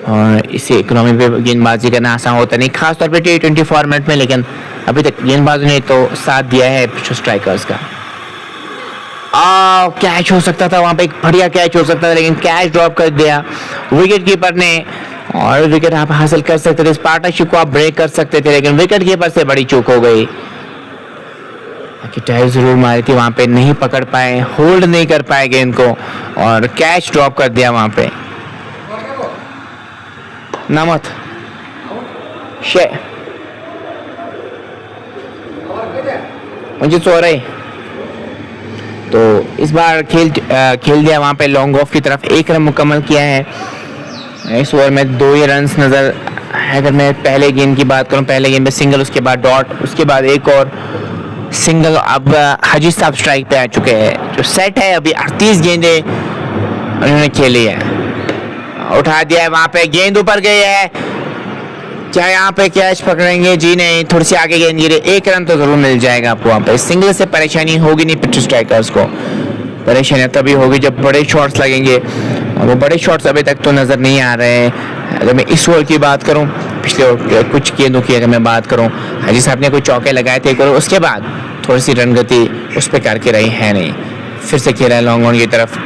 और इसे इकोनॉमी पे गेंदबाजी करना आसान होता नहीं, खासतौर पे T20 फॉर्मेट में, लेकिन अभी तक गेंदबाजों ने तो साथ दिया है स्ट्राइकर्स का। कैच हो सकता था वहां पे, एक बढ़िया कैच हो सकता था, लेकिन कैच ड्रॉप कर दिया विकेट कीपर ने और विकेट आप हासिल कर सकते थे, इस पार्टनरशिप को आप ब्रेक कर सकते थे, लेकिन विकेट कीपर से बड़ी चूक हो गई। टाइल जरूर मारी थी वहां पे, नहीं पकड़ पाए, होल्ड नहीं कर पाए गेंद को और कैच ड्रॉप कर दिया वहां पे। नमत शे मुझे सो रही, तो इस बार खेल दिया वहां पे लॉन्ग ऑफ की तरफ, 1 रन मुकम्मल किया है। इस ओवर में 2 ही रन नजर, अगर मैं पहले गेंद की बात करूं, पहले गेंद में सिंगल, उसके बाद डॉट, उसके बाद एक और सिंगल। अब हाजी साहब स्ट्राइक पे आ चुके हैं, जो सेट है अभी 38 गेंदें उन्होंने खेली है, उठा दिया है वहां पे, गेंद ऊपर गई है, क्या यहाँ पे कैच पकड़ेंगे? जी नहीं, थोड़ी सी आगे गेंद गिरे, 1 रन तो जरूर मिल जाएगा आपको वहां पे। सिंगल से परेशानी होगी नहीं पिच स्ट्राइकर्स को, परेशानी तभी होगी जब बड़े शॉट्स लगेंगे और वो बड़े शॉट्स अभी तक तो नज़र नहीं आ रहे हैं। अगर मैं इस ओवर की बात करूं, पिछले ओवर कुछ गेंदों की अगर मैं बात करूं, हाजी साहब ने कुछ चौके लगाए थे, उसके बाद थोड़ी सी रन गति उस पर करके रही है नहीं। फिर से खेला है लॉन्ग ऑन की तरफ,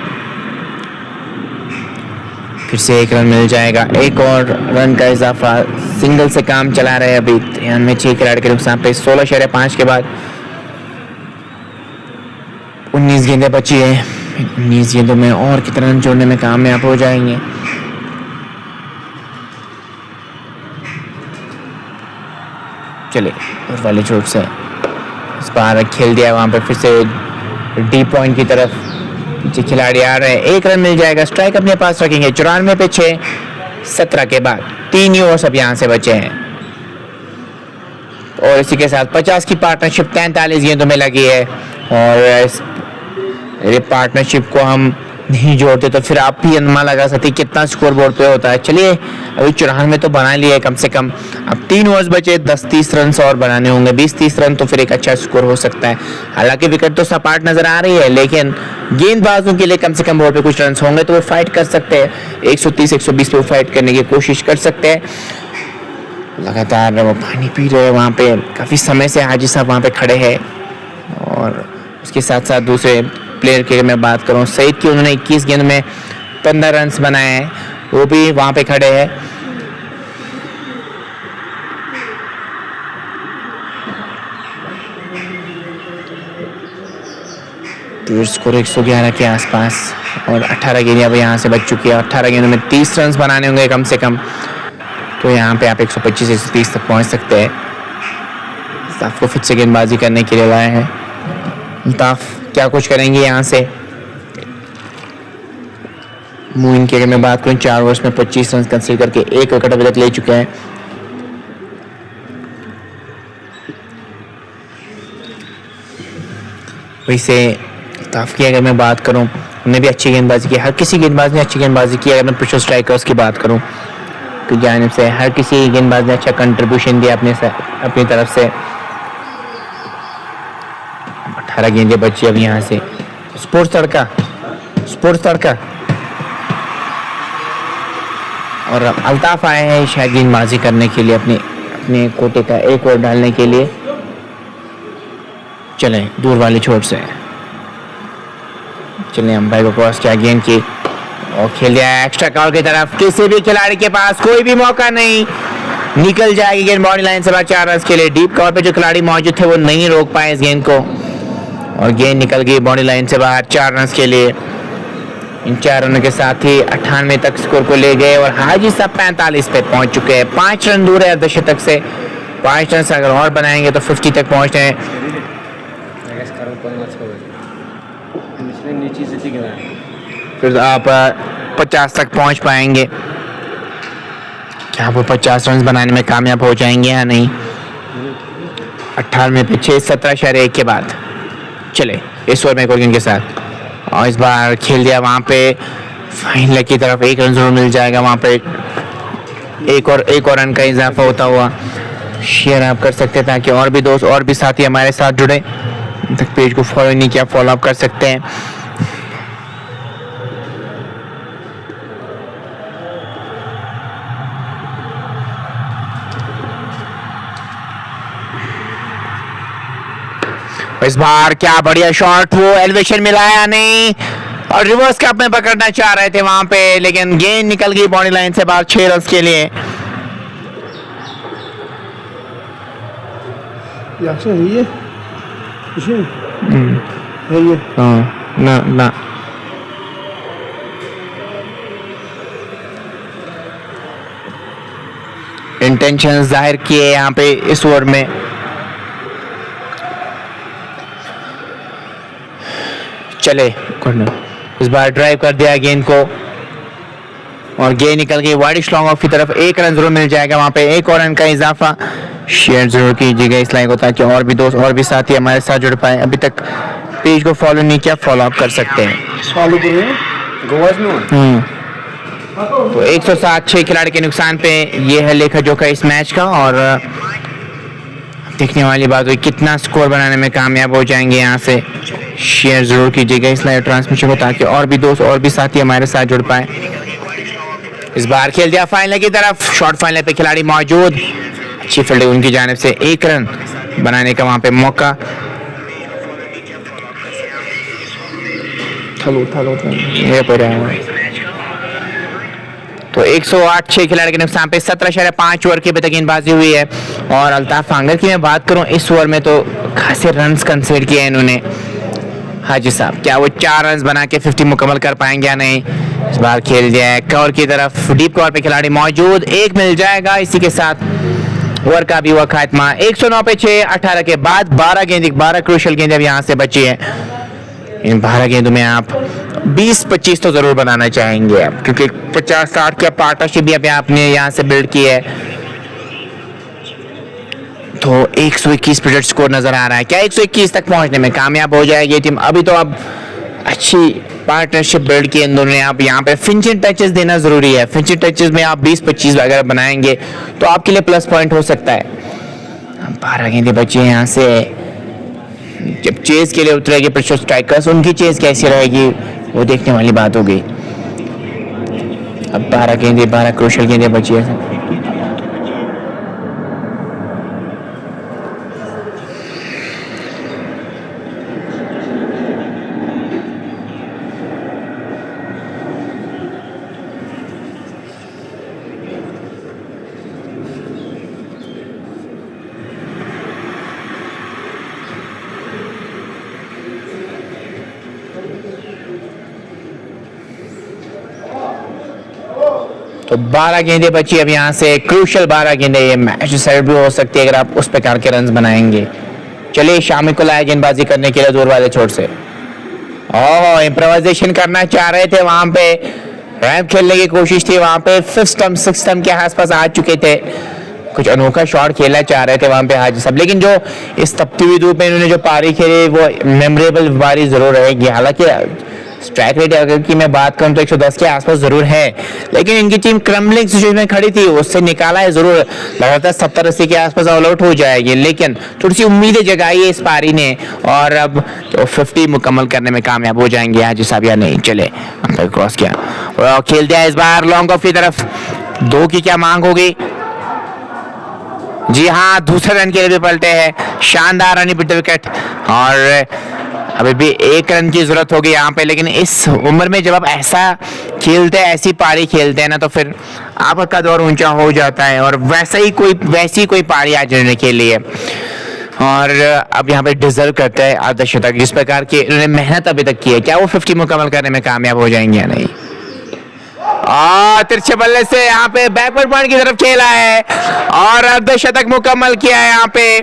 फिर से एक रन मिल जाएगा, एक और रन का इजाफा, सिंगल से काम चला रहे हैं अभी 93 खिलाड़ी के नुकसान पे। 16.5 के बाद 19 गेंदें बची है। 19 गेंदों में और कितना रन जोड़ने में कामयाब हो जाएंगे। चले और वाले चोट से इस बार खेल दिया वहां पे, फिर से डी पॉइंट की तरफ पीछे खिलाड़ी आ रहे हैं। एक रन मिल जाएगा, स्ट्राइक अपने पास रखेंगे। 94 पे 6, 17 के बाद 3 ओवर अब यहाँ से बचे हैं और इसी के साथ 50 की पार्टनरशिप 43 गेंदों में लगी है। और इस पार्टनरशिप को हम नहीं जोड़ते तो फिर आप भी अनुमान लगा सकते कितना स्कोर बोर्ड पे होता है। चलिए अभी 94 तो बना लिए कम से कम, अब 3 ओवर्स बचे, 10-30 रन और बनाने होंगे। 20-30 रन तो फिर एक अच्छा स्कोर हो सकता है। हालांकि विकेट तो सपाट नजर आ रही है, लेकिन गेंदबाजों के लिए कम से कम बोर्ड पे कुछ रन होंगे तो वो फाइट कर सकते हैं। 130-120 पे फाइट करने की कोशिश कर सकते हैं। लगातार वो पानी पी रहे हैं वहाँ पे, काफ़ी समय से हाजी साहब वहाँ पे खड़े हैं। और उसके साथ साथ दूसरे प्लेयर की मैं बात करूं, सईद की, उन्होंने 21 गेंद में 15 रन बनाए हैं, वो भी वहां पे खड़े हैं। तो स्कोर 111 के आसपास और 18 गेंदें अब यहाँ से बच चुकी है। 18 गेंदों में 30 रन बनाने होंगे कम से कम, तो यहाँ पे आप 125-130 तक पहुँच सकते हैं। अल्ताफ को फिर से गेंदबाजी करने के लिए लाए हैं। अल्ताफ क्या कुछ करेंगे यहाँ से। मोइन की अगर मैं बात करूँ, 4 ओवर्स में 25 रन कंसीड करके 1 विकेट अभी तक ले चुके हैं। वैसे अल्ताफ की अगर मैं बात करूँ, उन्होंने भी अच्छी गेंदबाजी की, हर किसी गेंदबाज ने अच्छी गेंदबाजी की। अगर मैं पुशर स्ट्राइकर्स की बात करूँ तो जानिब से हर किसी गेंदबाज ने अच्छा कंट्रीब्यूशन दिया अपनी तरफ से। 18 गेंदें बची अब यहाँ से। स्पोर्ट्स तड़का और अल्ताफ आए हैं शायद गेंदबाजी करने के लिए, अपने कोटे का एक ओवर डालने के लिए। चले दूर वाली छोर से चले अंपायर को क्रॉस किया गेंद की और खेल दिया एक्स्ट्रा कवर की तरफ। किसी भी खिलाड़ी के पास कोई भी मौका नहीं, निकल जाएगी गेंद बॉडी लाइन से बाहर 4 रन के लिए। डीप कवर पे जो खिलाड़ी मौजूद थे वो नहीं रोक पाए इस गेंद को और गेंद निकल गई बॉडी लाइन से बाहर 4 रन के लिए। इन 4 रनों के साथ ही 98 तक स्कोर को ले गए और हाजी साहब 45 पे पहुंच चुके हैं। 5 रन दूर है अर्धशतक से। 5 रन से अगर और बनाएंगे तो 50 तक पहुंचते हैं। फिर आप 50 तक पहुंच पाएंगे। क्या वो 50 रन बनाने में कामयाब हो जाएंगे या नहीं। 98 पे 6, 17.1 के बाद चले इस ओवर में कोर्गिन के साथ और इस बार खेल दिया वहाँ पे फाइनल की तरफ। 1 रन जरूर मिल जाएगा वहाँ पे। एक और रन का इजाफा होता हुआ शेयर आप कर सकते हैं ताकि और भी दोस्त और भी साथी हमारे साथ जुड़े। तक पेज को फॉलो नहीं किया, फॉलो अप कर सकते हैं। इस बार क्या बढ़िया शॉट, वो एलिवेशन मिलाया नहीं और रिवर्स कप में पकड़ना चाह रहे थे वहां पे, लेकिन गेंद निकल गई बॉडी लाइन से बाहर 6 रन के लिए। ना इंटेंशन जाहिर किए यहाँ पे इस ओवर में। चले इस बार ड्राइव कर दिया गेंद को और गेंद निकल गई वाइड लॉन्ग ऑफ की तरफ। 1 रन जरूर मिल जाएगा वहां पे। 1 और रन का इजाफा शेयर जरूर कीजिएगा इस लाइन को ताकि और भी दोस्त और भी साथी हमारे साथ जुड़ पाए। अभी तक पेज को फॉलो नहीं किया, फॉलो अप कर सकते हैं। तो 107 6 खिलाड़ी के नुकसान पे ये है लेखा जोखा इस मैच का। और देखने वाली बात हुई कितना स्कोर बनाने में कामयाब हो जाएंगे यहाँ से शेयर ज़रूर कीजिएगा इस लाइव ट्रांसमिशन को, ताकि और भी दोस्त और भी साथी हमारे साथ जुड़ पाए। इस बार खेल दिया फाइनल की तरफ, शॉर्ट फाइनल पे खिलाड़ी मौजूद, अच्छी फील्डिंग उनकी जानिब से, 1 रन बनाने का वहां पे मौका। ये पर तो 108 6 खिलाड़ी के नुकसान पे 17.5 ओवर की अभी तक गेंदबाजी हुई है। और अल्ताफ आंगर की मैं बात करूं, इस ओवर में तो खासे रन्स कंसीड किए हैं इन्होंने। हाजी साहब, क्या वो 4 रन बना के 50 मुकम्मल कर पाएंगे या नहीं। इस बार खेल दिया है कवर की तरफ, डीप कवर पे खिलाड़ी मौजूद, 1 मिल जाएगा। इसी के साथ ओवर का भी हुआ खात्मा। 109 पे 6, 18 के बाद 12 क्रूशल गेंदें अब यहाँ से बची है। इन 12 गेंदों में आप 20-25 तो जरूर बनाना चाहेंगे आप, क्योंकि 50-60 का पार्टनरशिप भी अभी आपने यहाँ से बिल्ड की है। तो 121 प्रोजेक्ट स्कोर नजर आ रहा है, क्या 121 तक पहुंचने में कामयाब हो जाएगी टीम। अभी तो अब अच्छी पार्टनरशिप बिल्ड की इन दोनों ने। आप यहाँ पे फिनिशिंग टचेस देना जरूरी है, फिनिशिंग टचेस में आप 20-25 वगैरह बनाएंगे तो आपके लिए प्लस पॉइंट हो सकता है। 12 गेंदें बची हैं यहाँ से। जब चेज के लिए उतरेगी प्रेशर स्ट्राइकर्स, उनकी चेज कैसी रहेगी वो देखने वाली बात होगी। अब 12 क्रूशल गेंदें बची है। तो 12 गेंदें बची अब यहाँ से, क्रूशल 12 गेंदें। ये मैच डिसाइड भी हो सकती है अगर आप उस प्रकार के रन बनाएंगे। चलिए शामी को लाया गेंदबाजी करने के लिए दूर वाले छोर से। ओह, इम्प्रोवाइजेशन करना चाह रहे थे, वहां पे रैप खेलने की कोशिश थी, वहां पे 5 स्टंप 6 स्टंप के आसपास आ चुके थे, कुछ अनोखा शॉट खेलना चाह रहे थे वहां पे हाजी साहब। लेकिन जो इस तपती हुई धूप में इन्होंने जो पारी खेली वो मेमोरेबल पारी जरूर रहेगी। हालांकि स्ट्राइक रेट अगर की मैं बात करूं तो 110 के आसपास जरूर है, लेकिन इनकी टीम क्रम्बलिंग सिचुएशन में खड़ी थी, उससे निकाला है जरूर। लगातार 70-80 के आसपास ऑल आउट हो जाएगी, लेकिन थोड़ी सी उम्मीदें जगाई है इस पारी ने, और अब तो 50 मुकम्मल करने में कामयाब हो जाएंगे हाजी साहब या नहीं। चले अंपायर क्रॉस किया और खेल दिया इस बार लॉन्ग ऑफ की तरफ। 2 की क्या मांग होगी? जी हाँ, दूसरे रन के लिए भी पलटे हैं। शानदार रन विकेट, और अभी भी 1 रन की जरूरत होगी यहाँ पे। लेकिन इस उम्र में जब आप ऐसा खेलते हैं, ऐसी पारी खेलते हैं ना, तो फिर आपका दौर ऊंचा हो जाता है, और वैसी कोई पारी आज इन्होंने खेली है, और अब यहाँ पे डिजर्व करता है अर्धशतक। जिस प्रकार की इन्होंने मेहनत अभी तक की है, क्या वो 50 मुकम्मल करने में कामयाब हो जाएंगे या नहीं। तिरछे बल्ले से यहाँ पे बैकवर्ड पॉइंट की तरफ खेला है और अर्धशतक मुकम्मल किया है यहाँ पे।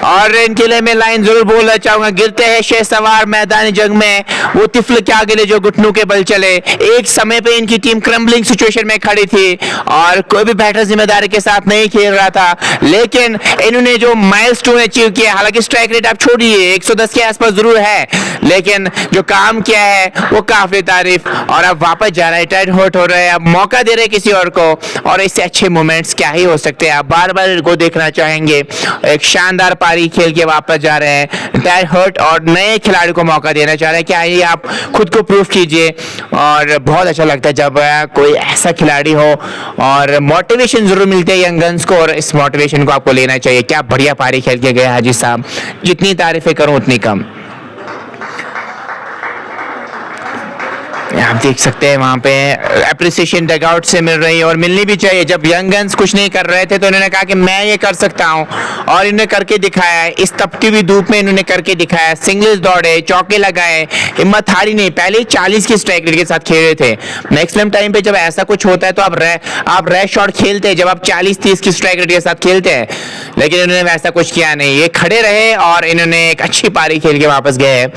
और इनके लिए मैं लाइन जरूर बोलना चाहूंगा, गिरते हैं शेर सवार मैदानी जंग में, वो तिफल क्या गिरे जो घुटनों के बल चले। एक समय पे इनकी टीम क्रम्बलिंग सिचुएशन में खड़ी थी और कोई भी बैटर जिम्मेदारी के साथ नहीं खेल रहा था, लेकिन इन्होंने जो माइलस्टोन अचीव किया, हालांकि स्ट्राइक रेट आप छोड़िए 110 के आसपास जरूर है, लेकिन जो काम किया है वो काफी तारीफ। और अब वापस जा रहा है, टाइट हर्ट हो रहा है, अब मौका दे रहे हैं किसी और को, और इससे अच्छे मोमेंट्स क्या ही हो सकते हैं। आप बार बार इनको देखना चाहेंगे। एक शानदार पारी खेल के वापस जा रहे हैं, टाइट हर्ट, और नए खिलाड़ी को मौका देना चाह रहे हैं। क्या ये आप खुद को प्रूफ कीजिए, और बहुत अच्छा लगता है जब कोई ऐसा खिलाड़ी हो, और मोटिवेशन जरूर मिलती है यंग गन्स को, और इस मोटिवेशन को आपको लेना चाहिए। क्या बढ़िया पारी खेल के गए हाजी साहब, जितनी तारीफें करूं उतनी कम। आप देख सकते हैं वहां पे एप्रिसिएशन डगआउट से मिल रही है, और मिलनी भी चाहिए। जब यंग गन्स कुछ नहीं कर रहे थे तो इन्होंने कहा कि मैं ये कर सकता हूं, और इन्होंने करके दिखाया है। इस तपती हुई धूप में इन्होंने करके दिखाया, सिंगल्स दौड़े, चौके लगाए, हिम्मत हारी नहीं। पहले 40 की स्ट्राइक रेट के साथ खेल रहे थे। मैक्सिमम टाइम पे जब ऐसा कुछ होता है तो आप रैश शॉट खेलते हैं, जब आप 40-30 की स्ट्राइक रेट के साथ खेलते हैं, लेकिन इन्होंने वैसा कुछ किया नहीं। ये खड़े रहे और इन्होंने एक अच्छी पारी खेल के वापस गए,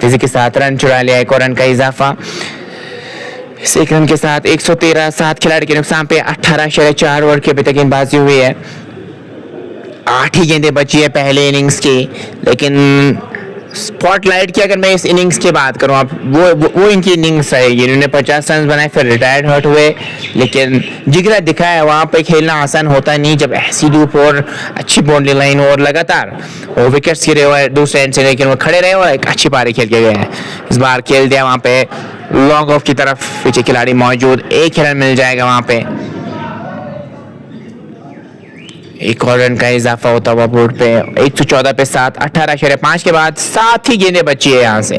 जिसके के साथ रन चुरा लिया, एक और रन का इजाफा। इस 1 रन के साथ 113, 7 खिलाड़ी के नुकसान पे 18.4 ओवर की अभी तक गेंदबाजी हुई है। 8 ही गेंदें बची है पहले इनिंग्स की, लेकिन स्पॉटलाइट की अगर मैं इस इनिंग्स की बात करूं, आप वो इनकी इनिंग्स रहेगी। इन्होंने 50 रन बनाए, फिर रिटायर्ड हर्ट हुए, लेकिन जिगरा दिखाया। वहाँ पे खेलना आसान होता नहीं जब ऐसी धूप और अच्छी बाउंड्री लाइन और लगातार वो विकेट्स गिरे हुए दूसरे एंड से, लेकिन वो खड़े रहे और एक अच्छी पारी खेल के गए हैं। इस बार खेल दिया वहाँ पे लॉन्ग ऑफ की तरफ, पीछे खिलाड़ी मौजूद, एक रन मिल जाएगा वहाँ पे। एक और रन का इजाफा होता हुआ बोर्ड पे 114 पे 7, 18.5 के बाद 7 ही गेंदें बची है यहाँ से।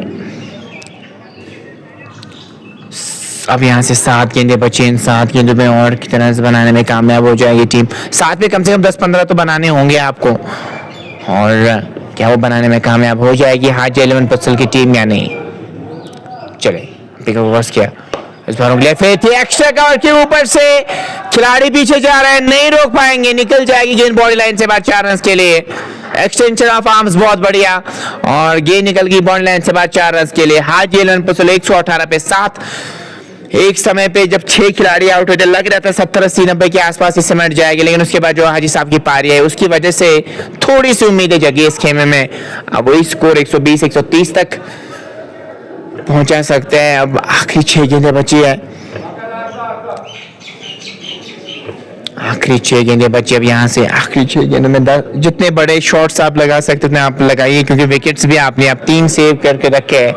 अब यहाँ से 7 गेंदें बची, इन 7 गेंदों में और कितने रन बनाने में कामयाब हो जाएगी टीम। 7 में कम से कम 10-15 तो बनाने होंगे आपको, और क्या वो बनाने में कामयाब हो जाएगी हाजी 11 पत्सल की टीम या नहीं। चले पिकअप किया, इस बार उंगलियां फेंक थी, एक्स्ट्रा कवर के ऊपर से खिलाड़ी पीछे जा रहे हैं, नहीं रोक पाएंगे, निकल जाएगी गेंद बॉडी लाइन से बाहर 4 रन के लिए। एक्सटेंशन ऑफ आर्म्स बहुत बढ़िया, और गेंद निकल गई बॉडी लाइन से बाहर 4 रन के लिए। हाजी 11 पत्सल 118 पे 7। एक समय पे जब 6 खिलाड़ी आउट हुए थे, लग रहा था 70-80-90 के आसपास इस सिमट जाएगी, लेकिन उसके बाद जो हाजी साहब की पारी है उसकी वजह से थोड़ी सी उम्मीदें जगी इस खेमे में। अब वही स्कोर 120-130 तक पहुंचा सकते हैं। अब आखिरी 6 गेंदें बची है, आखिरी 6 गेंदें बची। अब यहाँ से आखिरी 6 गेंदों में जितने बड़े शॉट्स आप लगा सकते उतने आप लगाइए, क्योंकि विकेट्स भी आपने आप 3 सेव करके रखे हैं,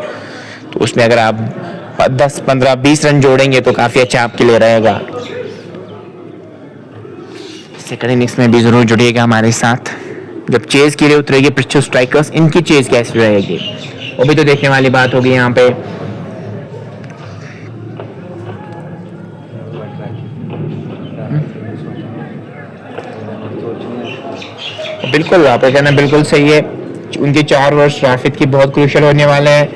तो उसमें अगर आप 10, 15, 20 रन जोड़ेंगे तो काफी अच्छा आपके लिए रहेगा। सेकंड इनिंग्स में भी जरूर जुड़िएगा हमारे साथ। जब चेज के लिए उतरेगी पृथ्वी स्ट्राइकर्स, इनकी चेज कैसी रहेगी वो भी तो देखने वाली बात होगी यहाँ पे। बिल्कुल आपका कहना बिल्कुल सही है। उनके 4 वर्ष राफिद की बहुत क्रूशियल होने वाले हैं।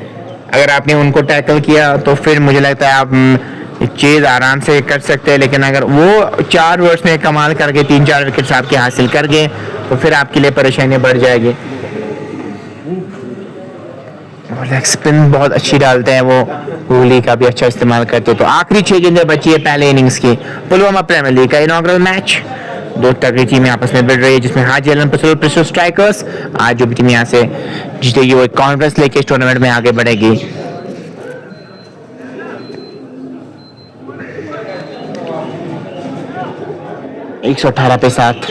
अगर आपने उनको टैकल किया तो फिर मुझे लगता है आप चेज आराम से कर सकते हैं, लेकिन अगर वो 4 वर्ष में कमाल करके 3-4 विकेट्स आपके हासिल कर गए तो फिर आपके लिए परेशानियां बढ़ जाएगी। लेग स्पिन बहुत अच्छी डालते हैं वो, कोहली का भी अच्छा इस्तेमाल करते हैं। तो आखिरी 6 गेंदें बची है पहले इनिंग्स की। पुलवामा प्रीमियर लीग का इनॉग्रल मैच, 2 तगड़ी टीमें आपस में भिड़ रही है, जिसमें हाजी 11 पत्सल पृथ्वी स्ट्राइकर्स आज जो भी टीम यहाँ से जीतेगी वो एक कॉन्फ्रेंस लेके इस टूर्नामेंट में आगे बढ़ेगी। एक 118 पे 7।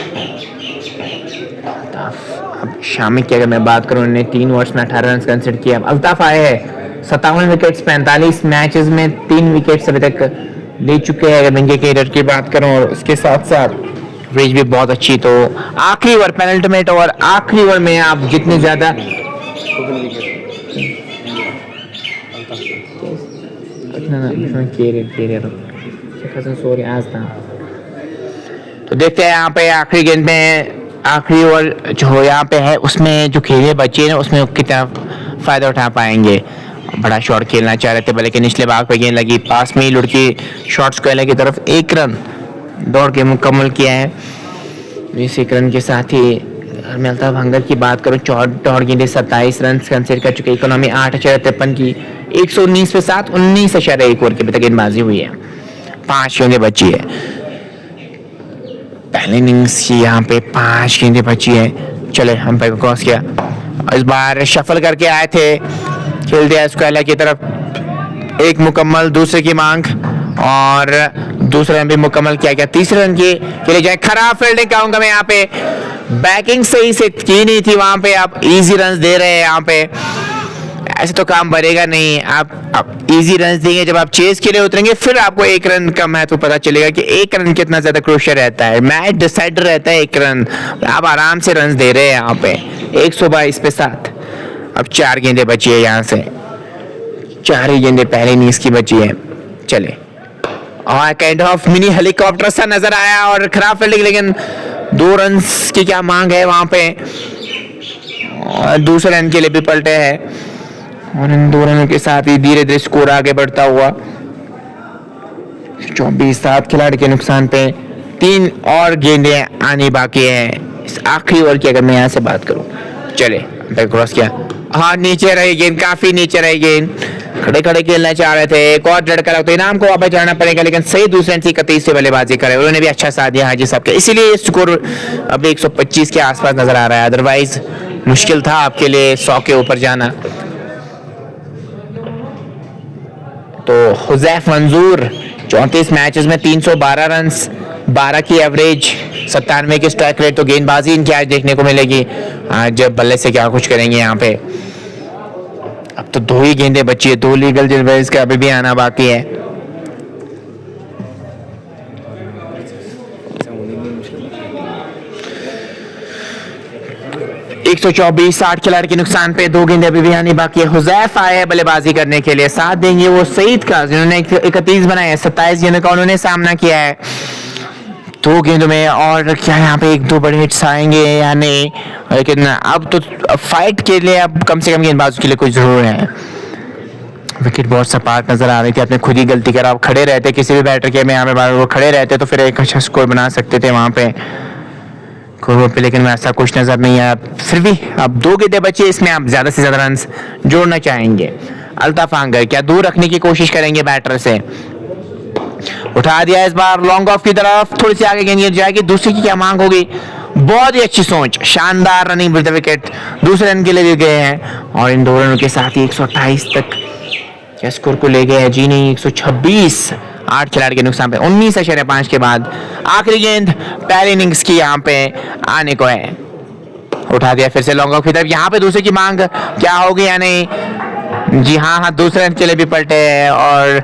अब शामी की अगर मैं बात करूं, उन्होंने 3 ओवर्स में 18 रन कंसीडर किया। अल्ताफ आए हैं 57 विकेट्स, 45 मैचेस में 3 विकेट्स अभी तक ले चुके हैं अगर इनके कैरियर की बात करूं, और उसके साथ साथ रेंज भी बहुत अच्छी। तो आखिरी ओवर पेनल्टीमेट ओवर, आखिरी ओवर में आप जितने ज्यादा तो देखते हैं यहाँ पे आखिरी गेंद में, आखिरी ओवर जो यहाँ पे है उसमें जो खेले बचे हैं उसमें कितना फायदा उठा पाएंगे। बड़ा शॉट खेलना चाह रहे थे, बल्कि निचले भाग पे गेंद लगी, पास में ही लुढ़की शॉट स्क्वायर की तरफ 1 रन दौड़ के मुकम्मल किया है। इस 1 रन के साथ ही मैं अल्ताफ भंगर की बात करूं, 4 गेंदें 27 रन कंसीडर कर चुके। इकोनॉमी 8.53 की, 119 पे 7, 19.1 ओवर के अभी तक गेंदबाजी हुई है, 5 गेंदें बची है। पहले इनिंग्स की यहाँ पे 5 गेंदें बची है। चले हम पे क्रॉस किया, इस बार शफल करके आए थे, खेल दिया स्क्वायर की तरफ, 1 मुकम्मल, दूसरे की मांग और दूसरे रन भी मुकम्मल किया गया। तीसरे रन के लिए जाए, खराब फील्डिंग कहूंगा मैं यहाँ पे, बैकिंग सही से की नहीं थी वहां पे। आप इजी रन दे रहे हैं यहाँ पे, ऐसे तो काम बढ़ेगा नहीं। आप इजी रन देंगे, जब आप चेज के लिए उतरेंगे फिर आपको 1 रन का महत्व पता चलेगा कि 1 रन कितना ज्यादा क्रूशियल रहता है, मैच डिसाइडर रहता है 1 रन। आप आराम से रन दे रहे हैं यहाँ पे, 122 पे 7। अब 4 गेंदें बची है यहाँ से, 4 ही गेंदें पहले इनिंग्स की बची है। चले, और काइंड ऑफ मिनी हेलीकॉप्टर सा नजर आया और खराब फील्डिंग, लेकिन 2 रन की क्या मांग है वहां पे, और दूसरे रन के लिए भी पलटे हैं, और इन 2 रनों के साथ ही धीरे धीरे स्कोर आगे बढ़ता हुआ 24-7 खिलाड़ी के नुकसान पे 3 और गेंदें आनी बाकी है इस आखिरी ओवर की अगर मैं यहाँ से बात करूं। चले क्रॉस किया, हाँ नीचे रही गेंद, काफी नीचे रही गेंद, खड़े खड़े खेलना चाह रहे थे, एक और झटका लगा तो इनाम को वापस जाना पड़ेगा, लेकिन सही दूसरे एंड 31 से बल्लेबाजी करे, उन्होंने भी अच्छा साथ दिया हाजी साहब के, इसीलिए स्कोर अब 125 के आसपास नजर आ रहा है। अदरवाइज मुश्किल था आपके लिए 100 के ऊपर जाना। तो हुजैफ मंजूर 34 मैचेस में 312 रन्स, 12 की एवरेज, 97 की स्ट्राइक रेट। तो गेंदबाजी इनकी आज देखने को मिलेगी। आज बल्ले से क्या कुछ करेंगे यहाँ पे। अब तो 2 ही गेंदें बची है, 2 लीगल डिलीवरीज का अभी भी आना बाकी है। एक 124 60 खिलाड़ी के नुकसान पे 2 गेंदें अभी भी आनी बाकी है। हुजैफ आए हैं बल्लेबाजी करने के लिए, साथ देंगे वो सईद का जिन्होंने 31 बनाए हैं, 27 गेंदों का उन्होंने सामना किया है 2 गेंदों में। और क्या यहाँ पे 1-2 बड़े हिट्स आएंगे या नहीं, लेकिन अब तो फाइट के लिए अब कम से कम गेंदबाजों के लिए कुछ जरूर है। विकेट बहुत सपाट नजर आ रही थी, आपने खुद ही गलती करा। आप खड़े रहते किसी भी बैटर के में यहाँ पे वो खड़े रहते तो फिर एक अच्छा स्कोर बना सकते थे वहां पे कोर्ट पे, लेकिन ऐसा कुछ नजर नहीं आया। फिर भी अब 2 गेंदें बची, इसमें आप ज्यादा से ज्यादा रन जोड़ना चाहेंगे। अल्ताफ आंगर क्या दूर रखने की कोशिश करेंगे बैटर से, उठा दिया इस बार लॉन्ग ऑफ की तरफ, थोड़ी सी आगे गेंद जाएगी। दूसरी की क्या मांग होगी, बहुत ही अच्छी सोच, शानदार रनिंग विद द विकेट, दूसरे रन के लिए भी गए हैं। और इन 2 रनों के साथ ही 128 तक क्या स्कोर को ले गए हैं, जी नहीं 126, 8 खिलाड़ी के नुकसान पे 19.5 के बाद आखिरी गेंद पहली इनिंग्स की यहाँ पे आने को है। उठा दिया फिर से लॉन्ग ऑफ की तरफ, यहाँ पे दूसरे की मांग क्या होगी या नहीं, जी हाँ, दूसरे रन के लिए भी पलटे हैं। और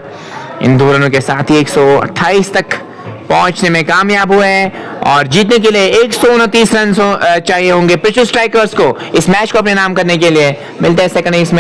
इन 2 रनों के साथ ही 128 तक पहुंचने में कामयाब हुए हैं और जीतने के लिए 129 रन चाहिए होंगे पिछले स्ट्राइकर्स को इस मैच को अपने नाम करने के लिए। मिलते हैं सेकंड इनिंग्स में।